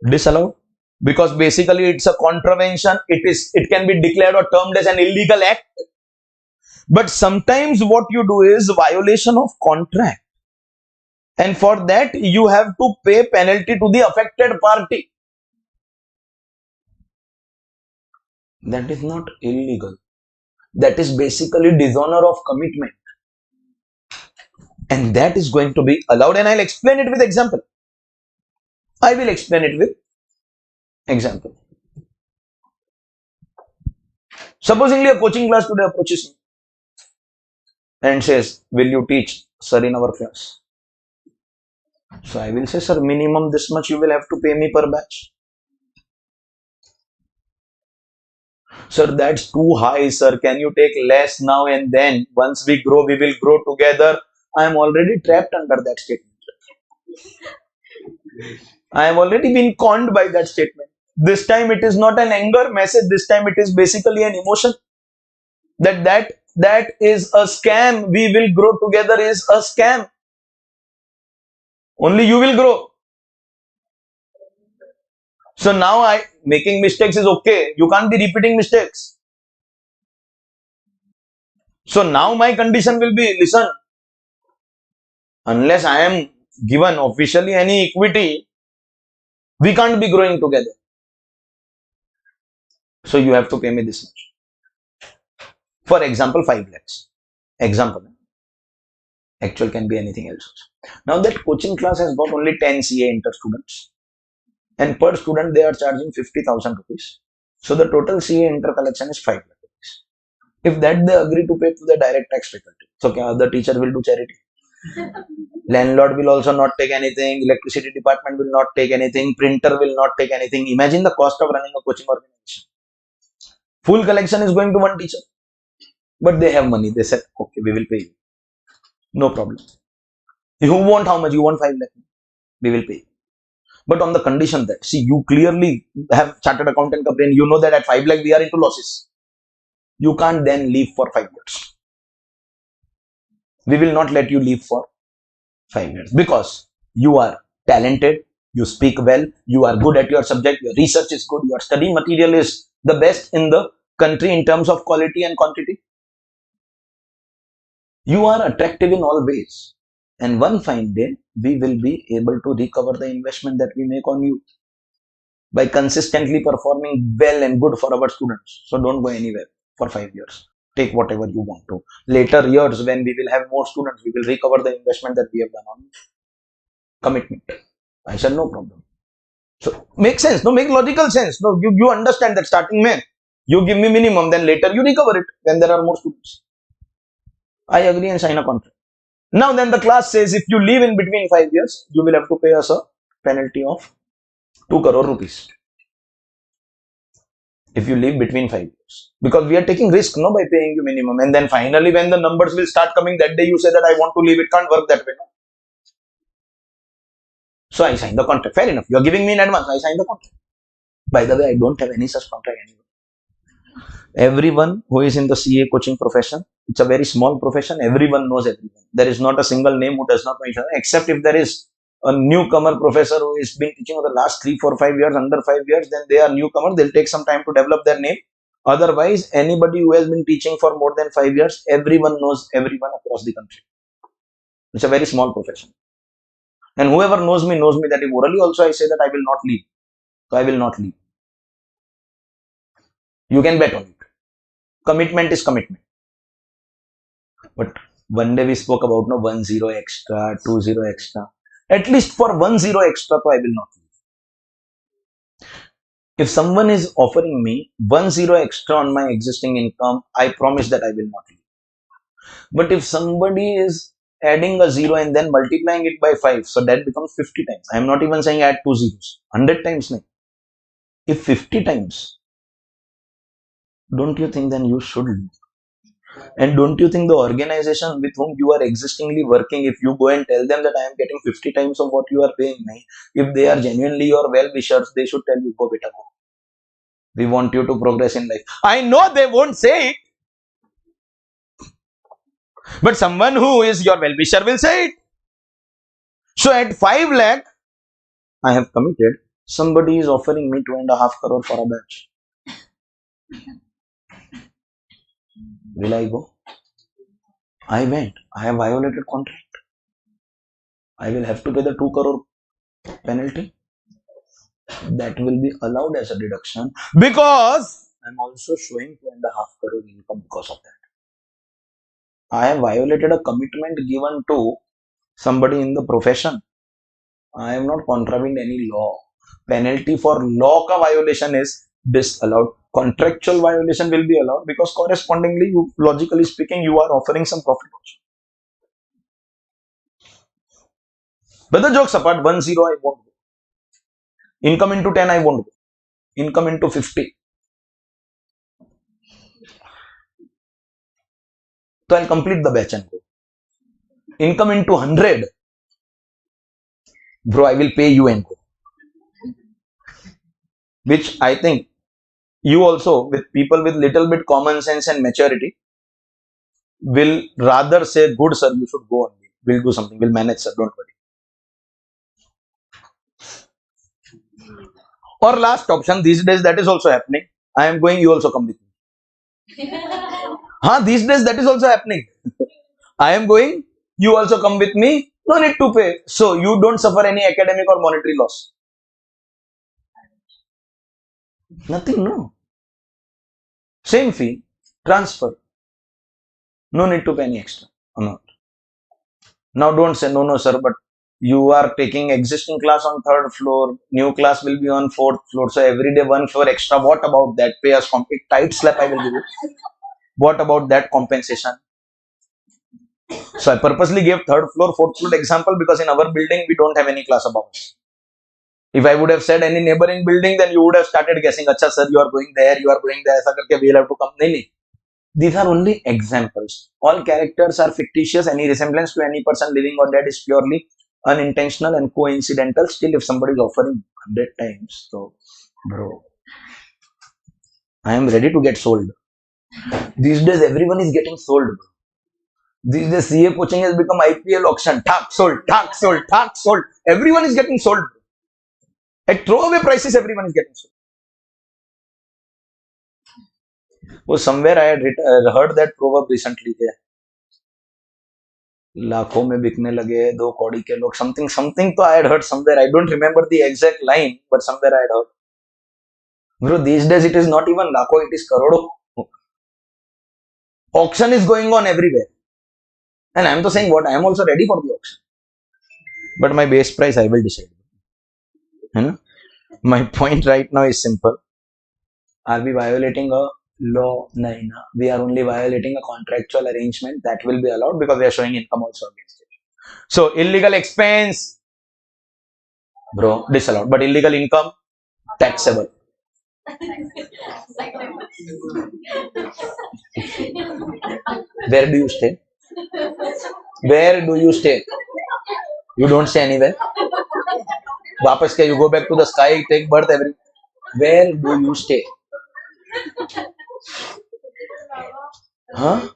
Disallowed. Because basically it's a contravention. It can be declared or termed as an illegal act. But sometimes what you do is violation of contract, and for that you have to pay penalty to the affected party. That is not illegal. That is basically dishonor of commitment, and that is going to be allowed, and I'll explain it with example. I will explain it with example. Supposingly a coaching class today approaches me and says, will you teach, sir, in our class? So I will say, sir, minimum this much you will have to pay me per batch. Sir, that's too high, sir. Can you take less now and then? Once we grow, we will grow together. I am already trapped under that statement. I have already been conned by that statement. This time it is not an anger message. This time it is basically an emotion. That is a scam. We will grow together is a scam. Only you will grow. So now making mistakes is okay. You can't be repeating mistakes. So now my condition will be, listen, unless I am given officially any equity, we can't be growing together. So you have to pay me this much. For example, 5 lakhs. Example. Actual can be anything else. Now that coaching class has got only 10 CA inter students, and per student they are charging 50,000 rupees. So the total CA inter collection is 5 lakh rupees. If that they agree to pay to the direct tax faculty, so the teacher will do charity. Landlord will also not take anything. Electricity department will not take anything. Printer will not take anything. Imagine the cost of running a coaching organization. Full collection is going to one teacher. But they have money. They said, okay, we will pay you. No problem. You want how much? You want 5 lakh? We will pay you. But on the condition that, see, you clearly have chartered accountant brain. You know that at 5 lakh we are into losses. You can't then leave for 5 years. We will not let you leave for 5 years because You are talented, you speak well, you are good at your subject, your research is good, your study material is the best in the country in terms of quality and quantity. You are attractive in all ways. And one fine day, we will be able to recover the investment that we make on you by consistently performing well and good for our students. So don't go anywhere for 5 years. Take whatever you want to. Later years, when we will have more students, we will recover the investment that we have done on commitment. I said, no problem. So make sense. No, make logical sense. No, you understand that starting man. You give me minimum, then later you recover it when there are more students. I agree and sign a contract. Now then the class says if you leave in between 5 years, you will have to pay us a penalty of 2 crore rupees. If you leave between 5 years. Because we are taking risk, no, by paying you minimum. And then finally when the numbers will start coming, that day you say that I want to leave, it can't work that way. No? So I signed the contract. Fair enough. You are giving me in advance. I signed the contract. By the way, I don't have any such contract anywhere. Everyone who is in the CA coaching profession, it's a very small profession. Everyone knows everyone. There is not a single name who does not know each other, except if there is a newcomer professor who has been teaching for the last 3, 4, 5 years, under 5 years, then they are newcomer. They'll take some time to develop their name. Otherwise, anybody who has been teaching for more than 5 years, everyone knows everyone across the country. It's a very small profession. And whoever knows me that if orally also I say that I will not leave. So I will not leave. You can bet on it. Commitment is commitment. But one day we spoke about 1 0 extra, 2 0 extra. At least for 1 0 extra, I will not leave. If someone is offering me 1 0 extra on my existing income, I promise that I will not leave. But if somebody is adding a 0 and then multiplying it by 5, so that becomes 50 times. I am not even saying add 2 zeros. 100 times. No. If 50 times, don't you think then you should leave? And don't you think the organization with whom you are existingly working, if you go and tell them that I am getting 50 times of what you are paying me, if they are genuinely your well-wishers, they should tell you, go beta, go. We want you to progress in life. I know they won't say it, but someone who is your well-wisher will say it. So at 5 lakh, I have committed. Somebody is offering me 2.5 crore for a batch. Will I go? I went. I have violated contract. I will have to pay the 2 crore penalty. That will be allowed as a deduction because I'm also showing 2.5 crore income because of that. I have violated a commitment given to somebody in the profession. I am not contravened any law. Penalty for law ka violation is disallowed. Contractual violation will be allowed because correspondingly, you, logically speaking, you are offering some profit also. But the jokes apart, 1 0 I won't go. Income into 10 I won't go. Income into 50. So I'll complete the batch and go. Income into 100. Bro, I will pay you and go. Which I think you also, with people with little bit common sense and maturity, will rather say, good sir, you should go on. We'll do something. We'll manage, sir. Don't worry. Or last option, these days that is also happening. I am going, you also come with me. These days that is also happening. I am going, you also come with me. No need to pay. So you don't suffer any academic or monetary loss. Nothing, no. Same fee, transfer. No need to pay any extra amount. Now don't say, no, sir, but you are taking existing class on 3rd floor, new class will be on 4th floor. So every day 1 floor extra. What about that? Pay us tight slap I will give you. What about that compensation? So I purposely gave 3rd floor, 4th floor example because in our building we don't have any class above us. If I would have said any neighboring building, then you would have started guessing, acha sir, you are going there, aisa karke we'll have to come. Nahi. These are only examples. All characters are fictitious. Any resemblance to any person living or dead is purely unintentional and coincidental. Still, if somebody is offering 100 times, so bro, I am ready to get sold. These days, everyone is getting sold. Bro. These days CA coaching has become IPL auction. Thak, sold, thak, sold, thak, sold. Everyone is getting sold. At throwaway prices, everyone is getting sold. Oh, somewhere I had heard that proverb recently. लाखों में बिकने लगे 2 कौड़ी के लोग. Something तो I had heard somewhere. I don't remember the exact line, but somewhere I had heard. Bro, these days it is not even lakho, it is karodo. Auction is going on everywhere. And I am saying what? I am also ready for the auction. But my base price I will decide. You know? My point right now is simple. Are we violating a law? No. We are only violating a contractual arrangement that will be allowed because we are showing income also against it. So illegal expense, bro, disallowed. But illegal income, taxable. Where do you stay? Where do you stay? You don't stay anywhere. Vapas ke, you go back to the sky, take birth every. Where do you stay? Huh?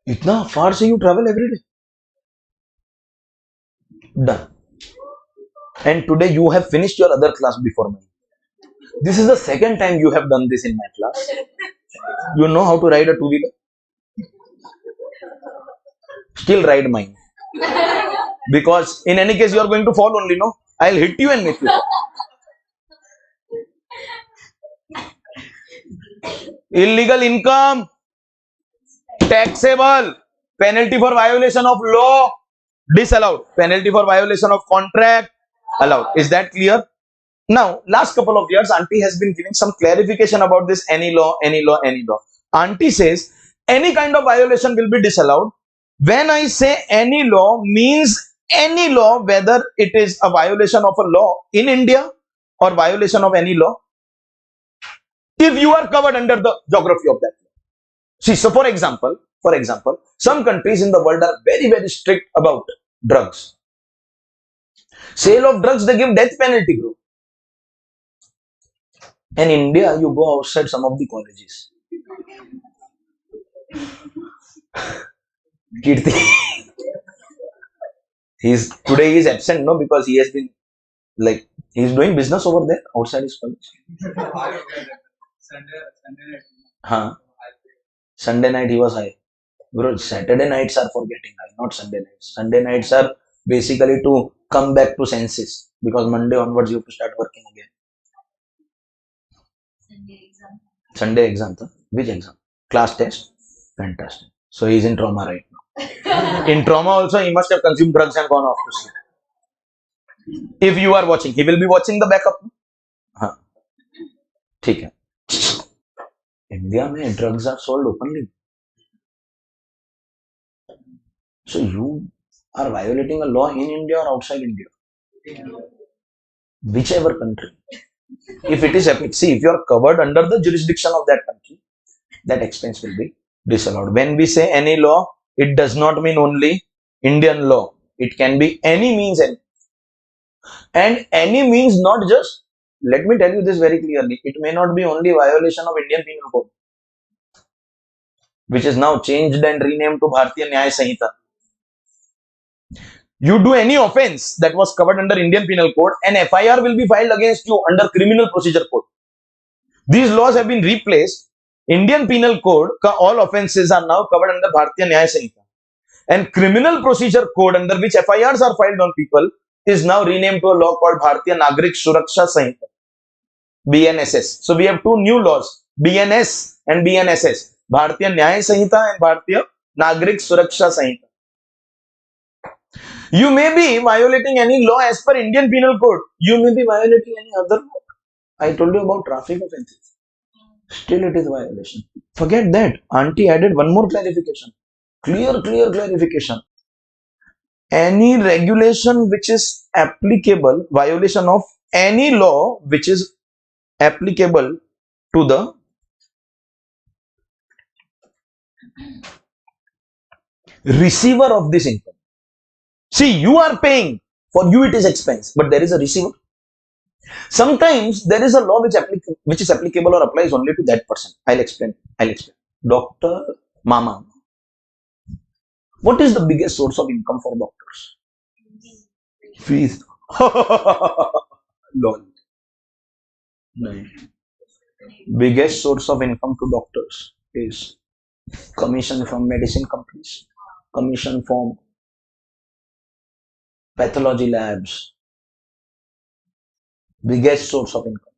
Itna far se you travel every day. Done. And today you have finished your other class before mine. This is the second time you have done this in my class. You know how to ride a two-wheeler? Still ride mine. Because in any case you are going to fall only, no? I'll hit you and make you fall. Illegal income, taxable, penalty for violation of law, disallowed, penalty for violation of contract, allowed. Is that clear? Now, last couple of years, Auntie has been giving some clarification about this any law, any law, any law. Auntie says any kind of violation will be disallowed. When I say any law, means any law, whether it is a violation of a law in India or violation of any law, if you are covered under the geography of that law. See, so for example, some countries in the world are very, very strict about drugs. Sale of drugs, they give death penalty, bro. And in India, you go outside some of the colleges. Kirti. Today he is absent, no, because he has been like he's doing business over there outside his college. Sunday night he was high. Bro, Saturday nights are for getting high, not Sunday nights. Sunday nights are basically to come back to senses because Monday onwards you have to start working again. Sunday exam. Which exam? Class test? Fantastic. So he's in trauma right now. In trauma also he must have consumed drugs and gone off to sleep. If you are watching, he will be watching the backup. हाँ, ठीक है. India में drugs are sold openly. So you are violating a law in India or outside India? Whichever country. If it is see, if you are covered under the jurisdiction of that country, that expense will be disallowed. When we say any law, it does not mean only Indian law. It can be any means, and any means not just. Let me tell you this very clearly. It may not be only violation of Indian Penal Code, which is now changed and renamed to Bharatiya Nyaya Sanhita. You do any offense that was covered under Indian Penal Code, an FIR will be filed against you under Criminal Procedure Code. These laws have been replaced. Indian Penal Code, all offenses are now covered under Bharatiya Nyaya Sanhita. And Criminal Procedure Code, under which FIRs are filed on people, is now renamed to a law called Bharatiya Nagrik Suraksha Sanhita, BNSS. So we have two new laws, BNS and BNSS, Bharatiya Nyaya Sanhita and Bharatiya Nagrik Suraksha Sanhita. You may be violating any law as per Indian Penal Code. You may be violating any other law. I told you about traffic offenses. Still it is violation. Forget that. Auntie added one more clarification. Clear clarification. Any regulation which is applicable, violation of any law which is applicable to the receiver of this income. See, you are paying, for you it is expense, but there is a receiver. Sometimes there is a law which is applicable or applies only to that person. I'll explain. Dr. Mama. What is the biggest source of income for doctors? Fees. Lol. No. Biggest source of income to doctors is commission from medicine companies, commission from pathology labs. Biggest source of income.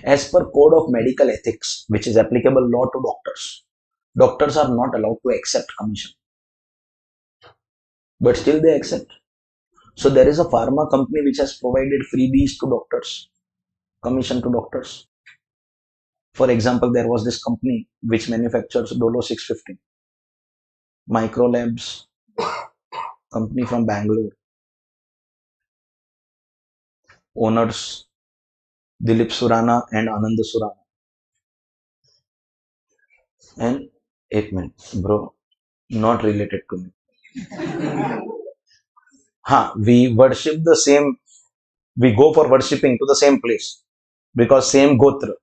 As per Code of Medical Ethics, which is applicable law to doctors, doctors are not allowed to accept commission. But still they accept. So there is a pharma company which has provided freebies to doctors, commission to doctors. For example, there was this company which manufactures Dolo 650, Microlabs, company from Bangalore. Owners Dilip Surana and Anand Surana. And एक minute, bro, not related to me. We worship the same, we go for worshipping to the same place because same gotra,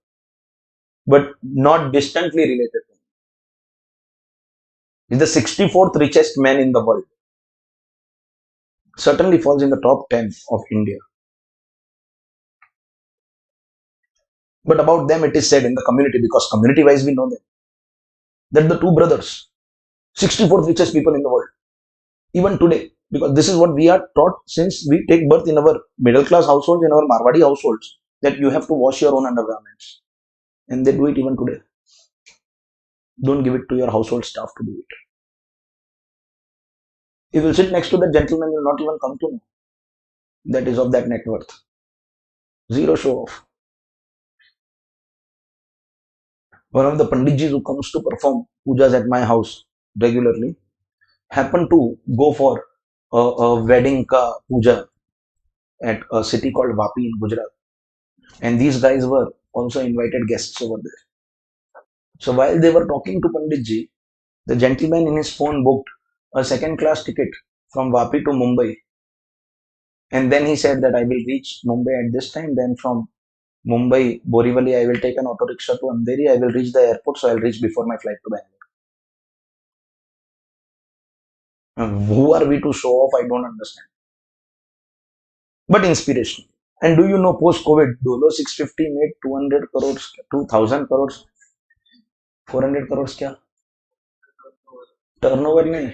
but not distantly related to me. He's the 64th richest man in the world. Certainly falls in the top 10 of India. But about them it is said in the community, because community wise we know them, that the two brothers, 64th richest people in the world, even today, because this is what we are taught since we take birth in our middle class households, in our Marwadi households, that you have to wash your own undergarments. And they do it even today. Don't give it to your household staff to do it. You will sit next to that gentleman, will not even come to know that is of that net worth. Zero show off. One of the Panditjis who comes to perform pujas at my house regularly happened to go for a wedding ka puja at a city called Vapi in Gujarat. And these guys were also invited guests over there. So while they were talking to Panditji, the gentleman in his phone booked a second class ticket from Vapi to Mumbai. And then he said that I will reach Mumbai at this time. Then from Mumbai, Borivali, I will take an auto rickshaw to Andheri. I will reach the airport, so I'll reach before my flight to Bangalore. Who are we to show off? I don't understand. But inspirational. And do you know, post-COVID, Dolo 650 made 200 crores, 2000 crores, 400 crores क्या? Turnover नहीं,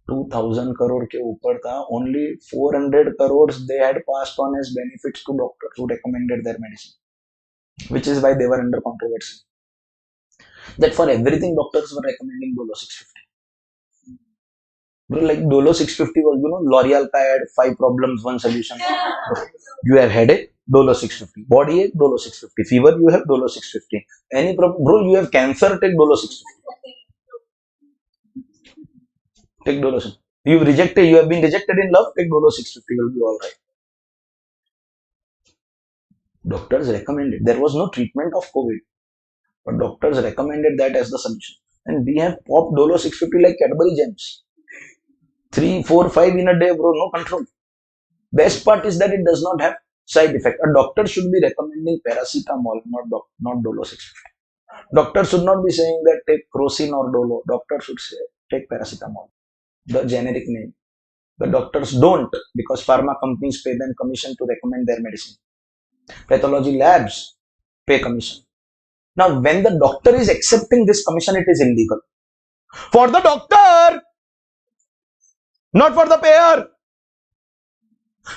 2000 crore के ऊपर था. Only 400 crores they had passed on as benefits to doctors who recommended their medicine, which is why they were under controversy. That for everything doctors were recommending Dolo 650. Bro, like Dolo 650 was, L'Oreal ka ad, 5 problems, 1 solution. You have headache, Dolo 650. Body ache, Dolo 650. Fever, you have Dolo 650. Any problem, bro, you have cancer, take Dolo 650. Take Dolo 650. You have been rejected in love, take Dolo 650, will be alright. Doctors recommended. There was no treatment of COVID, but doctors recommended that as the solution. And we have popped Dolo 650 like Cadbury gems. 3, 4, 5 in a day, bro, no control. Best part is that it does not have side effect. A doctor should be recommending paracetamol, not Dolo 650. Doctor should not be saying that take Crocin or Dolo. Doctor should say take paracetamol, the generic name. The doctors don't, because pharma companies pay them commission to recommend their medicine. Pathology labs pay commission. Now, when the doctor is accepting this commission, it is illegal. For the doctor, not for the payer.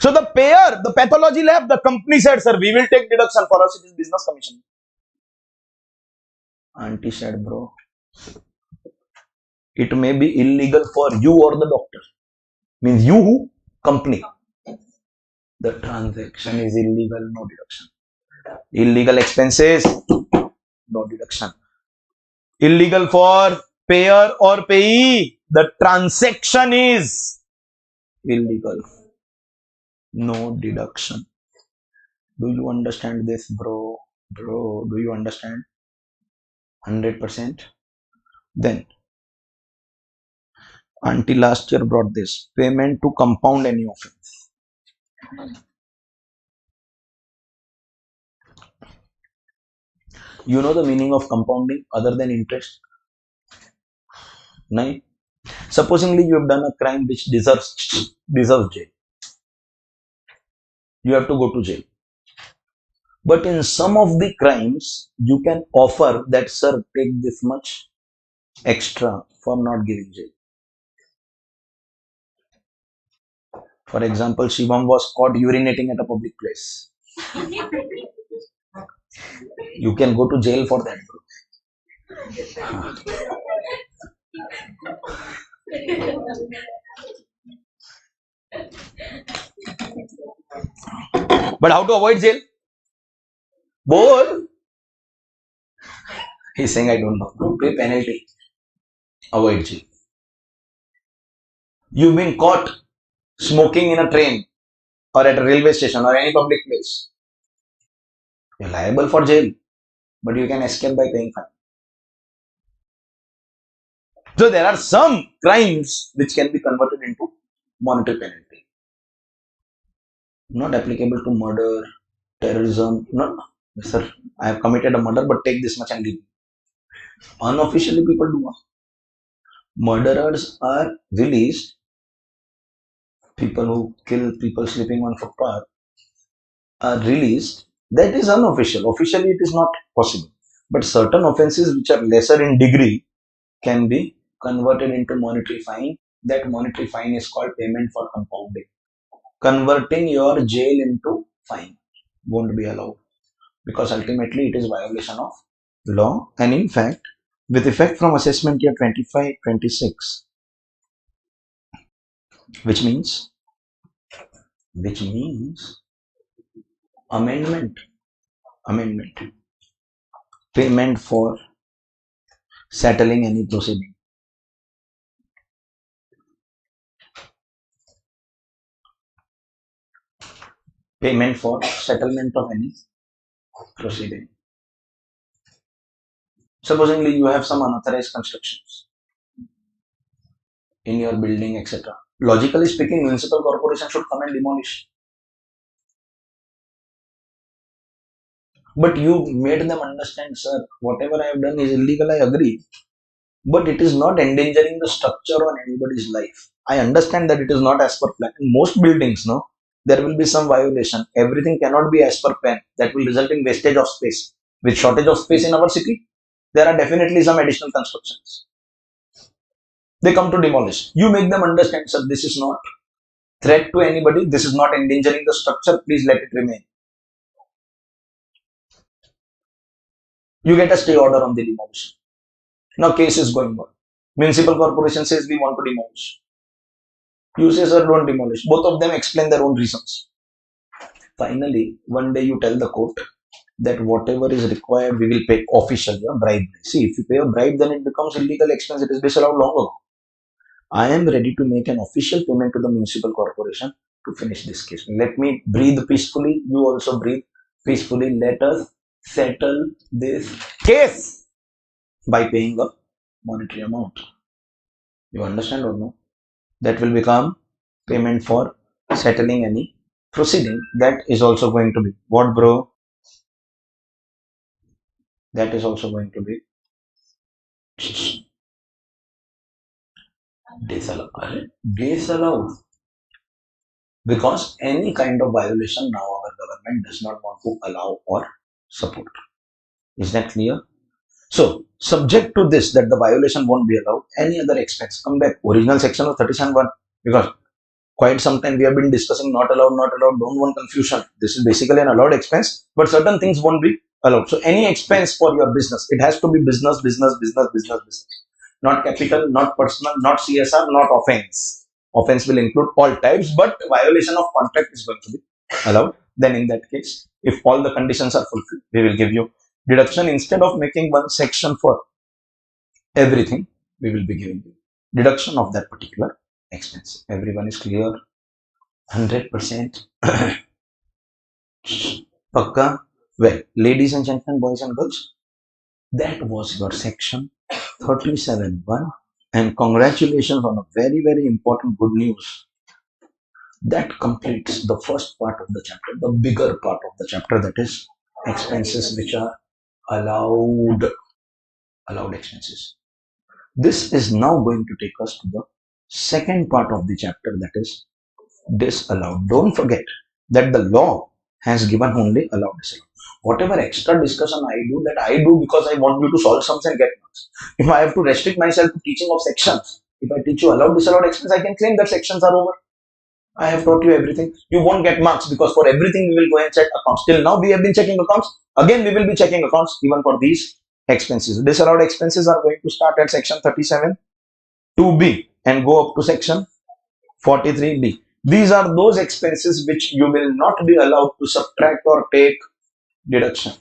So the payer, the pathology lab, the company said, sir, we will take deduction. For us, it is business commission. Auntie said, bro, it may be illegal for you or the doctor. Means you who? Company. The transaction is illegal, no deduction. Illegal expenses, no deduction. Illegal for payer or payee, the transaction is illegal. No deduction. Do you understand this, bro? Bro, do you understand? 100%. Then, auntie last year brought this payment to compound any offense. You know the meaning of compounding other than interest? No. Supposingly you have done a crime which deserves jail. You have to go to jail. But in some of the crimes, you can offer that, sir, take this much extra for not giving jail. For example, Shivam was caught urinating at a public place. You can go to jail for that, bro. But how to avoid jail? Bored. He's saying, I don't know. Don't pay penalty. Avoid jail. You've been caught smoking in a train or at a railway station or any public place. You're liable for jail, but you can escape by paying fine. So there are some crimes which can be converted into monetary penalty. Not applicable to murder, terrorism. No, sir, I have committed a murder, but take this much and leave. Unofficially, people do. Murderers are released. People who kill people sleeping on footpath are released. That is unofficial. Officially, it is not possible. But certain offences which are lesser in degree can be converted into monetary fine. That monetary fine is called payment for compounding. Converting your jail into fine won't be allowed, because ultimately it is violation of law. And in fact, with effect from assessment year 25-26, which means amendment payment for settling any proceeding. Payment for settlement of any proceeding. Supposingly you have some unauthorized constructions in your building, etc. Logically speaking, municipal corporation should come and demolish. But you made them understand, sir, whatever I have done is illegal, I agree. But it is not endangering the structure or anybody's life. I understand that it is not as per plan. In most buildings, no, there will be some violation. Everything cannot be as per plan. That will result in wastage of space. With shortage of space in our city, there are definitely some additional constructions. They come to demolish. You make them understand, sir, this is not threat to anybody. This is not endangering the structure. Please let it remain. You get a stay order on the demolition. Now case is going on. Municipal corporation says we want to demolish. You say, sir, don't demolish. Both of them explain their own reasons. Finally, one day you tell the court that whatever is required, we will pay officially a bribe. See, if you pay a bribe, then it becomes illegal expense. It is disallowed long ago. I am ready to make an official payment to the municipal corporation to finish this case. Let me breathe peacefully. You also breathe peacefully. Let us settle this case by paying a monetary amount. You understand or no? That will become payment for settling any proceeding. That is also going to be what, bro? That is also going to be disallowed. Because any kind of violation now our government does not want to allow or support. Is that clear? So, subject to this, that the violation won't be allowed, any other expense, come back, original section of 37(1), because quite some time we have been discussing not allowed, don't want confusion. This is basically an allowed expense, but certain things won't be allowed. So, any expense for your business, it has to be business. Not capital, not personal, not CSR, not offense. Offense will include all types, but violation of contract is going to be allowed. Then in that case, if all the conditions are fulfilled, we will give you deduction. Instead of making one section for everything, we will be giving you deduction of that particular expense. Everyone is clear? 100%. Pakka? Well, ladies and gentlemen, boys and girls, that was your section 37(1), and congratulations on a very, very important good news. That completes the first part of the chapter, the bigger part of the chapter, that is expenses which are allowed expenses. This is now going to take us to the second part of the chapter, that is disallowed. Don't forget that the law has given only allowed, disallowed. Whatever extra discussion I do, that I do because I want you to solve sums and get marks. If I have to restrict myself to teaching of sections, if I teach you allowed, disallowed expense, I can claim that sections are over. I have taught you everything. You won't get marks because for everything we will go and check accounts. Till now we have been checking accounts. Again we will be checking accounts even for these expenses. Disallowed expenses are going to start at section 37 2B and go up to section 43B. These are those expenses which you will not be allowed to subtract or take deduction.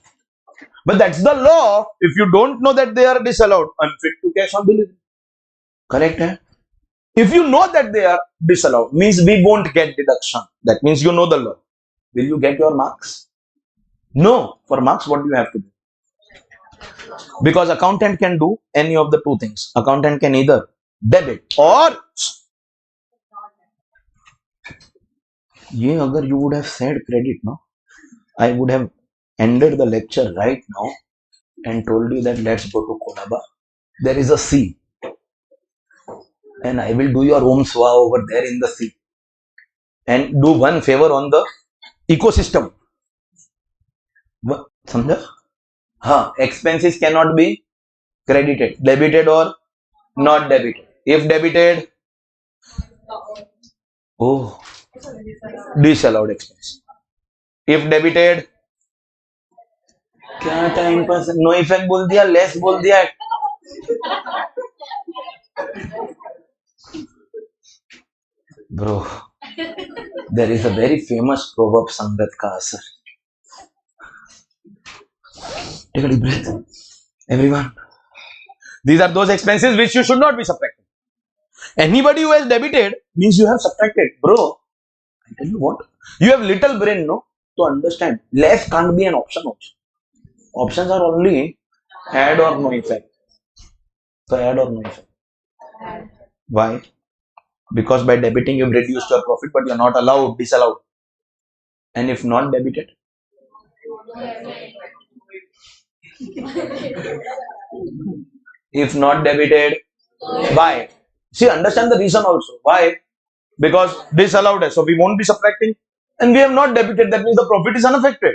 But that's the law. If you don't know that they are disallowed, unfit to cash on delivery. Correct? Eh? If you know that they are disallowed, means we won't get deduction. That means you know the law. Will you get your marks? No. For marks, what do you have to do? Because accountant can do any of the two things. Accountant can either debit or agar you would have said credit, no, I would have ended the lecture right now and told you that let's go to Kolaba. There is a sea and I will do your Om Swa over there in the sea and do one favor on the ecosystem. Samjha? Ha, expenses cannot be credited, debited or not debited. If debited, oh, disallowed expense. If debited, क्या time pass no effect बोल दिया less बोल दिया bro there is a very famous proverb Sangat ka asar. Take a deep breath everyone. These are those expenses which you should not be subtracting. Anybody who has debited means you have subtracted. Bro, I tell you what, you have little brain, no, to understand less can't be an option also. Options are only add or no effect. So add or no effect. Why? Because by debiting you've reduced your profit, but you're not allowed, disallowed. And if not debited, if not debited, why? See, understand the reason also. Why? Because disallowed, so we won't be subtracting, and we have not debited. That means the profit is unaffected,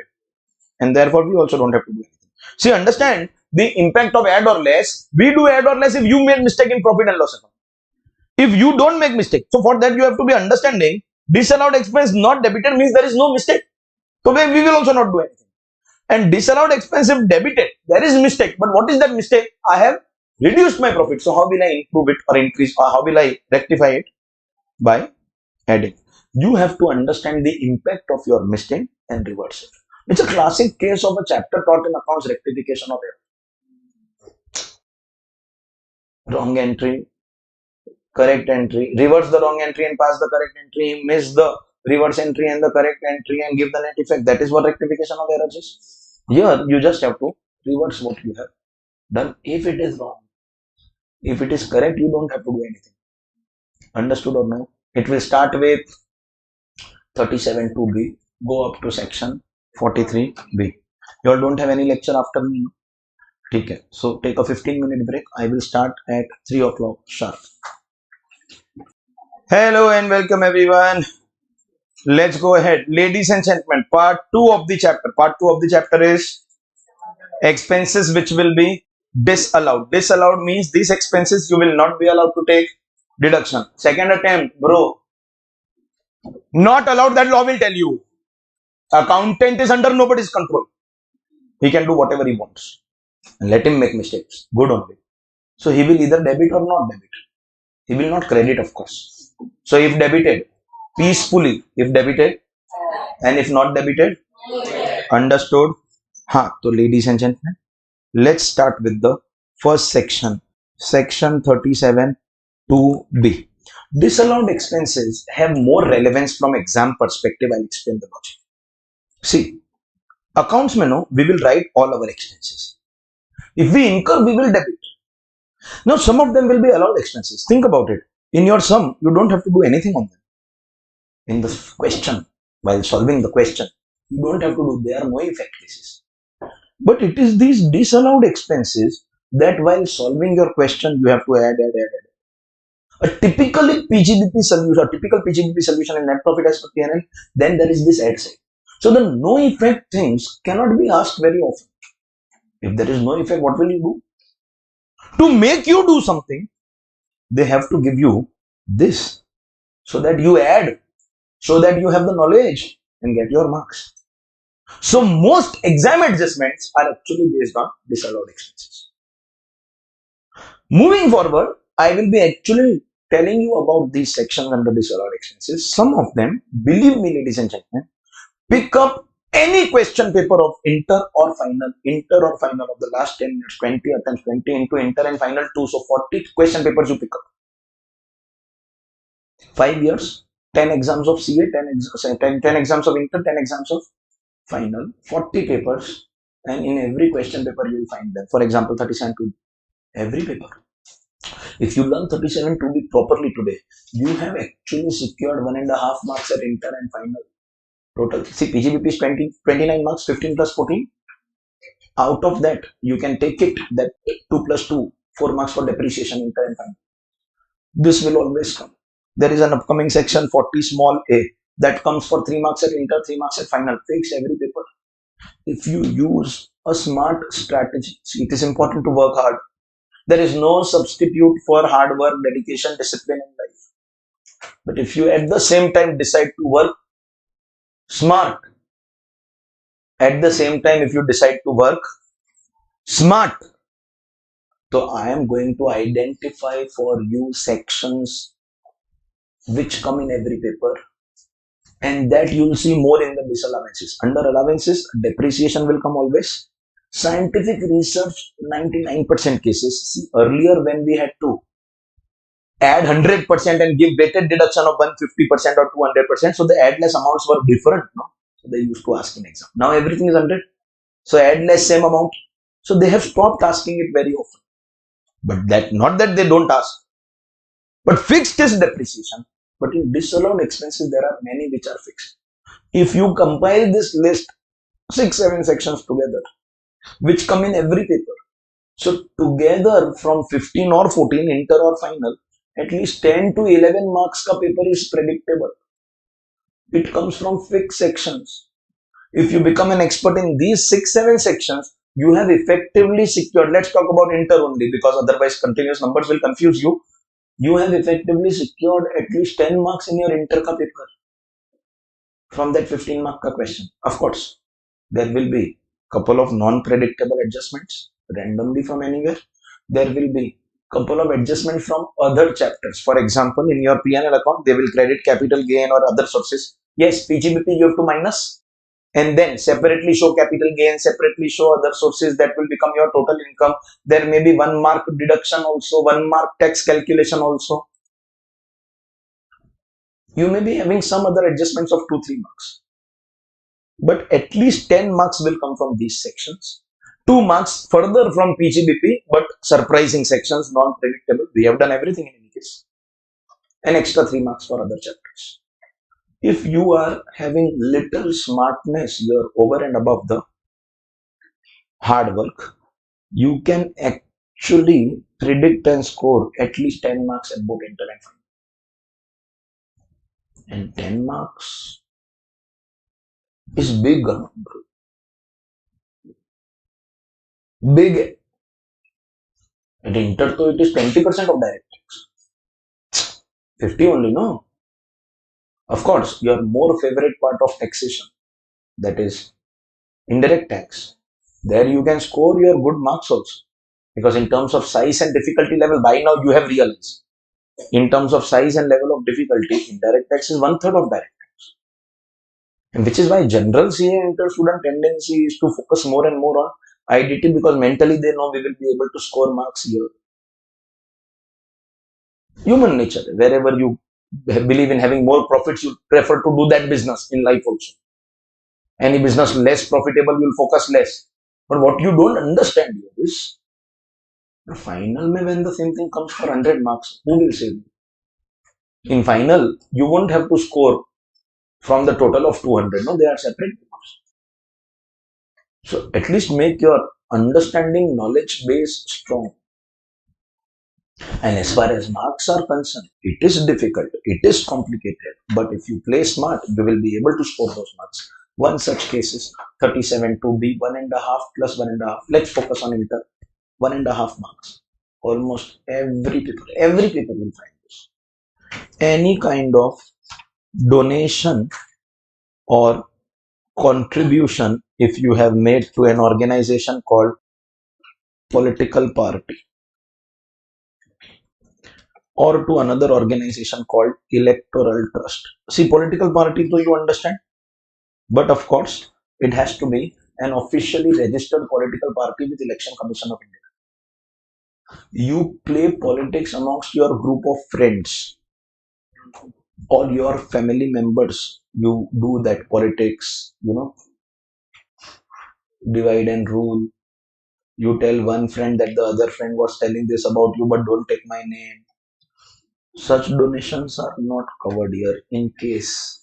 and therefore we also don't have to do anything. See, understand the impact of add or less. We do add or less if you made mistake in profit and loss account. If you don't make mistake, so for that you have to be understanding disallowed expense not debited means there is no mistake. So we will also not do anything. And disallowed expense if debited, there is mistake. But what is that mistake? I have reduced my profit. So how will I improve it or increase, or how will I rectify it? By adding. You have to understand the impact of your mistake and reverse it. It's a classic case of a chapter taught in accounts, rectification of error. Wrong entry, correct entry, reverse the wrong entry and pass the correct entry, miss the reverse entry and the correct entry and give the net effect. That is what rectification of errors is. Here you just have to reverse what you have done if it is wrong. If it is correct, you don't have to do anything. Understood or no? It will start with 37 2B, go up to section 43B. You all don't have any lecture after me, no? Okay. So take a 15-minute break. I will start at 3 o'clock sharp. Hello and welcome everyone. Let's go ahead. Ladies and gentlemen, part 2 of the chapter. Part 2 of the chapter is expenses which will be disallowed. Disallowed means these expenses you will not be allowed to take deduction. Second attempt, bro. Not allowed, that law will tell you. Accountant is under nobody's control. He can do whatever he wants. And let him make mistakes. Good only. So he will either debit or not debit. He will not credit, of course. So if debited, peacefully. If debited, and if not debited, understood? So ladies and gentlemen, let's start with the first section. Section 37 2B. Disallowed expenses have more relevance from exam perspective. I'll explain the logic. See, accounts may know we will write all our expenses. If we incur, we will debit. Now, some of them will be allowed expenses. Think about it. In your sum, you don't have to do anything on them. In the question, while solving the question, you don't have to do. They are no effect cases. But it is these disallowed expenses that while solving your question, you have to add. A typically PGBP solution, a typical PGBP solution in net profit as per P&L, then there is this add side. So the no effect things cannot be asked very often. If there is no effect, what will you do? To make you do something, they have to give you this so that you add, so that you have the knowledge and get your marks. So most exam adjustments are actually based on disallowed expenses. Moving forward, I will be actually telling you about these sections under disallowed expenses. Some of them, believe me, ladies and gentlemen, pick up any question paper of inter or final of the last 10 minutes, 20 attempts, 20 into inter and final 2. So 40 question papers you pick up. 5 years, 10 exams of CA, 10 exams of inter, 10 exams of final, 40 papers, and in every question paper you will find them. For example, 37 to every paper. If you learn 37 to be properly today, you have actually secured 1.5 marks at inter and final. Total. See, PGBP is 29 marks, 15 plus 14. Out of that, you can take it that 2 plus 2, 4 marks for depreciation, inter and final. This will always come. There is an upcoming section 40 small a that comes for 3 marks at inter, 3 marks at final. Fix every paper. If you use a smart strategy, see, it is important to work hard. There is no substitute for hard work, dedication, discipline in life. But if you at the same time decide to work smart, at the same time, if you decide to work smart, so I am going to identify for you sections which come in every paper, and that you will see more in the disallowances. Under allowances, depreciation will come always. Scientific research, 99% cases. See, earlier when we had to add 100% and give weighted deduction of 150% or 200%, so the add less amounts were different. No? So they used to ask in exam. Now everything is 100. So add less, same amount. So they have stopped asking it very often. But that, not that they don't ask. But fixed is depreciation. But in disallowed expenses, there are many which are fixed. If you compile this list, 6-7 sections together, which come in every paper. So together from 15 or 14, inter or final, at least 10 to 11 marks ka paper is predictable. It comes from fixed sections. If you become an expert in these 6-7 sections, you have effectively secured. Let's talk about inter only, because otherwise continuous numbers will confuse you. You have effectively secured at least 10 marks in your inter ka paper from that 15 mark ka question. Of course, there will be couple of non-predictable adjustments randomly from anywhere. There will be couple of adjustments from other chapters. For example, in your P&L account, they will credit capital gain or other sources. Yes, PGBP you have to minus and then separately show capital gain, separately show other sources that will become your total income. There may be 1 mark deduction also, 1 mark tax calculation also. You may be having some other adjustments of 2-3 marks. But at least 10 marks will come from these sections. 2 marks further from PGBP, but surprising sections, non-predictable. We have done everything in any case. An extra 3 marks for other chapters. If you are having little smartness here over and above the hard work, you can actually predict and score at least 10 marks at both inter and final. And 10 marks is big, bro. Big. At inter, so it is 20% of direct tax. 50 only, no? Of course, your more favorite part of taxation, that is indirect tax. There you can score your good marks also. Because in terms of size and difficulty level, by now you have realized. In terms of size and level of difficulty, indirect tax is 1/3 of direct tax. And which is why general CA inter student tendency is to focus more and more on IDT, because mentally they know we will be able to score marks here. Human nature, wherever you believe in having more profits, you prefer to do that business in life also. Any business less profitable, you will focus less. But what you don't understand here is, the final mein when the same thing comes for 100 marks, who will save you? In final, you won't have to score from the total of 200. No, they are separate marks. So at least make your understanding knowledge base strong. And as far as marks are concerned, it is difficult, it is complicated, but if you play smart, you will be able to score those marks. One such case is 37 to be 1.5 plus 1.5. Let's focus on inter. 1.5 marks. Almost every people will find this. Any kind of donation or contribution if you have made to an organization called political party or to another organization called electoral trust. See, political party, do you understand? But of course, it has to be an officially registered political party with Election Commission of India. You play politics amongst your group of friends or your family members. You do that politics, divide and rule. You tell one friend that the other friend was telling this about you, but don't take my name. Such donations are not covered here in case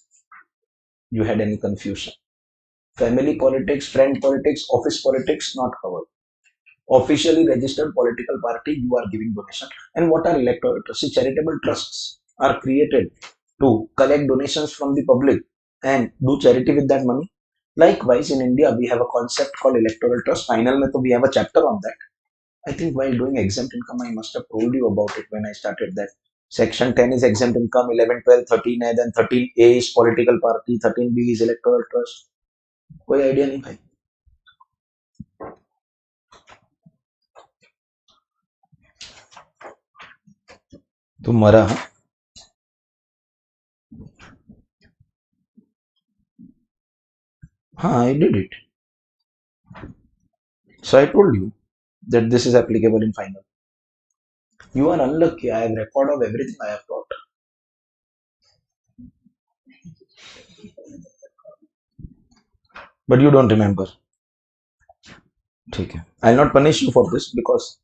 you had any confusion. Family politics, friend politics, office politics, not covered. Officially registered political party, you are giving donation. And what are electoral trusts? See, charitable trusts are created to collect donations from the public and do charity with that money. Likewise, in India, we have a concept called electoral trust. Final mein we have a chapter on that. I think while doing exempt income, I must have told you about it when I started that. Section 10 is exempt income, 11, 12, 13A, then 13A is political party, 13B is electoral trust. कोई idea नहीं भाई. तुम मरा. हाँ, I did it. So I told you that this is applicable in final. You are unlucky. I have record of everything I have taught. But you don't remember. Okay. I'll not punish you for this because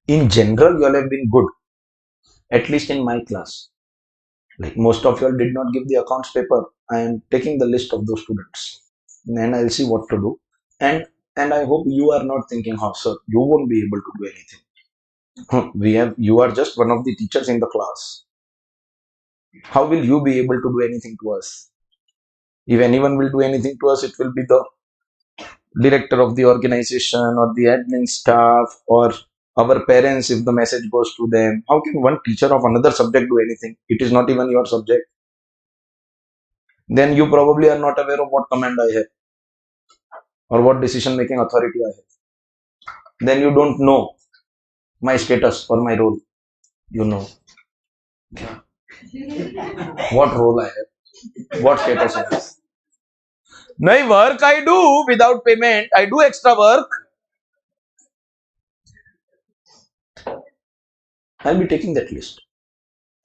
in general you all have been good. At least in my class. Like most of you all did not give the accounts paper. I am taking the list of those students. And I'll see what to do. And I hope you are not thinking, oh sir, you won't be able to do anything. You are just one of the teachers in the class. How will you be able to do anything to us? If anyone will do anything to us, it will be the director of the organization or the admin staff or our parents if the message goes to them. How can one teacher of another subject do anything? It is not even your subject. Then you probably are not aware of what command I have or what decision making authority I have. Then you don't know my status or my role. You know what role I have, what status I have. No work I do without payment. I do extra work. I'll be taking that list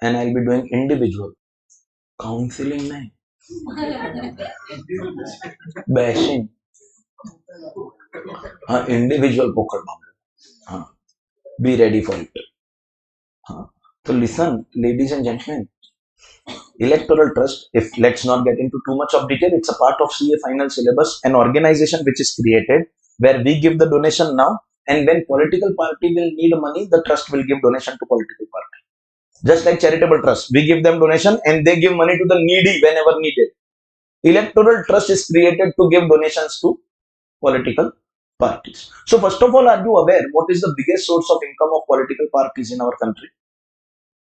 and I'll be doing individual counseling. Bashing. Individual poker bomb. Be ready for it. So listen, ladies and gentlemen, electoral trust, if let's not get into too much of detail, it's a part of CA final syllabus, an organization which is created where we give the donation now, and when political party will need money, the trust will give donation to political party. Just like charitable trust, we give them donation and they give money to the needy whenever needed. Electoral trust is created to give donations to political parties. So first of all, are you aware what is the biggest source of income of political parties in our country?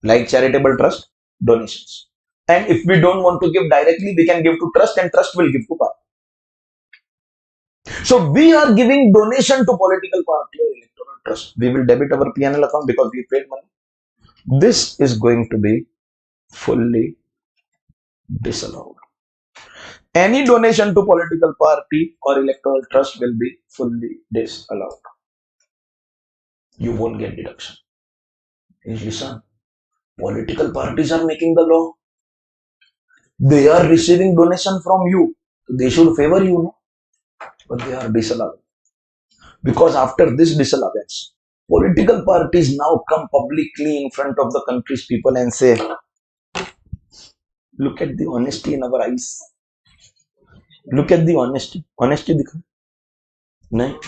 Like charitable trust, donations. And if we don't want to give directly, we can give to trust and trust will give to party. So we are giving donation to political party or electoral trust. We will debit our P&L account because we paid money. This is going to be fully disallowed. Any donation to political party or electoral trust will be fully disallowed. You won't get deduction. Listen, political parties are making the law. They are receiving donation from you. They should favor you, no? But they are disallowed. Because after this disallowance, political parties now come publicly in front of the country's people and say, look at the honesty in our eyes. Look at the honesty. Honesty dikha. No,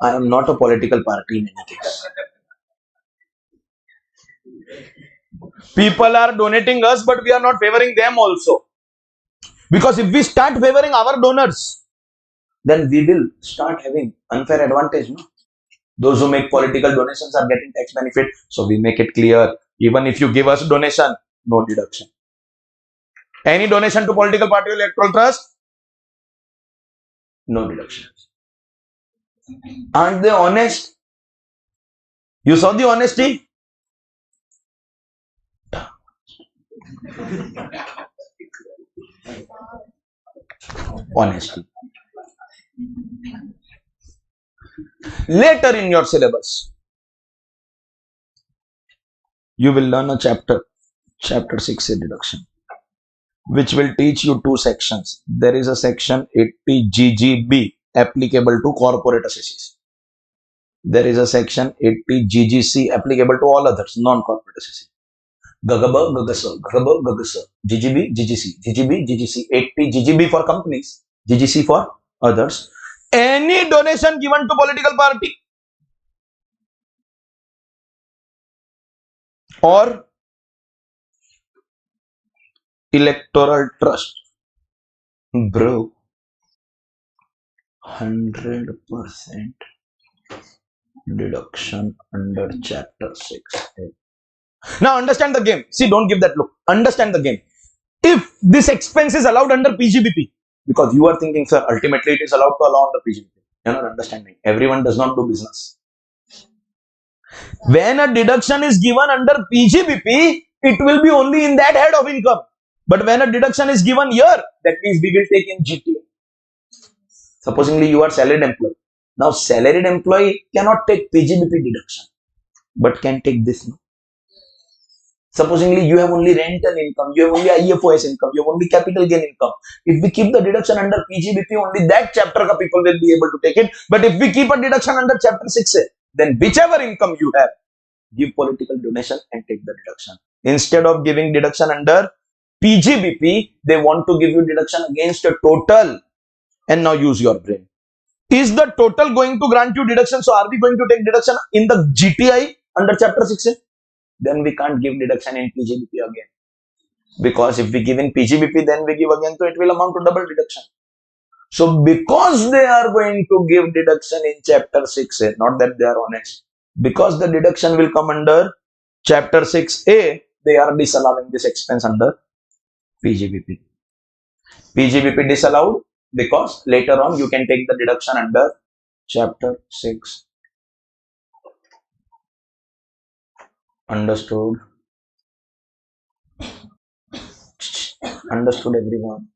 I am not a political party in any case. People are donating us, but we are not favoring them also. Because if we start favoring our donors, then we will start having unfair advantage. No? Those who make political donations are getting tax benefit. So we make it clear. Even if you give us donation, no deduction. Any donation to political party or electoral trust, no deduction. Aren't they honest? You saw the honesty? Honesty. Later in your syllabus, you will learn a chapter 6 deduction, which will teach you two sections. There is a section 80 GGB applicable to corporate associates. There is a section 80 GGC applicable to all others, non-corporate associates. Gagaba, Gagasa, Gagaba, Gagasa, GGB, GGC, GGB, GGC, 80 GGB for companies, GGC for others. Any donation given to political party or electoral trust, bro, 100% deduction under chapter 6. Now understand the game. See, don't give that look. Understand the game. If this expense is allowed under PGBP, because you are thinking, sir, ultimately it is allowed to allow under PGBP. You're not understanding. Everyone does not do business. When a deduction is given under PGBP, it will be only in that head of income. But when a deduction is given here, that means we will take in GT. Supposingly you are salaried employee. Now salaried employee cannot take PGBP deduction, but can take this. No? Supposingly you have only rental income, you have only IFOS income, you have only capital gain income. If we keep the deduction under PGBP, only that chapter people will be able to take it. But if we keep a deduction under chapter 6, then whichever income you have, give political donation and take the deduction. Instead of giving deduction under PGBP, they want to give you deduction against a total. And now use your brain. Is the total going to grant you deduction? So are we going to take deduction in the GTI under chapter 6? Then we can't give deduction in PGBP again. Because if we give in PGBP, then we give again, so it will amount to double deduction. So because they are going to give deduction in chapter 6, not that they are honest, because the deduction will come under chapter 6A, they are disallowing this expense under PGBP. PGBP disallowed because later on you can take the deduction under chapter 6. Understood? Understood, everyone?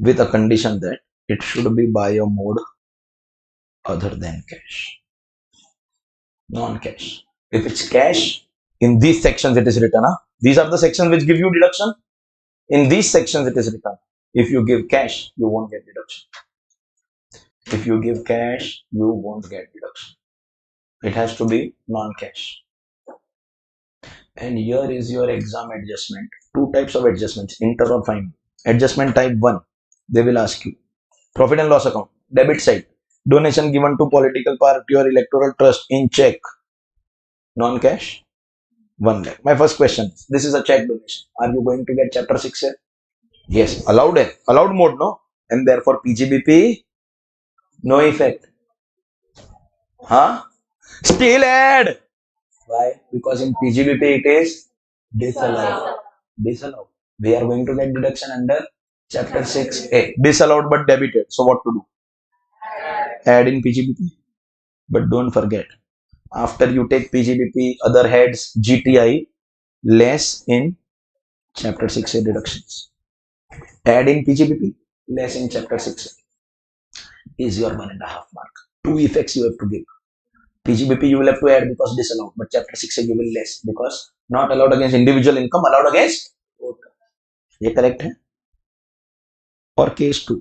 With a condition that it should be by a mode other than cash. Non-cash. If it's cash, in these sections it is written. These are the sections which give you deduction. In these sections it is written. If you give cash, you won't get deduction. If you give cash, you won't get deduction. It has to be non-cash. And here is your exam adjustment. Two types of adjustments, inter or final. Adjustment type 1, they will ask you. Profit and loss account, debit side. Donation given to political party or electoral trust in check. Non-cash, 1 lakh. My first question, this is a check donation. Are you going to get chapter 6 here? Yes, allowed mode, no? And therefore PGBP, no effect. Still add. Why? Because in PGBP it is disallowed. Disallowed. We are going to get deduction under chapter 6A. Disallowed but debited. So what to do? Add in PGBP. But don't forget, after you take PGBP, other heads, GTI, less in chapter 6A deductions. Add in PGBP, less in chapter 6A. Is your 1.5 mark. Two effects you have to give. PGBP you will have to add because disallowed, but chapter 6A you will less because not allowed against individual income, allowed against total. ये correct है? Or case 2,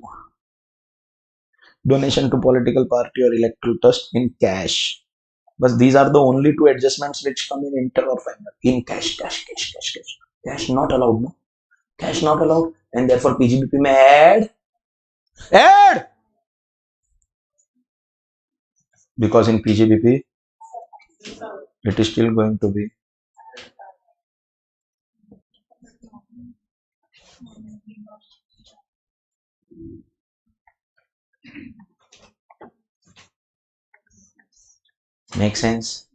donation to political party or electoral trust in cash. But these are the only two adjustments which come in inter or final. In cash. Cash not allowed, no? Cash not allowed, and therefore PGBP may add Add! Because in PGBP, it is still going to be make sense.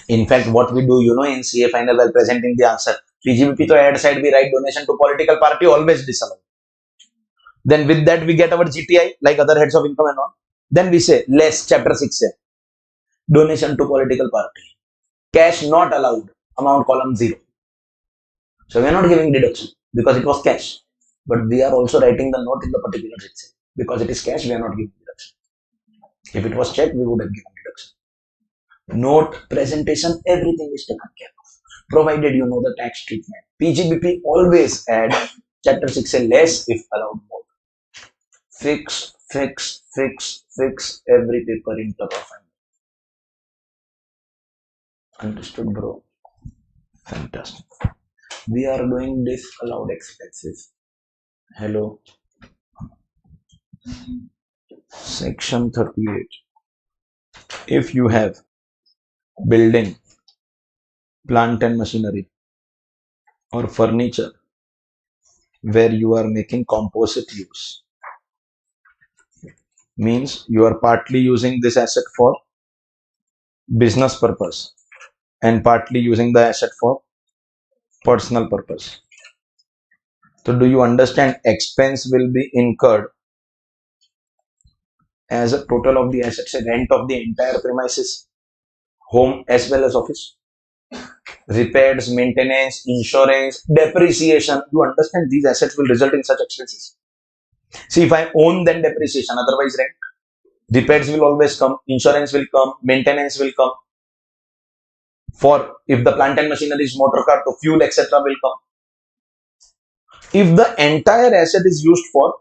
In fact, what we do, in CA final while presenting the answer, PGBP to add side we write donation to political party always disallowed. Then with that we get our GTI like other heads of income and all. Then we say less chapter 6 say donation to political party. Cash not allowed. Amount column 0. So we are not giving deduction because it was cash. But we are also writing the note in the particular section. Because it is cash, we are not giving deduction. If it was check, we would have given deduction. Note, presentation, everything is taken care of. Provided you know the tax treatment. PGBP always add chapter 6 say less if allowed more. Fix, fix, fix, fix every paper in top of. Understood, bro? Fantastic. We are doing disallowed expenses. Hello. Section 38. If you have building, plant and machinery, or furniture where you are making composite use, means you are partly using this asset for business purpose and partly using the asset for personal purpose. So do you understand expense will be incurred as a total of the assets, a rent of the entire premises, home as well as office, repairs, maintenance, insurance, depreciation. You understand these assets will result in such expenses. See, if I own, then depreciation, otherwise rent. Repairs will always come, insurance will come, maintenance will come. For if the plant and machinery is motor car, so fuel etc. will come. If the entire asset is used for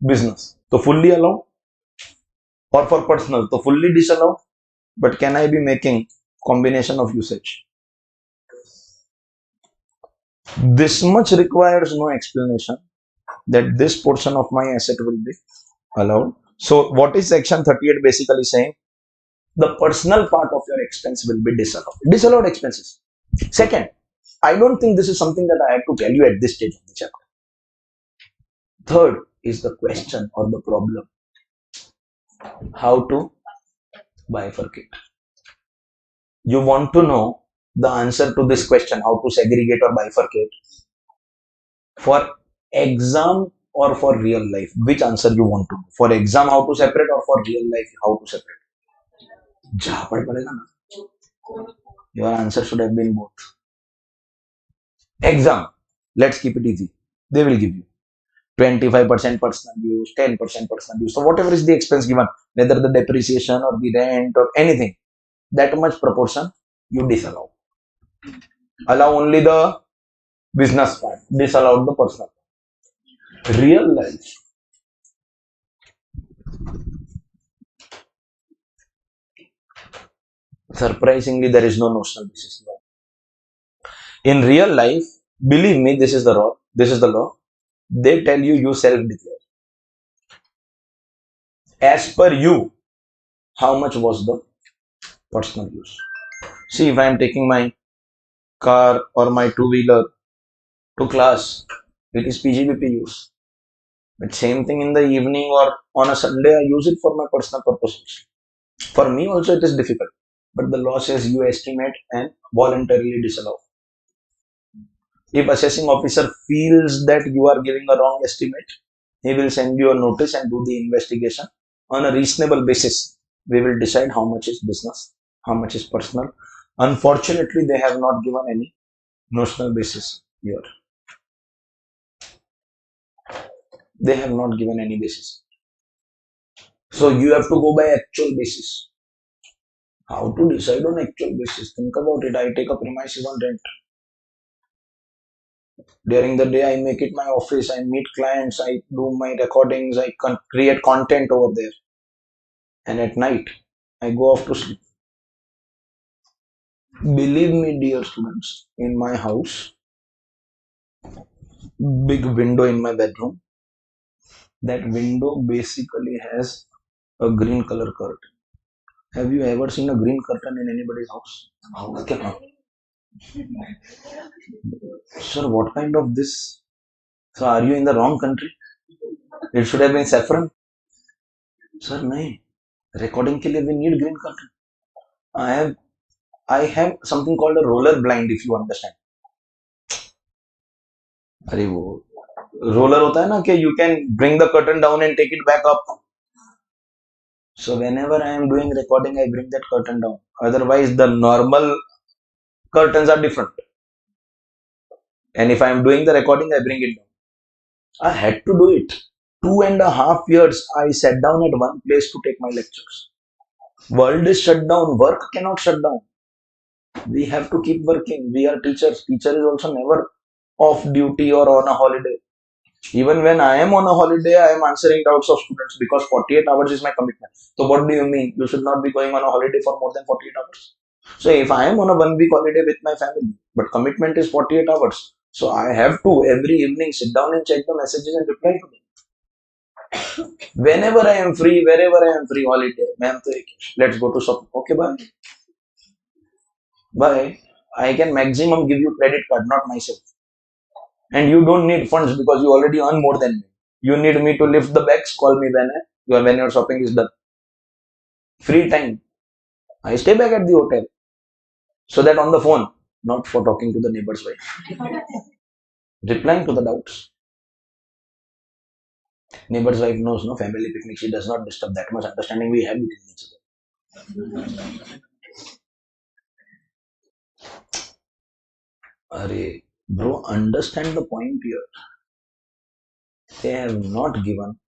business, so fully allowed, or for personal, so fully disallowed. But can I be making combination of usage? This much requires no explanation that this portion of my asset will be allowed. So what is section 38 basically saying? The personal part of your expense will be disallowed. Disallowed expenses. Second, I don't think this is something that I have to tell you at this stage of the chapter. Third is the question or the problem. How to bifurcate. You want to know the answer to this question, how to segregate or bifurcate. For exam or for real life, which answer you want to know? For exam, how to separate, or for real life, how to separate? Jhapad padega na. Your answer should have been both. Exam, let's keep it easy. They will give you 25% personal use, 10% personal use. So whatever is the expense given, whether the depreciation or the rent or anything, that much proportion you disallow. Allow only the business part, disallow the personal. Real life. Surprisingly, there is no notional basis. In real life, believe me, this is the law. This is the law. They tell you you self-declare. As per you, how much was the personal use? See, if I am taking my car or my two-wheeler to class, it is PGBP use. But same thing in the evening or on a Sunday, I use it for my personal purposes. For me also it is difficult. But the law says you estimate and voluntarily disallow. If assessing officer feels that you are giving a wrong estimate, he will send you a notice and do the investigation. On a reasonable basis, we will decide how much is business, how much is personal. Unfortunately, they have not given any notional basis here. They have not given any basis. So you have to go by actual basis. How to decide on actual basis? Think about it. I take a premises on rent. During the day, I make it my office. I meet clients. I do my recordings. I create content over there. And at night, I go off to sleep. Believe me, dear students, in my house, big window in my bedroom, That window basically has a green color curtain. Have you ever seen a green curtain in anybody's house? How can Sir, what kind of this? So are you in the wrong country? It should have been saffron. Sir, नहीं. Recording के लिए we need green curtain. I have I have something called a roller blind, if you understand. अरे वो roller होता है ना कि you can bring the curtain down and take it back up. So whenever I am doing recording, I bring that curtain down. Otherwise, the normal curtains are different. And if I am doing the recording, I bring it down. I had to do it. 2.5 years I sat down at one place to take my lectures. World is shut down. Work cannot shut down. We have to keep working. We are teachers. Teacher is also never off duty or on a holiday. Even when I am on a holiday, I am answering doubts of students because 48 hours is my commitment. So what do you mean? You should not be going on a holiday for more than 48 hours. So if I am on a 1 week holiday with my family, but commitment is 48 hours. So I have to every evening sit down and check the messages and reply to them. Whenever I am free, wherever I am free, holiday, ma'am, let's go to shopping. Okay, bye. Bye. I can maximum give you credit card, not myself. And you don't need funds because you already earn more than me. You need me to lift the bags, call me when your shopping is done. Free time. I stay back at the hotel. So that on the phone, not for talking to the neighbor's wife. Replying to the doubts. Neighbor's wife knows no family picnic. She does not disturb. That much understanding we have between each other. Arey, bro, understand the point here. They have not given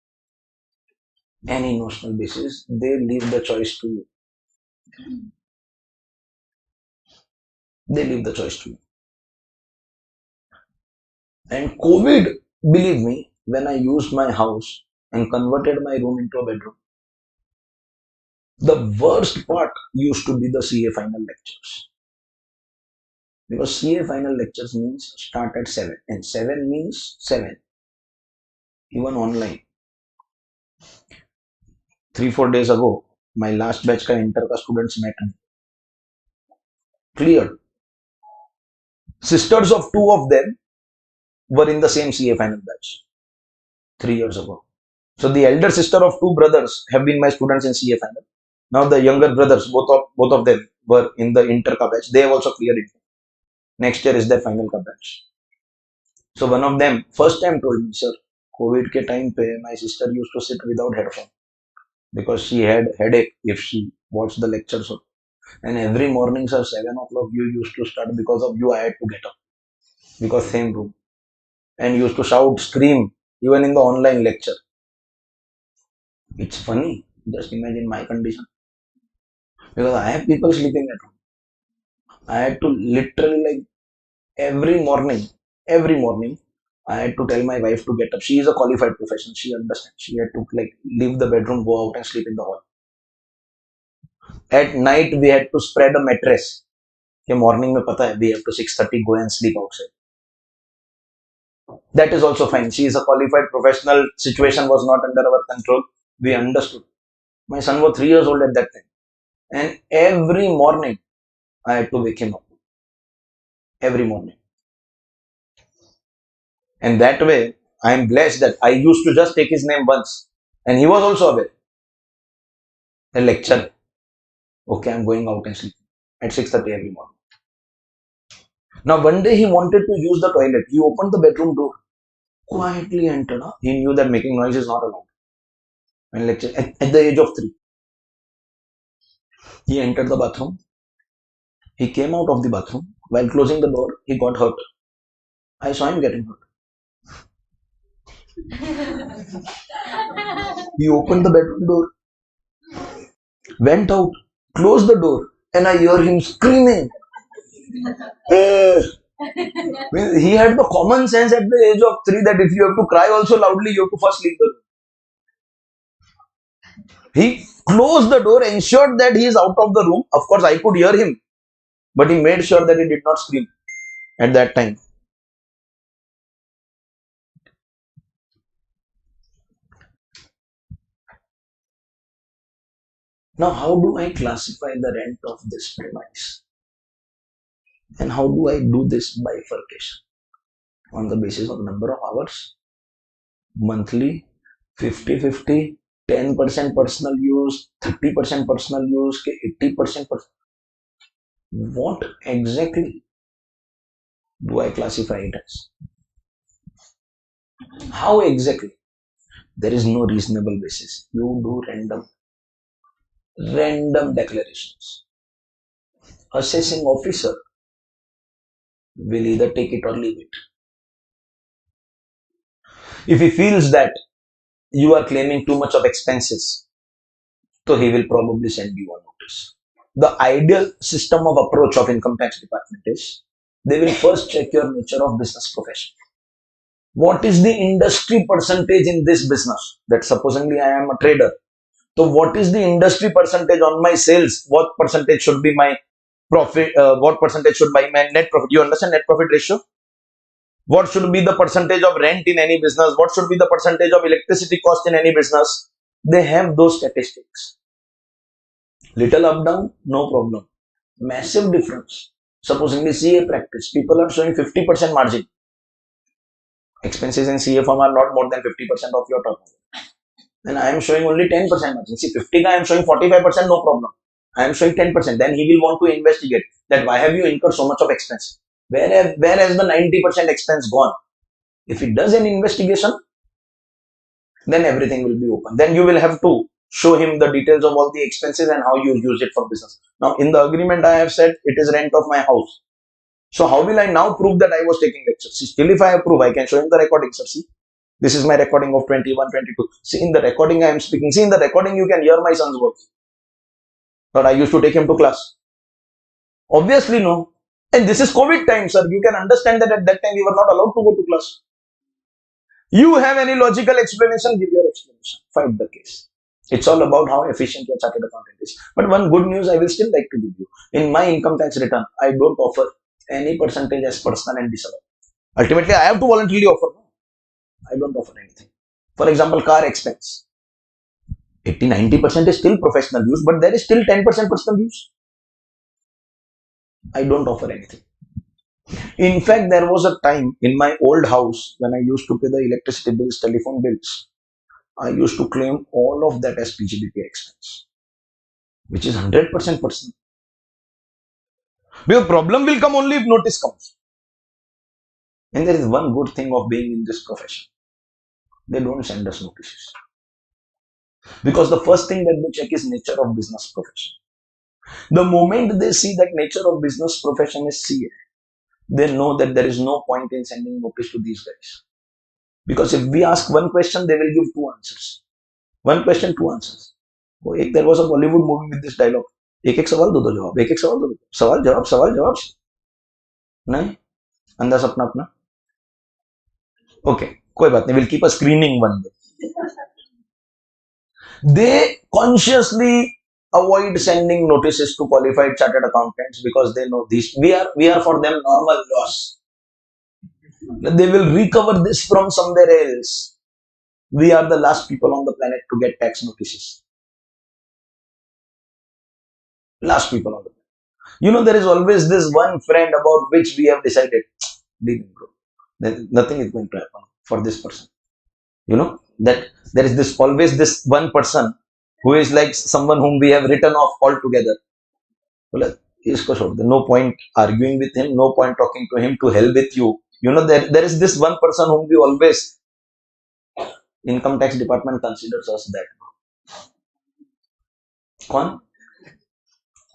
any notional basis. They leave the choice to you. They leave the choice to you. And COVID, believe me, when I used my house and converted my room into a bedroom, the worst part used to be the CA final lectures. Because CA final lectures means start at 7 and 7 means 7. Even online. 3-4 days ago, my last batch ka inter ka students met me. Cleared. Sisters of 2 of them were in the same CA final batch 3 years ago. So the elder sister of 2 brothers have been my students in CA final. Now the younger brothers, both of them were in the inter ka batch. They have also cleared it. Next year is their final ka batch. So one of them first time told me, sir, COVID ke time pe my sister used to sit without headphone because she had headache if she watched the lectures. And every morning, sir, 7 o'clock you used to start because of you. I had to get up because same room and used to shout, scream even in the online lecture. It's funny. Just imagine my condition because I have people sleeping at home. I had to literally like every morning, I had to tell my wife to get up. She is a qualified professional. She understands. She had to like leave the bedroom, go out and sleep in the hall. At night, we had to spread a mattress. कि morning में पता है we have to 6:30 go and sleep outside. That is also fine. She is a qualified professional. Situation was not under our control. We understood. My son was 3 years old at that time. And every morning, I had to wake him up. Every morning. And that way, I am blessed that I used to just take his name once. And he was also aware. A lecture. Okay, I'm going out and sleep at 6:30 every morning. Now, one day he wanted to use the toilet. He opened the bedroom door. Quietly entered. He knew that making noise is not allowed. And lecture at the age of 3. He entered the bathroom. He came out of the bathroom. While closing the door, he got hurt. I saw him getting hurt. He opened the bedroom door, went out, closed the door, and I hear him screaming. He had the common sense at the age of 3 that if you have to cry also loudly, you have to first leave the room. He closed the door, ensured that he is out of the room. Of course, I could hear him, but he made sure that he did not scream at that time. Now, how do I classify the rent of this premise? And how do I do this bifurcation? On the basis of number of hours, monthly, 50-50, 10% personal use, 30% personal use, 80%. What exactly do I classify it as? How exactly? There is no reasonable basis. You do random declarations. Assessing officer will either take it or leave it. If he feels that you are claiming too much of expenses, so he will probably send you a notice. The ideal system of approach of income tax department is they will first check your nature of business profession. What is the industry percentage in this business? That supposedly I am a trader. So what is the industry percentage on my sales? What percentage should be my profit? What percentage should be my net profit? You understand net profit ratio? What should be the percentage of rent in any business? What should be the percentage of electricity cost in any business? They have those statistics. Little up down, no problem. Massive difference. Supposing CA practice, people are showing 50% margin. Expenses in CA firm are not more than 50% of your turnover. And I am showing only 10% margin. See, 50 I am showing 45%, no problem. I am showing 10%. Then he will want to investigate that why have you incurred so much of expense? Where has the 90% expense gone? If it does an investigation, then everything will be open. Then you will have to show him the details of all the expenses and how you use it for business. Now, in the agreement, I have said it is rent of my house. So, how will I now prove that I was taking lectures? See, still, if I approve, I can show him the recording, sir. See, this is my recording of 21, 22. See, in the recording, I am speaking. See, in the recording, you can hear my son's voice. But I used to take him to class. Obviously, no. And this is COVID time, sir. You can understand that at that time, we were not allowed to go to class. You have any logical explanation, give your explanation. Fight the case. It's all about how efficient your chartered accountant is. But one good news I will still like to give you. In my income tax return, I don't offer any percentage as personal and disallowed. Ultimately, I have to voluntarily offer. I don't offer anything. For example, car expense. 80-90% is still professional use, but there is still 10% personal use. I don't offer anything. In fact, there was a time in my old house when I used to pay the electricity bills, telephone bills. I used to claim all of that as PGBP expense, which is 100% personal. Because problem will come only if notice comes. And there is one good thing of being in this profession. They don't send us notices. Because the first thing that they check is nature of business profession. The moment they see that nature of business profession is CA, they know that there is no point in sending notice to these guys. Because if we ask one question, they will give two answers. One question, two answers. There was a Bollywood movie with this dialogue. एक सवाल दो जवाब, एक सवाल दो सवाल जवाब नहीं, अंदाज अपना अपना. Okay, कोई बात नहीं. We'll keep a screening one day. They consciously avoid sending notices to qualified chartered accountants because they know these we are for them normal loss. They will recover this from somewhere else. We are the last people on the planet to get tax notices. Last people on the planet. There is always this one friend about which we have decided, nothing is going to happen for this person. That there is always this one person who is like someone whom we have written off altogether. No point arguing with him, no point talking to him, to hell with you. There is this one person whom we always, income tax department considers us that. कौन?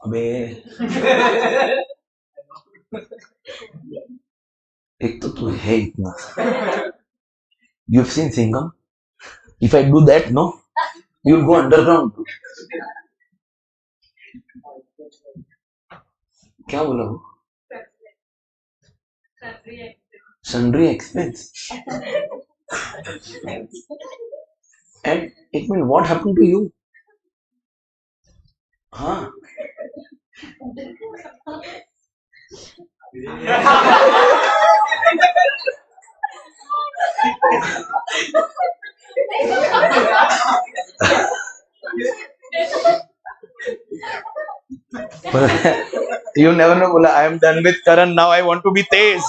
अबे एक तो तू है इतना. You've seen Singham? If I do that, no, you'll go underground. क्या बोला वो? Sundry expense. And it means what happened to you? Huh? You never know. बोला, I am done with Karan. Now I want to be Tej.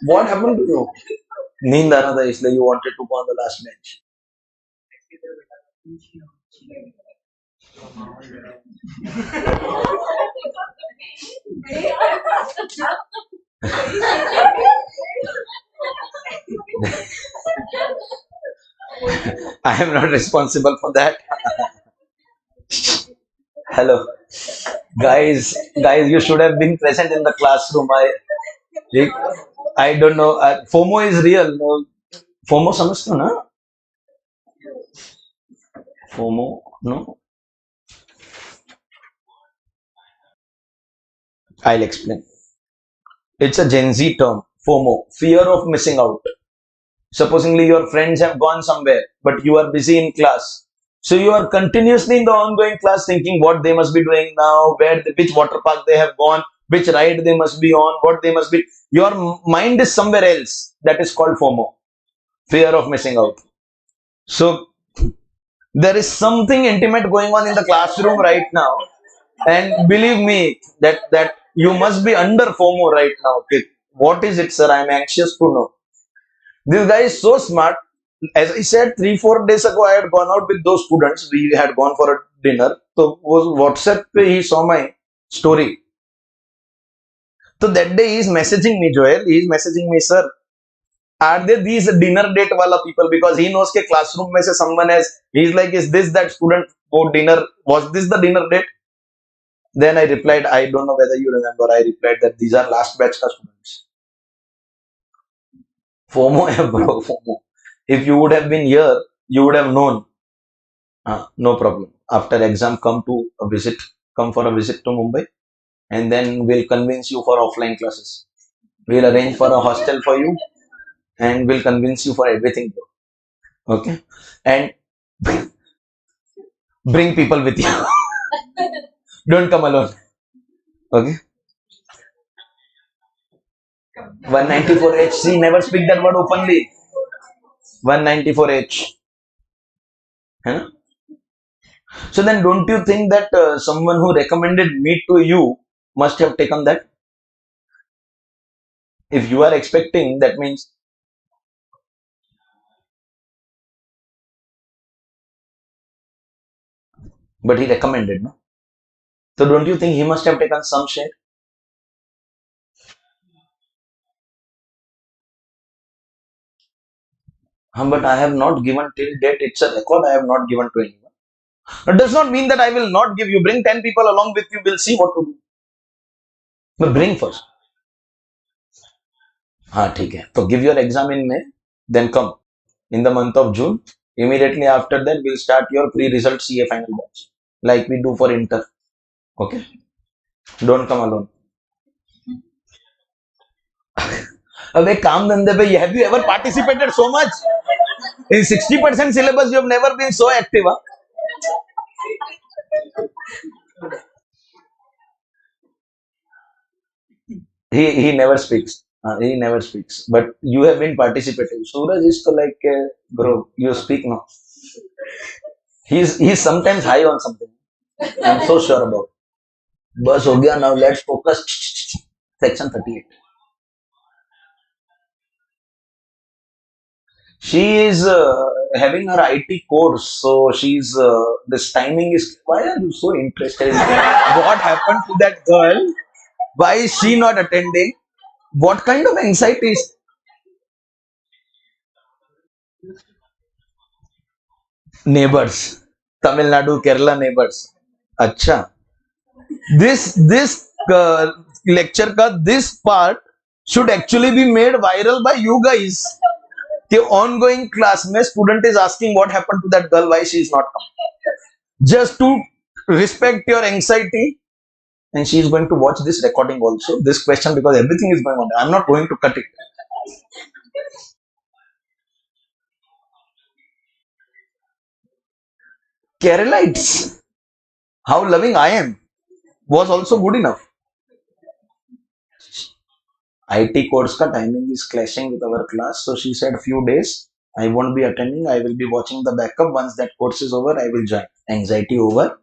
What happened to you? नींद आ रहा था इसलिए you wanted to go on the last bench. I am not responsible for that. Hello, guys. You should have been present in the classroom. I don't know. FOMO is real. No, FOMO समझते हो ना? FOMO, no? I'll explain. It's a Gen Z term. FOMO, fear of missing out. Supposingly your friends have gone somewhere, but you are busy in class. So you are continuously in the ongoing class thinking what they must be doing now, which water park they have gone, which ride they must be on, what they must be. Your mind is somewhere else. That is called FOMO, fear of missing out. So there is something intimate going on in the classroom right now, and believe me that you must be under FOMO right now. Okay, what is it, sir? I am anxious to know. This guy is so smart. As I said, 3-4 days ago, I had gone out with those students. We had gone for a dinner. So was WhatsApp pe he saw my story. So that day he is messaging me, Joel. He is messaging me, sir. Are they these dinner date wala people? Because he knows ke classroom mein se someone has. He's like, is this that student for dinner? Was this the dinner date? Then I replied, I don't know whether you remember. I replied that these are last batch ka students. FOMO, bro, FOMO. If you would have been here, you would have known. No problem. After exam, come for a visit to Mumbai, and then we'll convince you for offline classes. We'll arrange for a hostel for you, and we'll convince you for everything. Okay, and bring people with you. Don't come alone. Okay. 194H. See, never speak that word openly. 194H. Huh? So then don't you think that someone who recommended me to you must have taken that? If you are expecting, that means. But he recommended, no? So don't you think he must have taken some share? But I have not given till date. It's a record I have not given to anyone. It does not mean that I will not give you. Bring 10 people along with you. We'll see what to do. But bring first. ठीक है. So give your exam in May. Then come in the month of June. Immediately after that, we'll start your pre-result CA final batch. Like we do for inter. Okay? Don't come alone. अबे काम धंधे पे have you ever participated so much? In 60% syllabus, you have never been so active. Huh? He never speaks. He never speaks. But you have been participating. Suraj is to like, bro, you speak now. He's sometimes high on something. I'm so sure about. Bus ho gaya, now let's focus. Section 38. She is having her IT course, so she's this timing is. Why are you so interested in what happened to that girl? Why is she not attending? What kind of anxiety is neighbors? Tamil Nadu, Kerala neighbors. Acha. This lecture ka this part should actually be made viral by you guys. The ongoing class mein student is asking what happened to that girl, why she is not come. Just to respect your anxiety, and she is going to watch this recording also, this question, because everything is going on. I'm not going to cut it. Keralites, how loving I am, was also good enough. IT course ka timing is clashing with our class, so she said few days. I won't be attending. I will be watching the backup. Once that course is over, I will join. Anxiety over.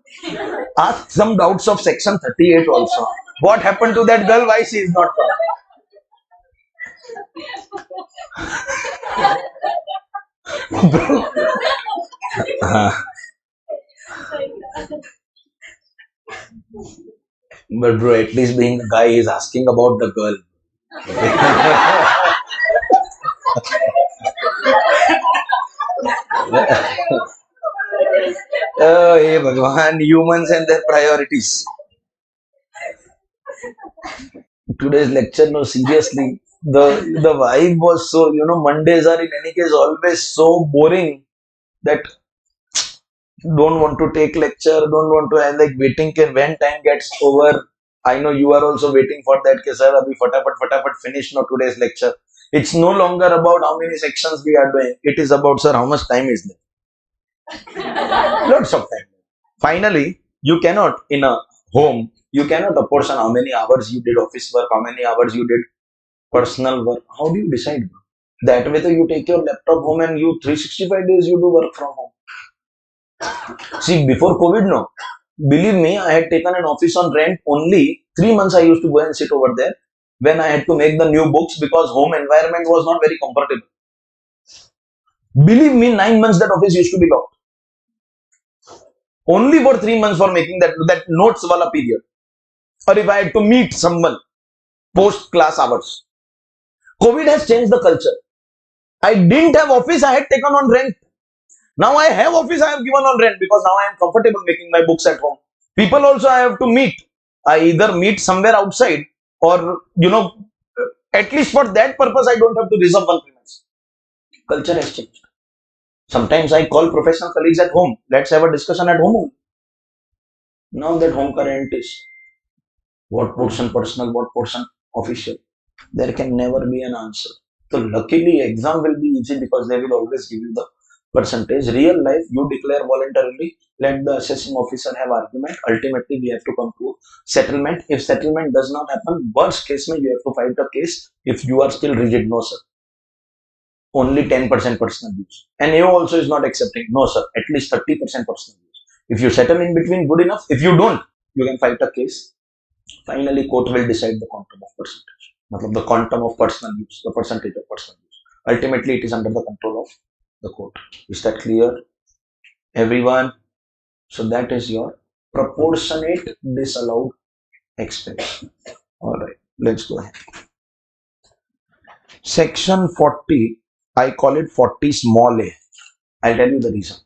Ask some doubts of section 38 also. What happened to that girl? Why she is not coming? But bro, at least being a guy is asking about the girl. Oh, hey Bhagwan, humans and their priorities. Today's lecture, no, seriously, the vibe was so, Mondays are in any case always so boring that don't want to take lecture, don't want to, and like waiting till when time gets over. I know you are also waiting for that. Sir, abhi fatapat finish no today's lecture. It's no longer about how many sections we are doing. It is about, sir, how much time is there? Lots of time. Finally, you cannot in a home, you cannot apportion how many hours you did office work, how many hours you did personal work. How do you decide? That way, you take your laptop home and you 365 days you do work from home. See, before COVID, no. Believe me, I had taken an office on rent only 3 months. I used to go and sit over there when I had to make the new books because home environment was not very comfortable. Believe me, 9 months that office used to be locked. Only for 3 months for making that notes wala period. Or if I had to meet someone post class hours. COVID has changed the culture. I didn't have office, I had taken on rent. Now I have office, I have given on rent because now I am comfortable making my books at home. People also I have to meet. I either meet somewhere outside or, at least for that purpose, I don't have to reserve one premise. Culture has changed. Sometimes I call professional colleagues at home. Let's have a discussion at home. Now that home current is what portion personal, what portion official. There can never be an answer. So luckily exam will be easy because they will always give you the percentage. Real life, you declare voluntarily, let the assessing officer have argument. Ultimately, we have to come to settlement. If settlement does not happen, worst case, you have to fight the case if you are still rigid. No, sir. Only 10% personal use. And AO also is not accepting. No, sir. At least 30% personal use. If you settle in between, good enough. If you don't, you can fight a case. Finally, court will decide the quantum of percentage. The quantum of personal use, the percentage of personal use. Ultimately, it is under the control of the court. Is that clear, everyone? So that is your proportionate disallowed expense. All right, let's go ahead. Section 40, I call it 40 small a. I'll tell you the reason.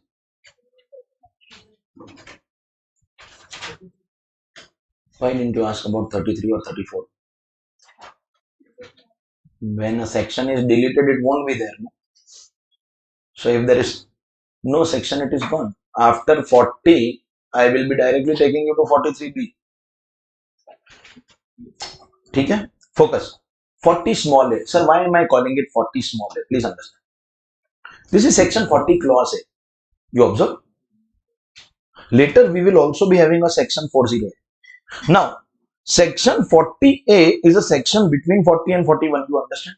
Why didn't you ask about 33 or 34? When a section is deleted, it won't be there. No? So if there is no section, it is gone. After 40, I will be directly taking you to 43B. Okay? Focus. 40 small a. Sir, why am I calling it 40 small a? Please understand. This is section 40 clause A. You observe? Later, we will also be having a section 40A. Now, section 40A is a section between 40 and 41. You understand?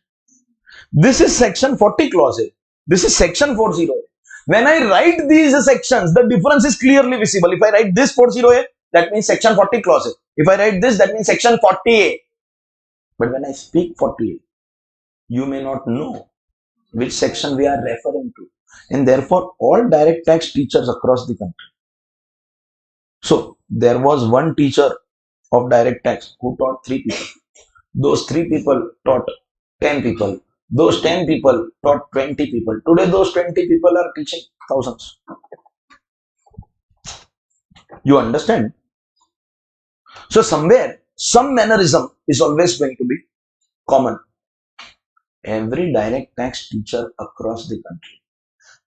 This is section 40 clause A. This is section 40A. When I write these sections, the difference is clearly visible. If I write this 40A, that means section 40 clause A. If I write this, that means section 40A. But when I speak 40A, you may not know which section we are referring to. And therefore, all direct tax teachers across the country. So, there was one teacher of direct tax who taught 3 people. Those 3 people taught 10 people. Those 10 people taught 20 people. Today, those 20 people are teaching thousands. You understand? So, somewhere, some mannerism is always going to be common. Every direct tax teacher across the country,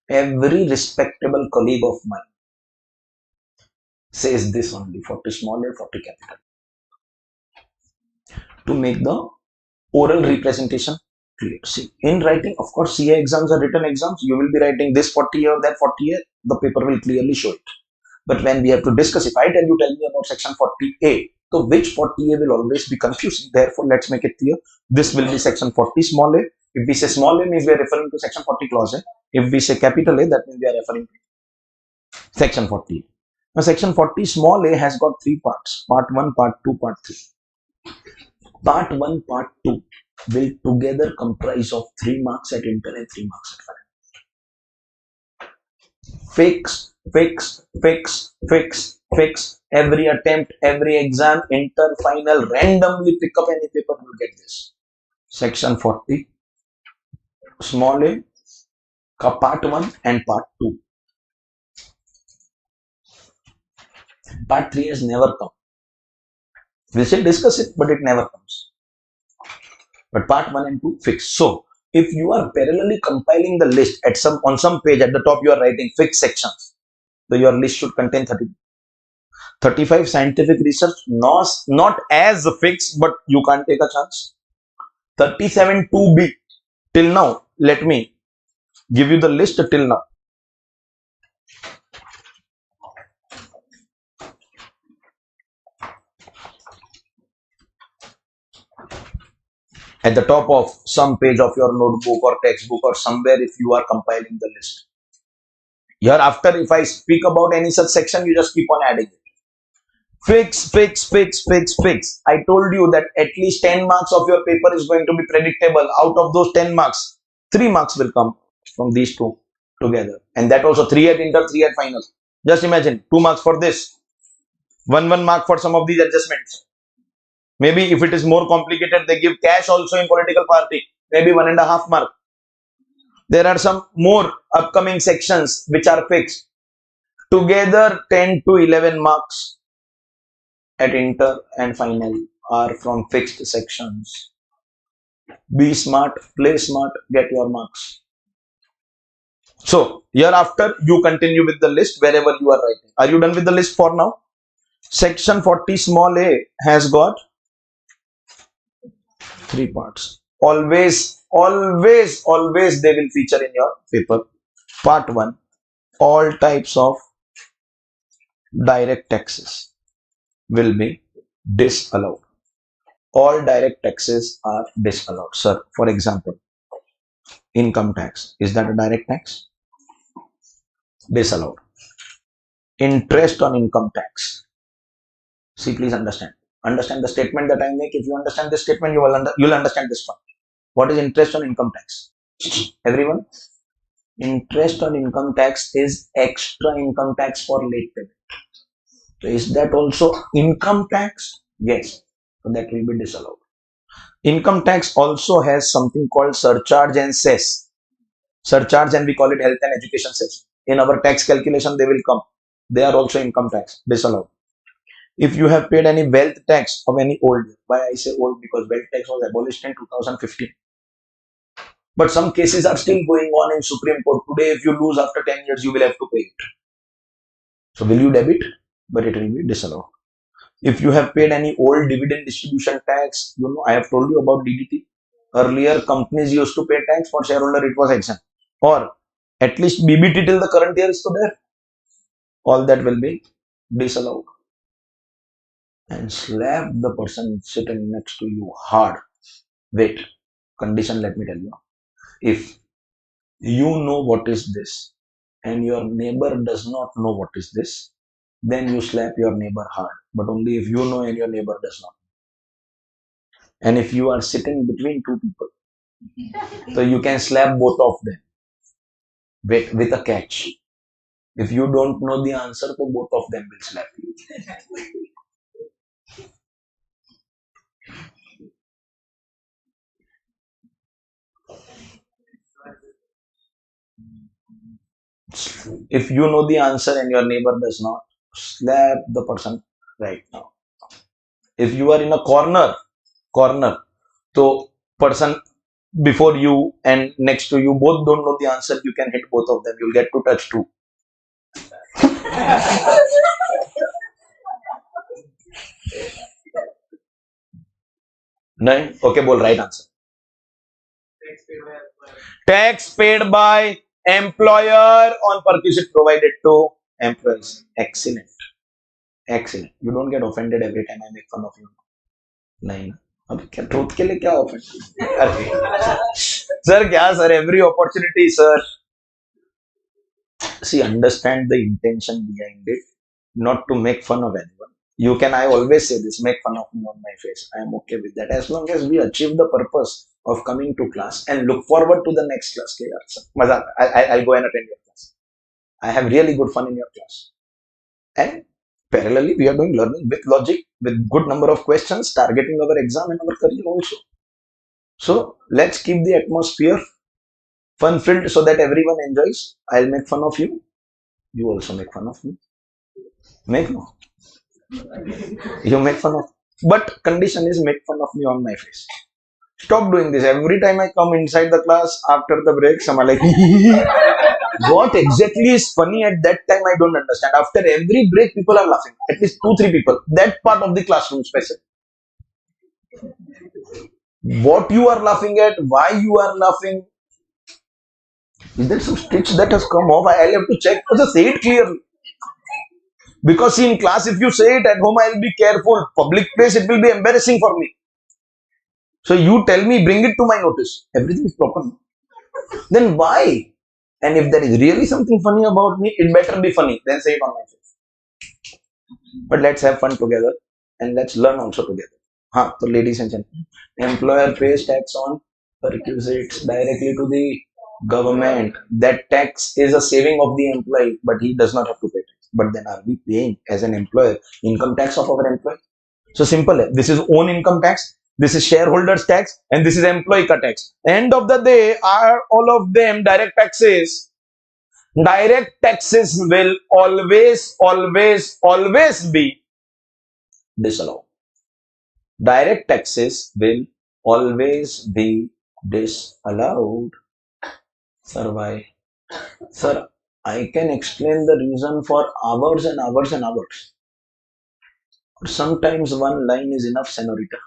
every respectable colleague of mine says this only, 40 small a, 40 capital. To make the oral representation clear. See, in writing, of course, CA exams are written exams. You will be writing this 40 or that 40 a, the paper will clearly show it. But when we have to discuss, if I tell me about section 40A, so which 40A will always be confusing. Therefore, let's make it clear. This will be section 40 small a. If we say small a means we are referring to section 40 clause A. If we say capital A, that means we are referring to section 40. Now, section 40 small a has got three parts: part 1, part 2, part 3. Part 1, part 2 will together comprise of 3 marks at inter and 3 marks at final. Fix. Every attempt, every exam, inter, final, randomly pick up any paper, you will get this. Section 40, small a, part 1 and part 2. Part 3 has never come. We still discuss it, but it never comes. But part 1 and 2 fixed. So, if you are parallelly compiling the list at on some page at the top, you are writing fixed sections. So, your list should contain 35 scientific research, not as fixed, but you can't take a chance. 37 2B till now. Let me give you the list till now. At the top of some page of your notebook or textbook or somewhere, if you are compiling the list. Hereafter, if I speak about any such section, you just keep on adding it. Fix. I told you that at least 10 marks of your paper is going to be predictable. Out of those 10 marks, 3 marks will come from these two together. And that also 3 at inter, 3 at final. Just imagine 2 marks for this, 1 mark for some of these adjustments. Maybe if it is more complicated, they give cash also in political party. Maybe 1.5 mark. There are some more upcoming sections which are fixed. Together 10 to 11 marks at inter and final are from fixed sections. Be smart, play smart, get your marks. So, hereafter you continue with the list wherever you are writing. Are you done with the list for now? Section 40 small a has got 3 parts. Always they will feature in your paper. Part 1, all types of direct taxes will be disallowed. All direct taxes are disallowed. Sir, for example, income tax. Is that a direct tax? Disallowed. Interest on income tax. See, please understand. Understand the statement that I make. If you understand this statement, you'll understand this one. What is interest on income tax? Everyone? Interest on income tax is extra income tax for late payment. So is that also income tax? Yes. So that will be disallowed. Income tax also has something called surcharge and cess. Surcharge, and we call it health and education cess. In our tax calculation, they will come. They are also income tax, disallowed. If you have paid any wealth tax of any old, why I say old? Because wealth tax was abolished in 2015. But some cases are still going on in Supreme Court. Today, if you lose after 10 years, you will have to pay it. So will you debit? But it will be disallowed. If you have paid any old dividend distribution tax, I have told you about DDT. Earlier, companies used to pay tax. For shareholder, it was exempt. Or at least BBT till the current year is there. All that will be disallowed. And slap the person sitting next to you hard. Wait, condition, let me tell you. If you know what is this and your neighbor does not know what is this, then you slap your neighbor hard. But only if you know and your neighbor does not. And if you are sitting between two people, so you can slap both of them. Wait, with a catch. If you don't know the answer, so both of them will slap you. If you know the answer and your neighbor does not, slap the person right now. If you are in a corner, so person before you and next to you both don't know the answer, you can hit both of them. You'll get to touch two. No? Okay, bol right answer. Tax paid by employer on perquisite provided to employees. Excellent. Excellent. You don't get offended every time I make fun of you. नहीं अब क्या truth के लिए क्या offend अरे sir क्या sir every opportunity sir See, understand the intention behind it, not to make fun of anyone. You can, I always say this, make fun of me on my face. I am okay with that as long as we achieve the purpose of coming to class and look forward to the next class. Okay, yaar, mazak, I'll go and attend your class. I have really good fun in your class. And parallelly, we are doing learning with logic, with good number of questions, targeting our exam and our career also. So let's keep the atmosphere fun filled so that everyone enjoys. I'll make fun of you. You also make fun of me. Make no. You make fun of. But condition is make fun of me on my face. Stop doing this. Every time I come inside the class after the break, someone like, what exactly is funny at that time? I don't understand. After every break, people are laughing. At least 2-3 people. That part of the classroom special. What you are laughing at? Why you are laughing? Is there some stitch that has come off? I'll have to check. Just say it clearly. Because in class, if you say it at home, I'll be careful. Public place, it will be embarrassing for me. So you tell me, bring it to my notice. Everything is proper. Then why? And if there is really something funny about me, it better be funny. Then say it on my face. But let's have fun together and let's learn also together. So ladies and gentlemen, employer pays tax on perquisites directly to the government. That tax is a saving of the employee, but he does not have to pay tax. But then are we paying as an employer income tax of our employee? So simple. This is own income tax, this is shareholders tax, and this is employee cut tax. End of the day, are all of them direct taxes? Direct taxes will always be disallowed. Direct taxes will always be disallowed. Sir, why? Sir, I can explain the reason for hours and hours and hours. Sometimes one line is enough, senorita.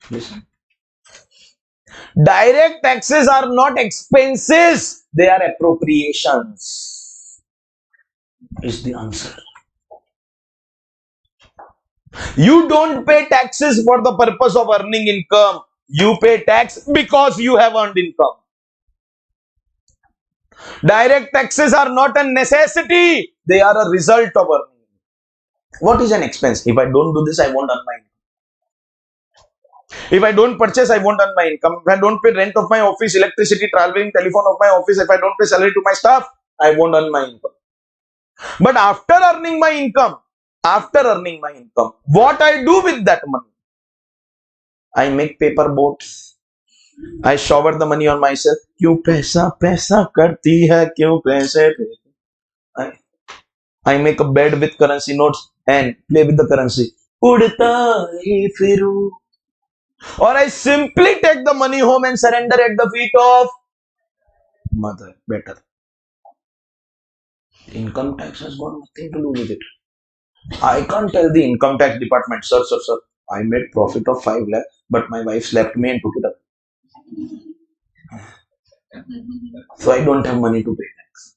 Listen. Direct taxes are not expenses, they are appropriations. Is the answer. You don't pay taxes for the purpose of earning income. You pay tax because you have earned income. Direct taxes are not a necessity, they are a result of earning. What is an expense? If I don't do this, I won't earn my income. If I don't purchase, I won't earn my income. If I don't pay rent of my office, electricity, traveling, telephone of my office, if I don't pay salary to my staff, I won't earn my income. But after earning my income, what I do with that money? I make paper boats. I shower the money on myself. क्यों पैसा पैसा करती है क्यों पैसे I make a bed with currency notes and play with the currency. उड़ता ही फिरूं. Or I simply take the money home and surrender at the feet of mother. Better. Income tax has got nothing to do with it. I can't tell the income tax department, sir, I made profit of 5 lakh, but my wife slapped me and took it up. So I don't have money to pay tax.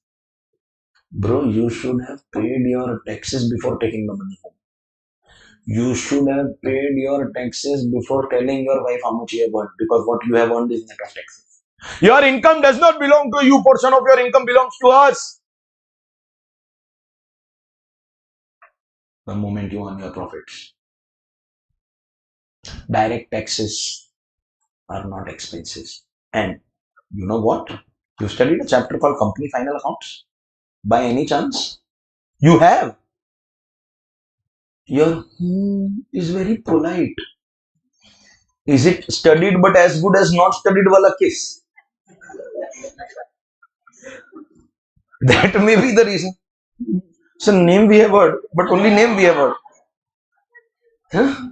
Bro, you should have paid your taxes before taking the money home. You should have paid your taxes before telling your wife how much you have earned, because what you have earned is net of taxes. Your income does not belong to you. Portion of your income belongs to us. The moment you earn your profits. Direct taxes are not expenses. And you know what? You studied a chapter called Company Final Accounts? By any chance? You have? Your is very polite. Is it studied but as good as not studied wala kiss? That may be the reason. So name we have heard, but only name we have heard. Huh?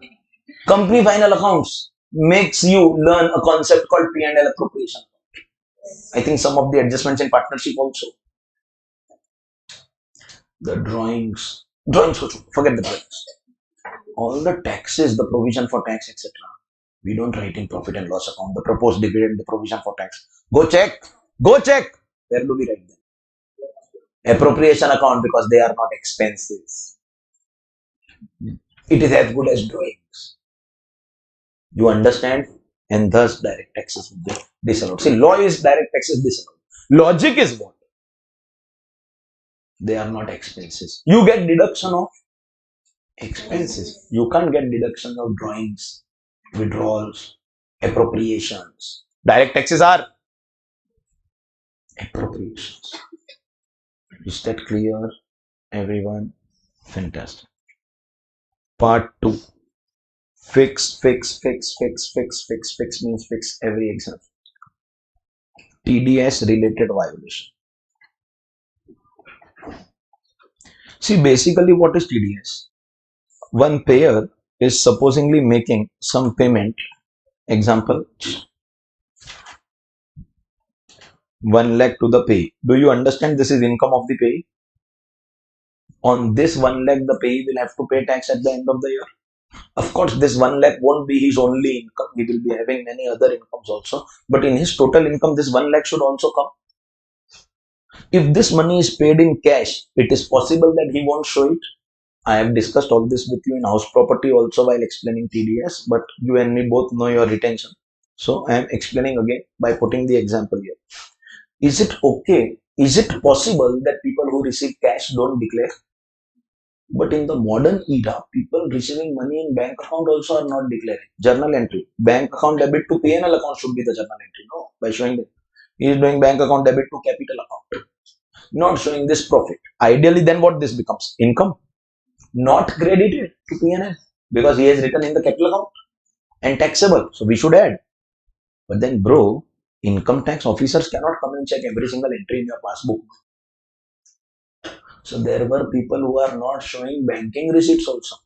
Company Final Accounts makes you learn a concept called P&L appropriation. I think some of the adjustments in partnership also. The drawings, forget the drawings. All the taxes, the provision for tax, etc. We don't write in profit and loss account, the proposed dividend, the provision for tax. Go check. Where do we write them? Appropriation account, because they are not expenses. It is as good as drawings. You understand? And thus direct taxes will be disallowed. See, law is direct taxes disallowed. Logic is what? They are not expenses. You get deduction of expenses. You can't get deduction of drawings, withdrawals, appropriations. Direct taxes are appropriations. Is that clear, everyone? Fantastic. Part 2. Fix means fix every exam. TDS related violation. See, basically what is TDS? One payer is supposedly making some payment. Example, 1 lakh to the pay. Do you understand this is income of the pay? On this 1 lakh, the pay will have to pay tax at the end of the year. Of course, this 1 lakh won't be his only income. He will be having many other incomes also. But in his total income, this 1 lakh should also come. If this money is paid in cash, it is possible that he won't show it. I have discussed all this with you in house property also while explaining TDS, but you and me both know your retention. So I am explaining again by putting the example here. Is it okay? Is it possible that people who receive cash don't declare? But in the modern era, people receiving money in bank account also are not declaring. Journal entry. Bank account debit to P&L account should be the journal entry. No, by showing that he is doing bank account debit to capital account. Not showing this profit. Ideally, then what this becomes? Income. Not credited to P&L because he has written in the capital account and taxable. So we should add. But then, bro, income tax officers cannot come and check every single entry in your passbook. So there were people who are not showing banking receipts also.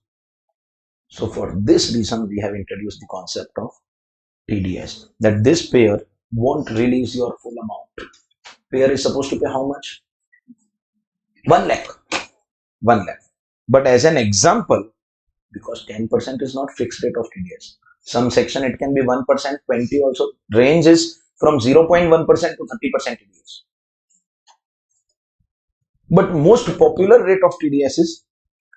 So for this reason, we have introduced the concept of TDS, that this payer won't release your full amount. Payer is supposed to pay how much? 1 lakh. 1 lakh. But as an example, because 10% is not fixed rate of TDS. Some section it can be 1%, 20 also. Range is from 0.1% to 30% TDS. But most popular rate of TDS is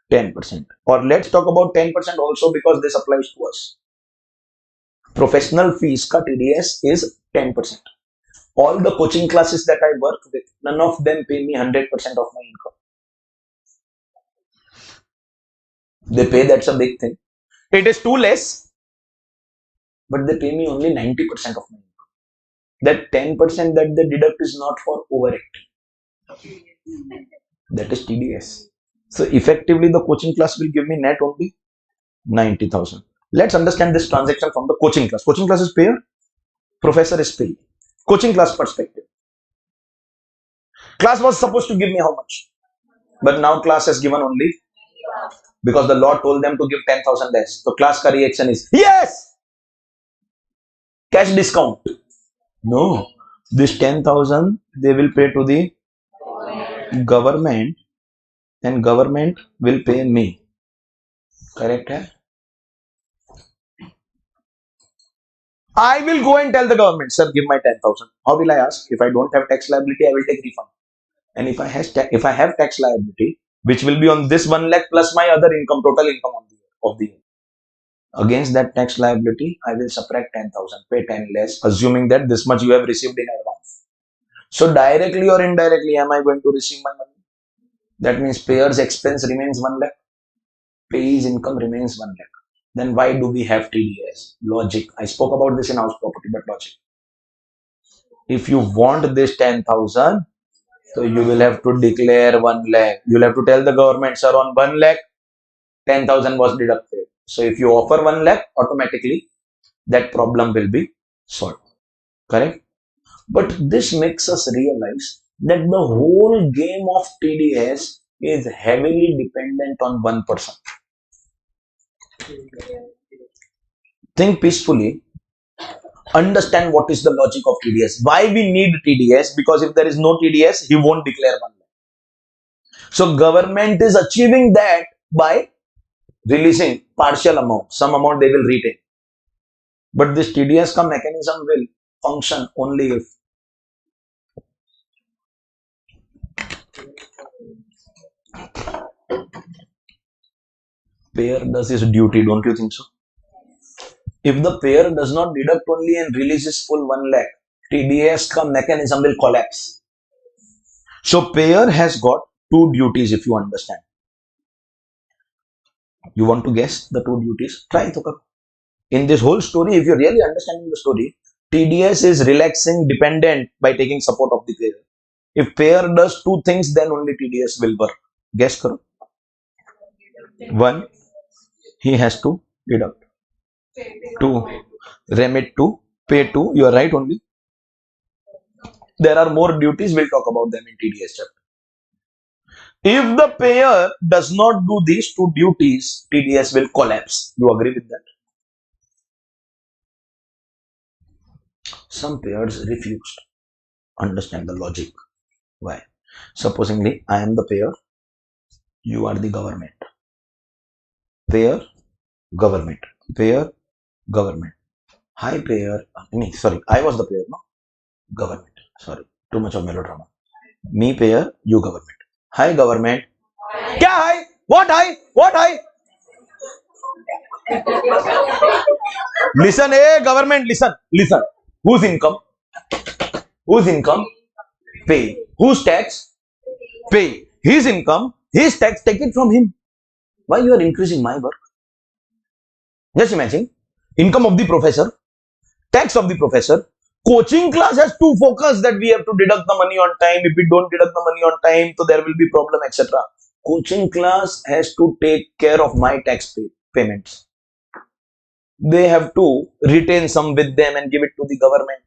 10%. Or let's talk about 10% also because this applies to us. Professional fees ka TDS is 10%. All the coaching classes that I work with, none of them pay me 100% of my income. They pay, that's a big thing. It is too less, but they pay me only 90% of my income. That 10% that they deduct is not for overacting. That is TDS. So effectively, the coaching class will give me net only 90,000. Let's understand this transaction from the coaching class. Coaching class is payer, professor is paid. Coaching class perspective. Class was supposed to give me how much? But now class has given only because the law told them to give 10,000 less. So class ka reaction is yes! Cash discount. No. This 10,000 they will pay to the government and government will pay me. Correct? Hai? I will go and tell the government, sir, give my 10,000. How will I ask? If I don't have tax liability, I will take refund. And if I have tax liability, which will be on this 1 lakh plus my other income, total income of the year. Against that tax liability, I will subtract 10,000, pay 10 less, assuming that this much you have received in advance. So directly or indirectly, am I going to receive my money? That means payer's expense remains 1 lakh, payer's income remains 1 lakh. Then why do we have TDS? Logic. I spoke about this in house property, but logic. If you want this 10,000, so you will have to declare 1 lakh. You will have to tell the government, sir, on 1 lakh, 10,000 was deducted. So if you offer 1 lakh, automatically that problem will be solved. Correct? But this makes us realize that the whole game of TDS is heavily dependent on one person. Think peacefully. Understand what is the logic of TDS. Why we need TDS? Because if there is no TDS, he won't declare 1 lakh. So government is achieving that by releasing partial amount. Some amount they will retain. But this TDS ka mechanism will function only if payer does his duty. Don't you think so? If the payer does not deduct only and releases full 1 lakh, TDS ka mechanism will collapse. So payer has got two duties if you understand. You want to guess the two duties? Try to. In this whole story, if you're really understanding the story, TDS is relaxing dependent by taking support of the payer. If payer does two things, then only TDS will work. Guess karo. One, he has to deduct. Two, remit to, pay to. You are right only. There are more duties. We'll talk about them in TDS chapter. If the payer does not do these two duties, TDS will collapse. You agree with that? Some payers refused. Understand the logic. Why? Supposingly, I am the payer, you are the government. Payer, government. Payer, government. Hi, payer. Sorry, I was the payer, no? Government. Sorry, too much of melodrama. Me, payer, you, government. Hi, government. Kya hi? What hi? What hi? Listen, government, listen. Listen. Whose income? Whose income? Pay. Whose tax? Pay. His income, his tax, take it from him. Why you are increasing my work? Just imagine, income of the professor, tax of the professor. Coaching class has two focus that we have to deduct the money on time. If we don't deduct the money on time, so there will be problem, etc. Coaching class has to take care of my tax payments. They have to retain some with them and give it to the government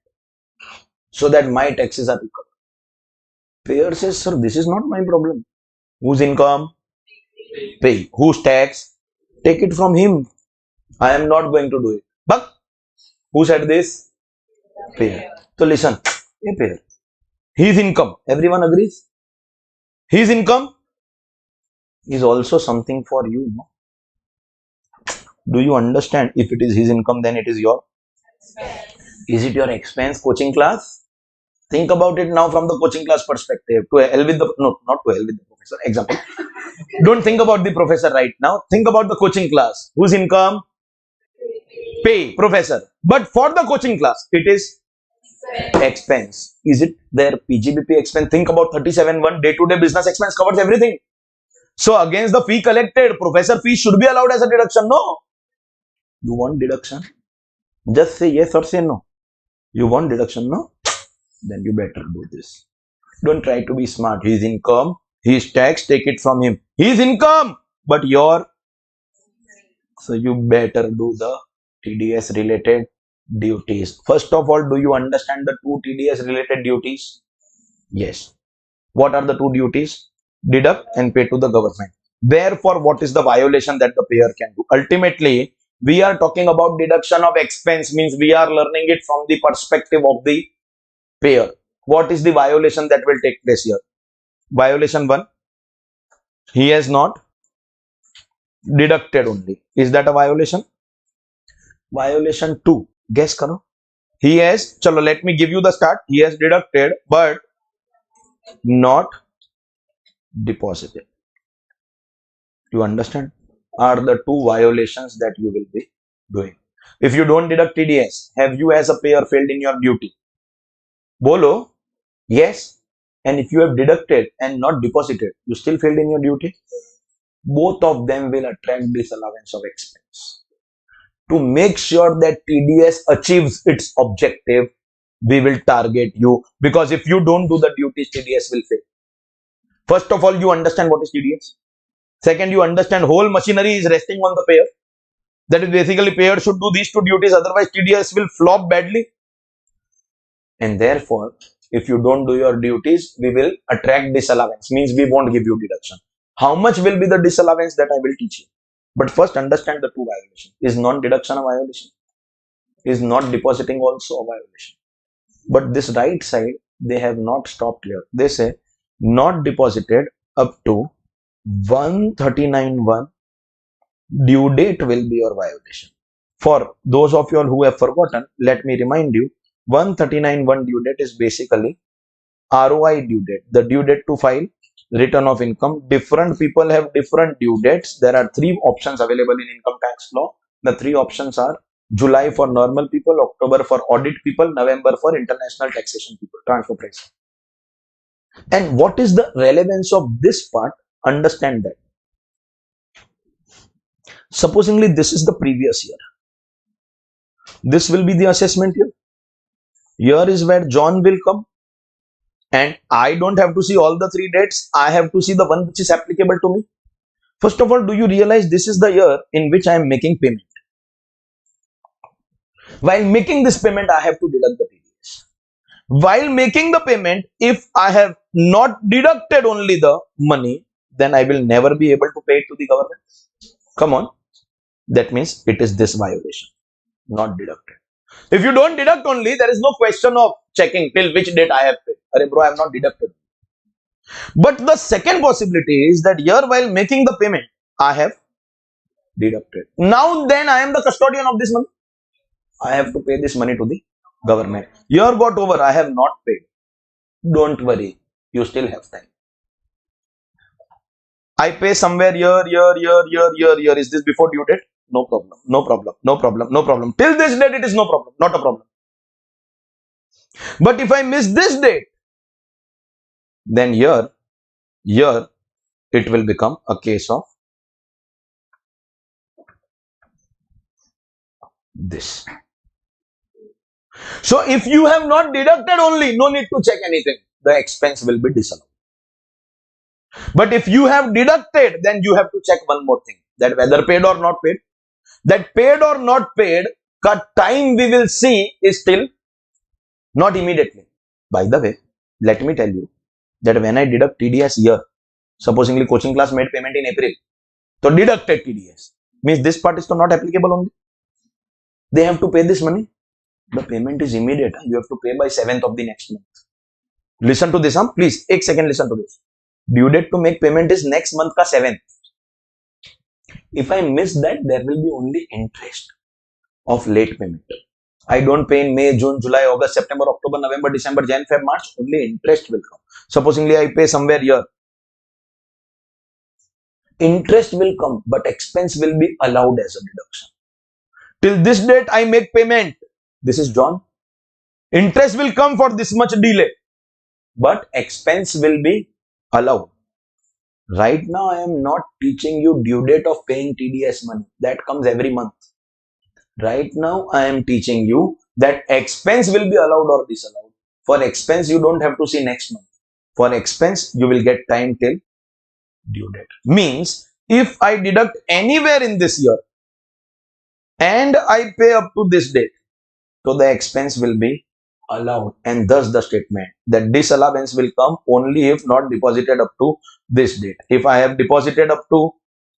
so that my taxes are recovered. Payer says, sir, this is not my problem. Whose income? Pay. Whose tax? Take it from him. I am not going to do it. But who said this? Payer. So listen, a payer. His income, everyone agrees? His income is also something for you. No? Do you understand? If it is his income, then it is your. Is it your expense? Coaching class? Think about it now from the coaching class perspective. To hell with the, no, not to hell with the professor. Example. Don't think about the professor right now. Think about the coaching class. Whose income? Pay, professor. But for the coaching class, it is expense. Is it their PGBP expense? Think about 37.1 day-to-day business expense covers everything. So against the fee collected, professor fee should be allowed as a deduction. No. You want deduction? Just say yes or say no. You want deduction? No. Then you better do this. Don't try to be smart. His income, his tax, take it from him. His income, but your. So you better do the TDS related duties. First of all, do you understand the two TDS related duties? Yes. What are the two duties? Deduct and pay to the government. Therefore, what is the violation that the payer can do? Ultimately, we are talking about deduction of expense, means we are learning it from the perspective of the payer. What is the violation that will take place here? Violation 1, he has not deducted only. Is that a violation? Violation 2, guess karo. He has, chalo, let me give you the start. He has deducted, but not deposited. You understand? Are the two violations that you will be doing. If you don't deduct TDS, have you as a payer failed in your duty? Bolo, yes. And if you have deducted and not deposited, you still failed in your duty? Both of them will attract disallowance of expense. To make sure that TDS achieves its objective, we will target you, because if you don't do the duties, TDS will fail. First of all, you understand what is TDS. Second, you understand whole machinery is resting on the payer. That is basically payer should do these two duties, otherwise TDS will flop badly. And therefore, if you don't do your duties, we will attract disallowance, means we won't give you deduction. How much will be the disallowance, that I will teach you. But first understand the two violations. Is non-deduction a violation? Is not depositing also a violation? But this right side, they have not stopped here. They say not deposited up to 139.1 due date will be your violation. For those of you all who have forgotten, let me remind you, 139.1 due date is basically ROI due date, the due date to file return of income. Different people have different due dates. There are three options available in income tax law. The three options are July for normal people, October for audit people, November for international taxation people, transfer price. And what is the relevance of this part? Understand that. Supposingly this is the previous year. This will be the assessment year. Here is where John will come. And I don't have to see all the three dates. I have to see the one which is applicable to me. First of all, do you realize this is the year in which I am making payment? While making this payment, I have to deduct the TDS. While making the payment, if I have not deducted only the money, then I will never be able to pay it to the government. Come on. That means it is this violation, not deducted. If you don't deduct only, there is no question of checking till which date I have paid. Arey bro, I have not deducted. But the second possibility is that here while making the payment, I have deducted. Now then I am the custodian of this money. I have to pay this money to the government. Year got over, I have not paid. Don't worry, you still have time. I pay somewhere year. Is this before due date? No problem, no problem, no problem, no problem. Till this date, it is no problem, not a problem. But if I miss this date, then here it will become a case of this. So if you have not deducted only, no need to check anything. The expense will be disallowed. But if you have deducted, then you have to check one more thing, that whether paid or not paid. That paid or not paid, cut time we will see is still not immediately. By the way, let me tell you that when I deduct TDS here, supposingly coaching class made payment in April, so deducted TDS means this part is not applicable only. They have to pay this money. The payment is immediate. You have to pay by 7th of the next month. Listen to this, please. एक second, listen to this. Due date to make payment is next month ka 7th. If I miss that, there will be only interest of late payment. I don't pay in May, June, July, August, September, October, November, December, Jan, Feb, March. Only interest will come. Supposingly I pay somewhere here. Interest will come, but expense will be allowed as a deduction. Till this date, I make payment. This is John. Interest will come for this much delay, but expense will be allowed. Right now, I am not teaching you due date of paying TDS money. That comes every month. Right now, I am teaching you that expense will be allowed or disallowed. For expense, you don't have to see next month. For expense, you will get time till due date. Means, if I deduct anywhere in this year and I pay up to this date, so the expense will be allowed, and thus the statement that disallowance will come only if not deposited up to this date. If I have deposited up to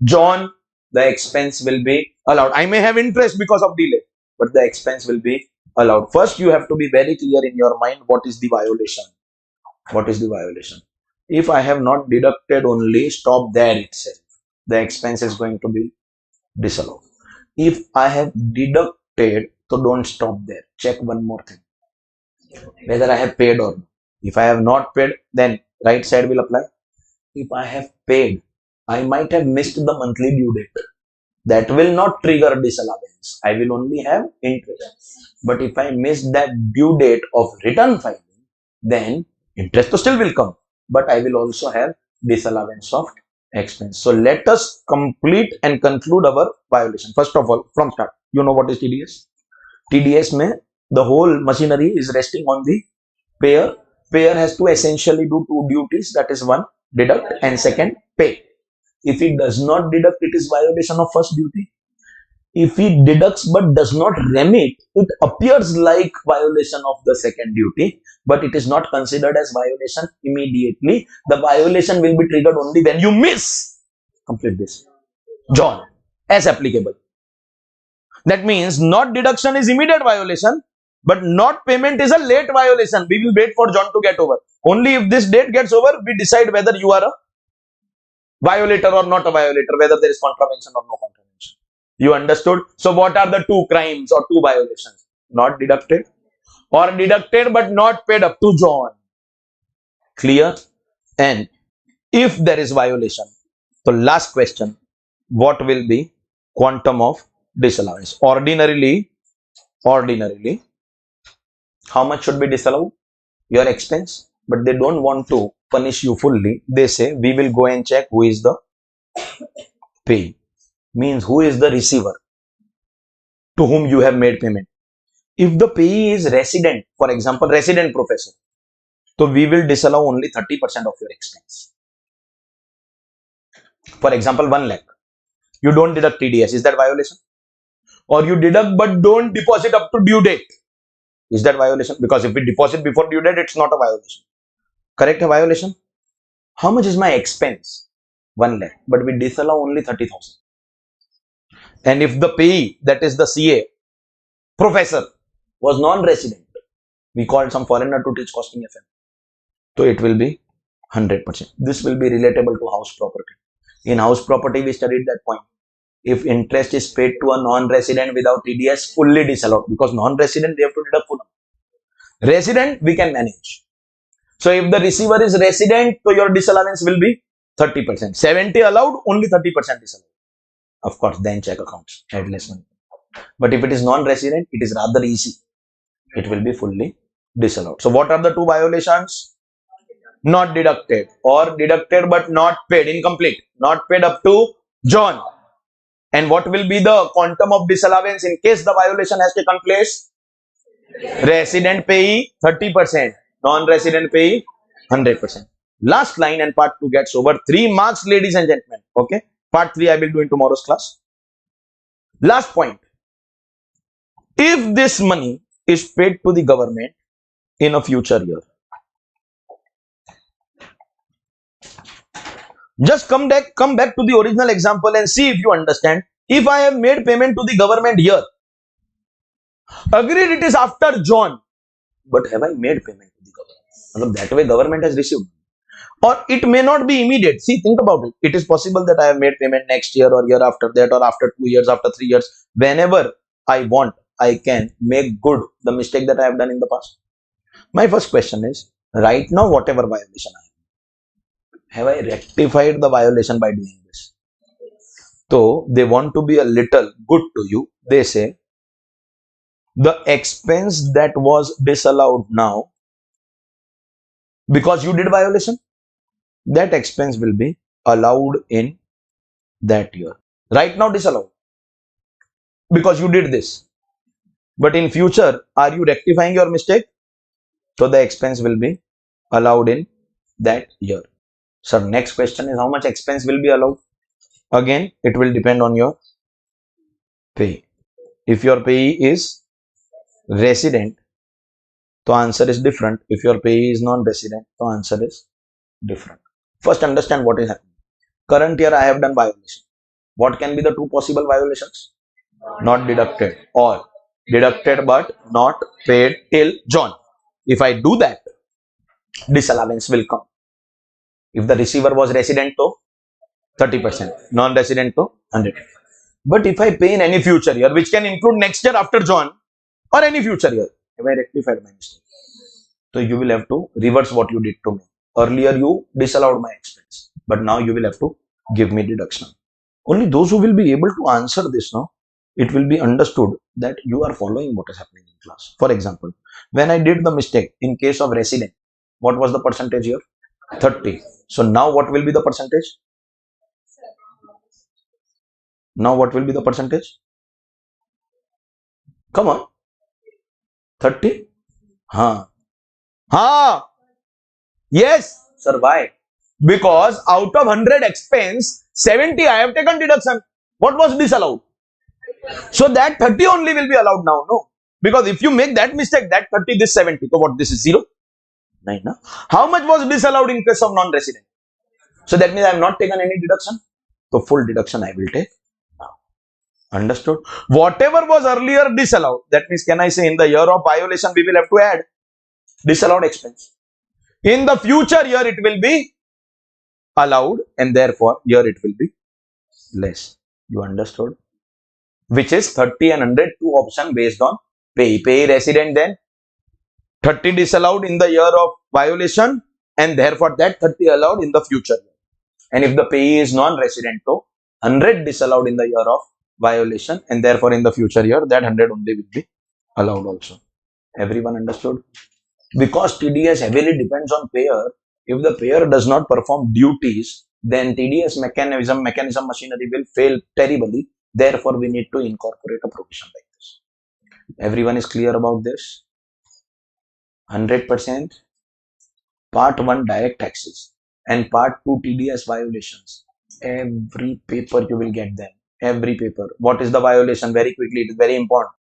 John, the expense will be allowed. I may have interest because of delay, but the expense will be allowed. First, you have to be very clear in your mind what is the violation. What is the violation? If I have not deducted only, stop there itself. The expense is going to be disallowed. If I have deducted, so don't stop there. Check one more thing, whether I have paid or not. If I have not paid, then right side will apply. If I have paid, I might have missed the monthly due date. That will not trigger disallowance. I will only have interest. But if I miss that due date of return filing, then interest still will come. But I will also have disallowance of expense. So let us complete and conclude our violation. First of all, from start, you know what is TDS? TDS mein the whole machinery is resting on the payer. Payer has to essentially do two duties, that is one, deduct, and second, pay. If he does not deduct, it is violation of first duty. If he deducts but does not remit, it appears like violation of the second duty, but it is not considered as violation immediately. The violation will be triggered only when you miss. Complete this. John, as applicable. That means not deduction is immediate violation, but not payment is a late violation. We will wait for John to get over. Only if this date gets over, we decide whether you are a violator or not a violator, whether there is contravention or no contravention. You understood? So what are the two crimes or two violations? Not deducted or deducted but not paid up to John. Clear? And if there is violation, so last question, what will be quantum of disallowance? Ordinarily, how much should be disallowed? Your expense. but they don't want to punish you fully. They say, we will go and check who is the payee. Means who is the receiver to whom you have made payment. If the payee is resident, for example, resident professor, so we will disallow only 30% of your expense. For example, 1 lakh. You don't deduct TDS. Is that violation? Or you deduct but don't deposit up to due date. Is that violation? Because if we deposit before due date, it's not a violation. Correct, a violation? How much is my expense? 1 lakh. But we disallow only 30,000. And if the payee, that is the CA, professor, was non-resident, we called some foreigner to teach costing FM. So it will be 100%. This will be relatable to house property. In house property, we studied that point. If interest is paid to a non-resident without TDS, fully disallowed, because non-resident, they have to deduct full. Resident, we can manage. So if the receiver is resident, so your disallowance will be 30%. 70 allowed, only 30% disallowed. Of course, then check accounts, add less money. But if it is non-resident, it is rather easy. It will be fully disallowed. So what are the two violations? Not deducted, or deducted but not paid, incomplete, not paid up to John. And what will be the quantum of disallowance in case the violation has taken place? Resident payee 30%, non-resident payee 100%. Last line and part 2 gets over. 3 marks, ladies and gentlemen. Okay. Part 3 I will do in tomorrow's class. Last point. If this money is paid to the government in a future year, just come back to the original example and see if you understand. If I have made payment to the government here, agreed it is after John, but have I made payment to the government? That way government has received. Or it may not be immediate. See, think about it. It is possible that I have made payment next year or year after that, or after 2 years, after 3 years. Whenever I want, I can make good the mistake that I have done in the past. My first question is, right now, whatever violation I have I rectified the violation by doing this? So they want to be a little good to you. They say, the expense that was disallowed now, because you did violation, that expense will be allowed in that year. Right now disallowed, because you did this. But in future, are you rectifying your mistake? So the expense will be allowed in that year. So next question is, how much expense will be allowed? Again, it will depend on your pay. If your payee is resident, the answer is different. If your payee is non-resident, the answer is different. First, understand what is happening. Current year, I have done violation. What can be the two possible violations? Not deducted, or deducted but not paid till John. If I do that, disallowance will come. If the receiver was resident, to 30%, non-resident to 100%. But if I pay in any future year, which can include next year after John, or any future year, have I rectified my mistake? So you will have to reverse what you did to me. Earlier you disallowed my expense, but now you will have to give me deduction. Only those who will be able to answer this now, it will be understood that you are following what is happening in class. For example, when I did the mistake in case of resident, what was the percentage here? 30. So now what will be the percentage? Now what will be the percentage? Come on. 30? Yes, sir. Why? Because out of 100 expense, 70 I have taken deduction. What was disallowed? So that 30 only will be allowed now. No. Because if you make that mistake, that 30, this 70. So what? This is 0? 9. No? How much was disallowed in case of non-resident? So that means I have not taken any deduction. So full deduction I will take now. Understood? Whatever was earlier disallowed, that means can I say in the year of violation we will have to add disallowed expense. In the future year it will be allowed, and therefore here it will be less. You understood? Which is 30 and 100, two option based on pay resident, then 30 disallowed in the year of violation, and therefore that 30 allowed in the future year. And if the payee is non-resident, so 100 disallowed in the year of violation, and therefore in the future year that 100 only will be allowed also. Everyone understood? Because TDS heavily depends on payer. If the payer does not perform duties, then TDS mechanism machinery will fail terribly. Therefore, we need to incorporate a provision like this. Everyone is clear about this? 100%. Part 1 direct taxes and part 2 TDS violations. Every paper you will get them. Every paper. What is the violation? Very quickly, it is very important.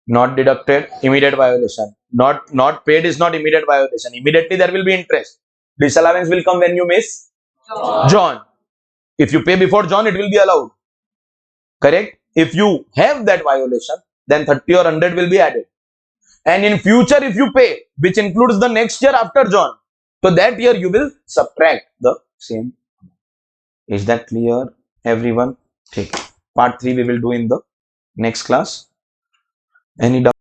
Not deducted, immediate violation. Not paid is not immediate violation. Immediately there will be interest. Disallowance will come when you miss John. If you pay before John, it will be allowed. Correct? If you have that violation, then 30 or 100 will be added. And in future, if you pay, which includes the next year after John, so that year you will subtract the same. Is that clear, everyone? Okay. Part 3 we will do in the next class. Any doubt?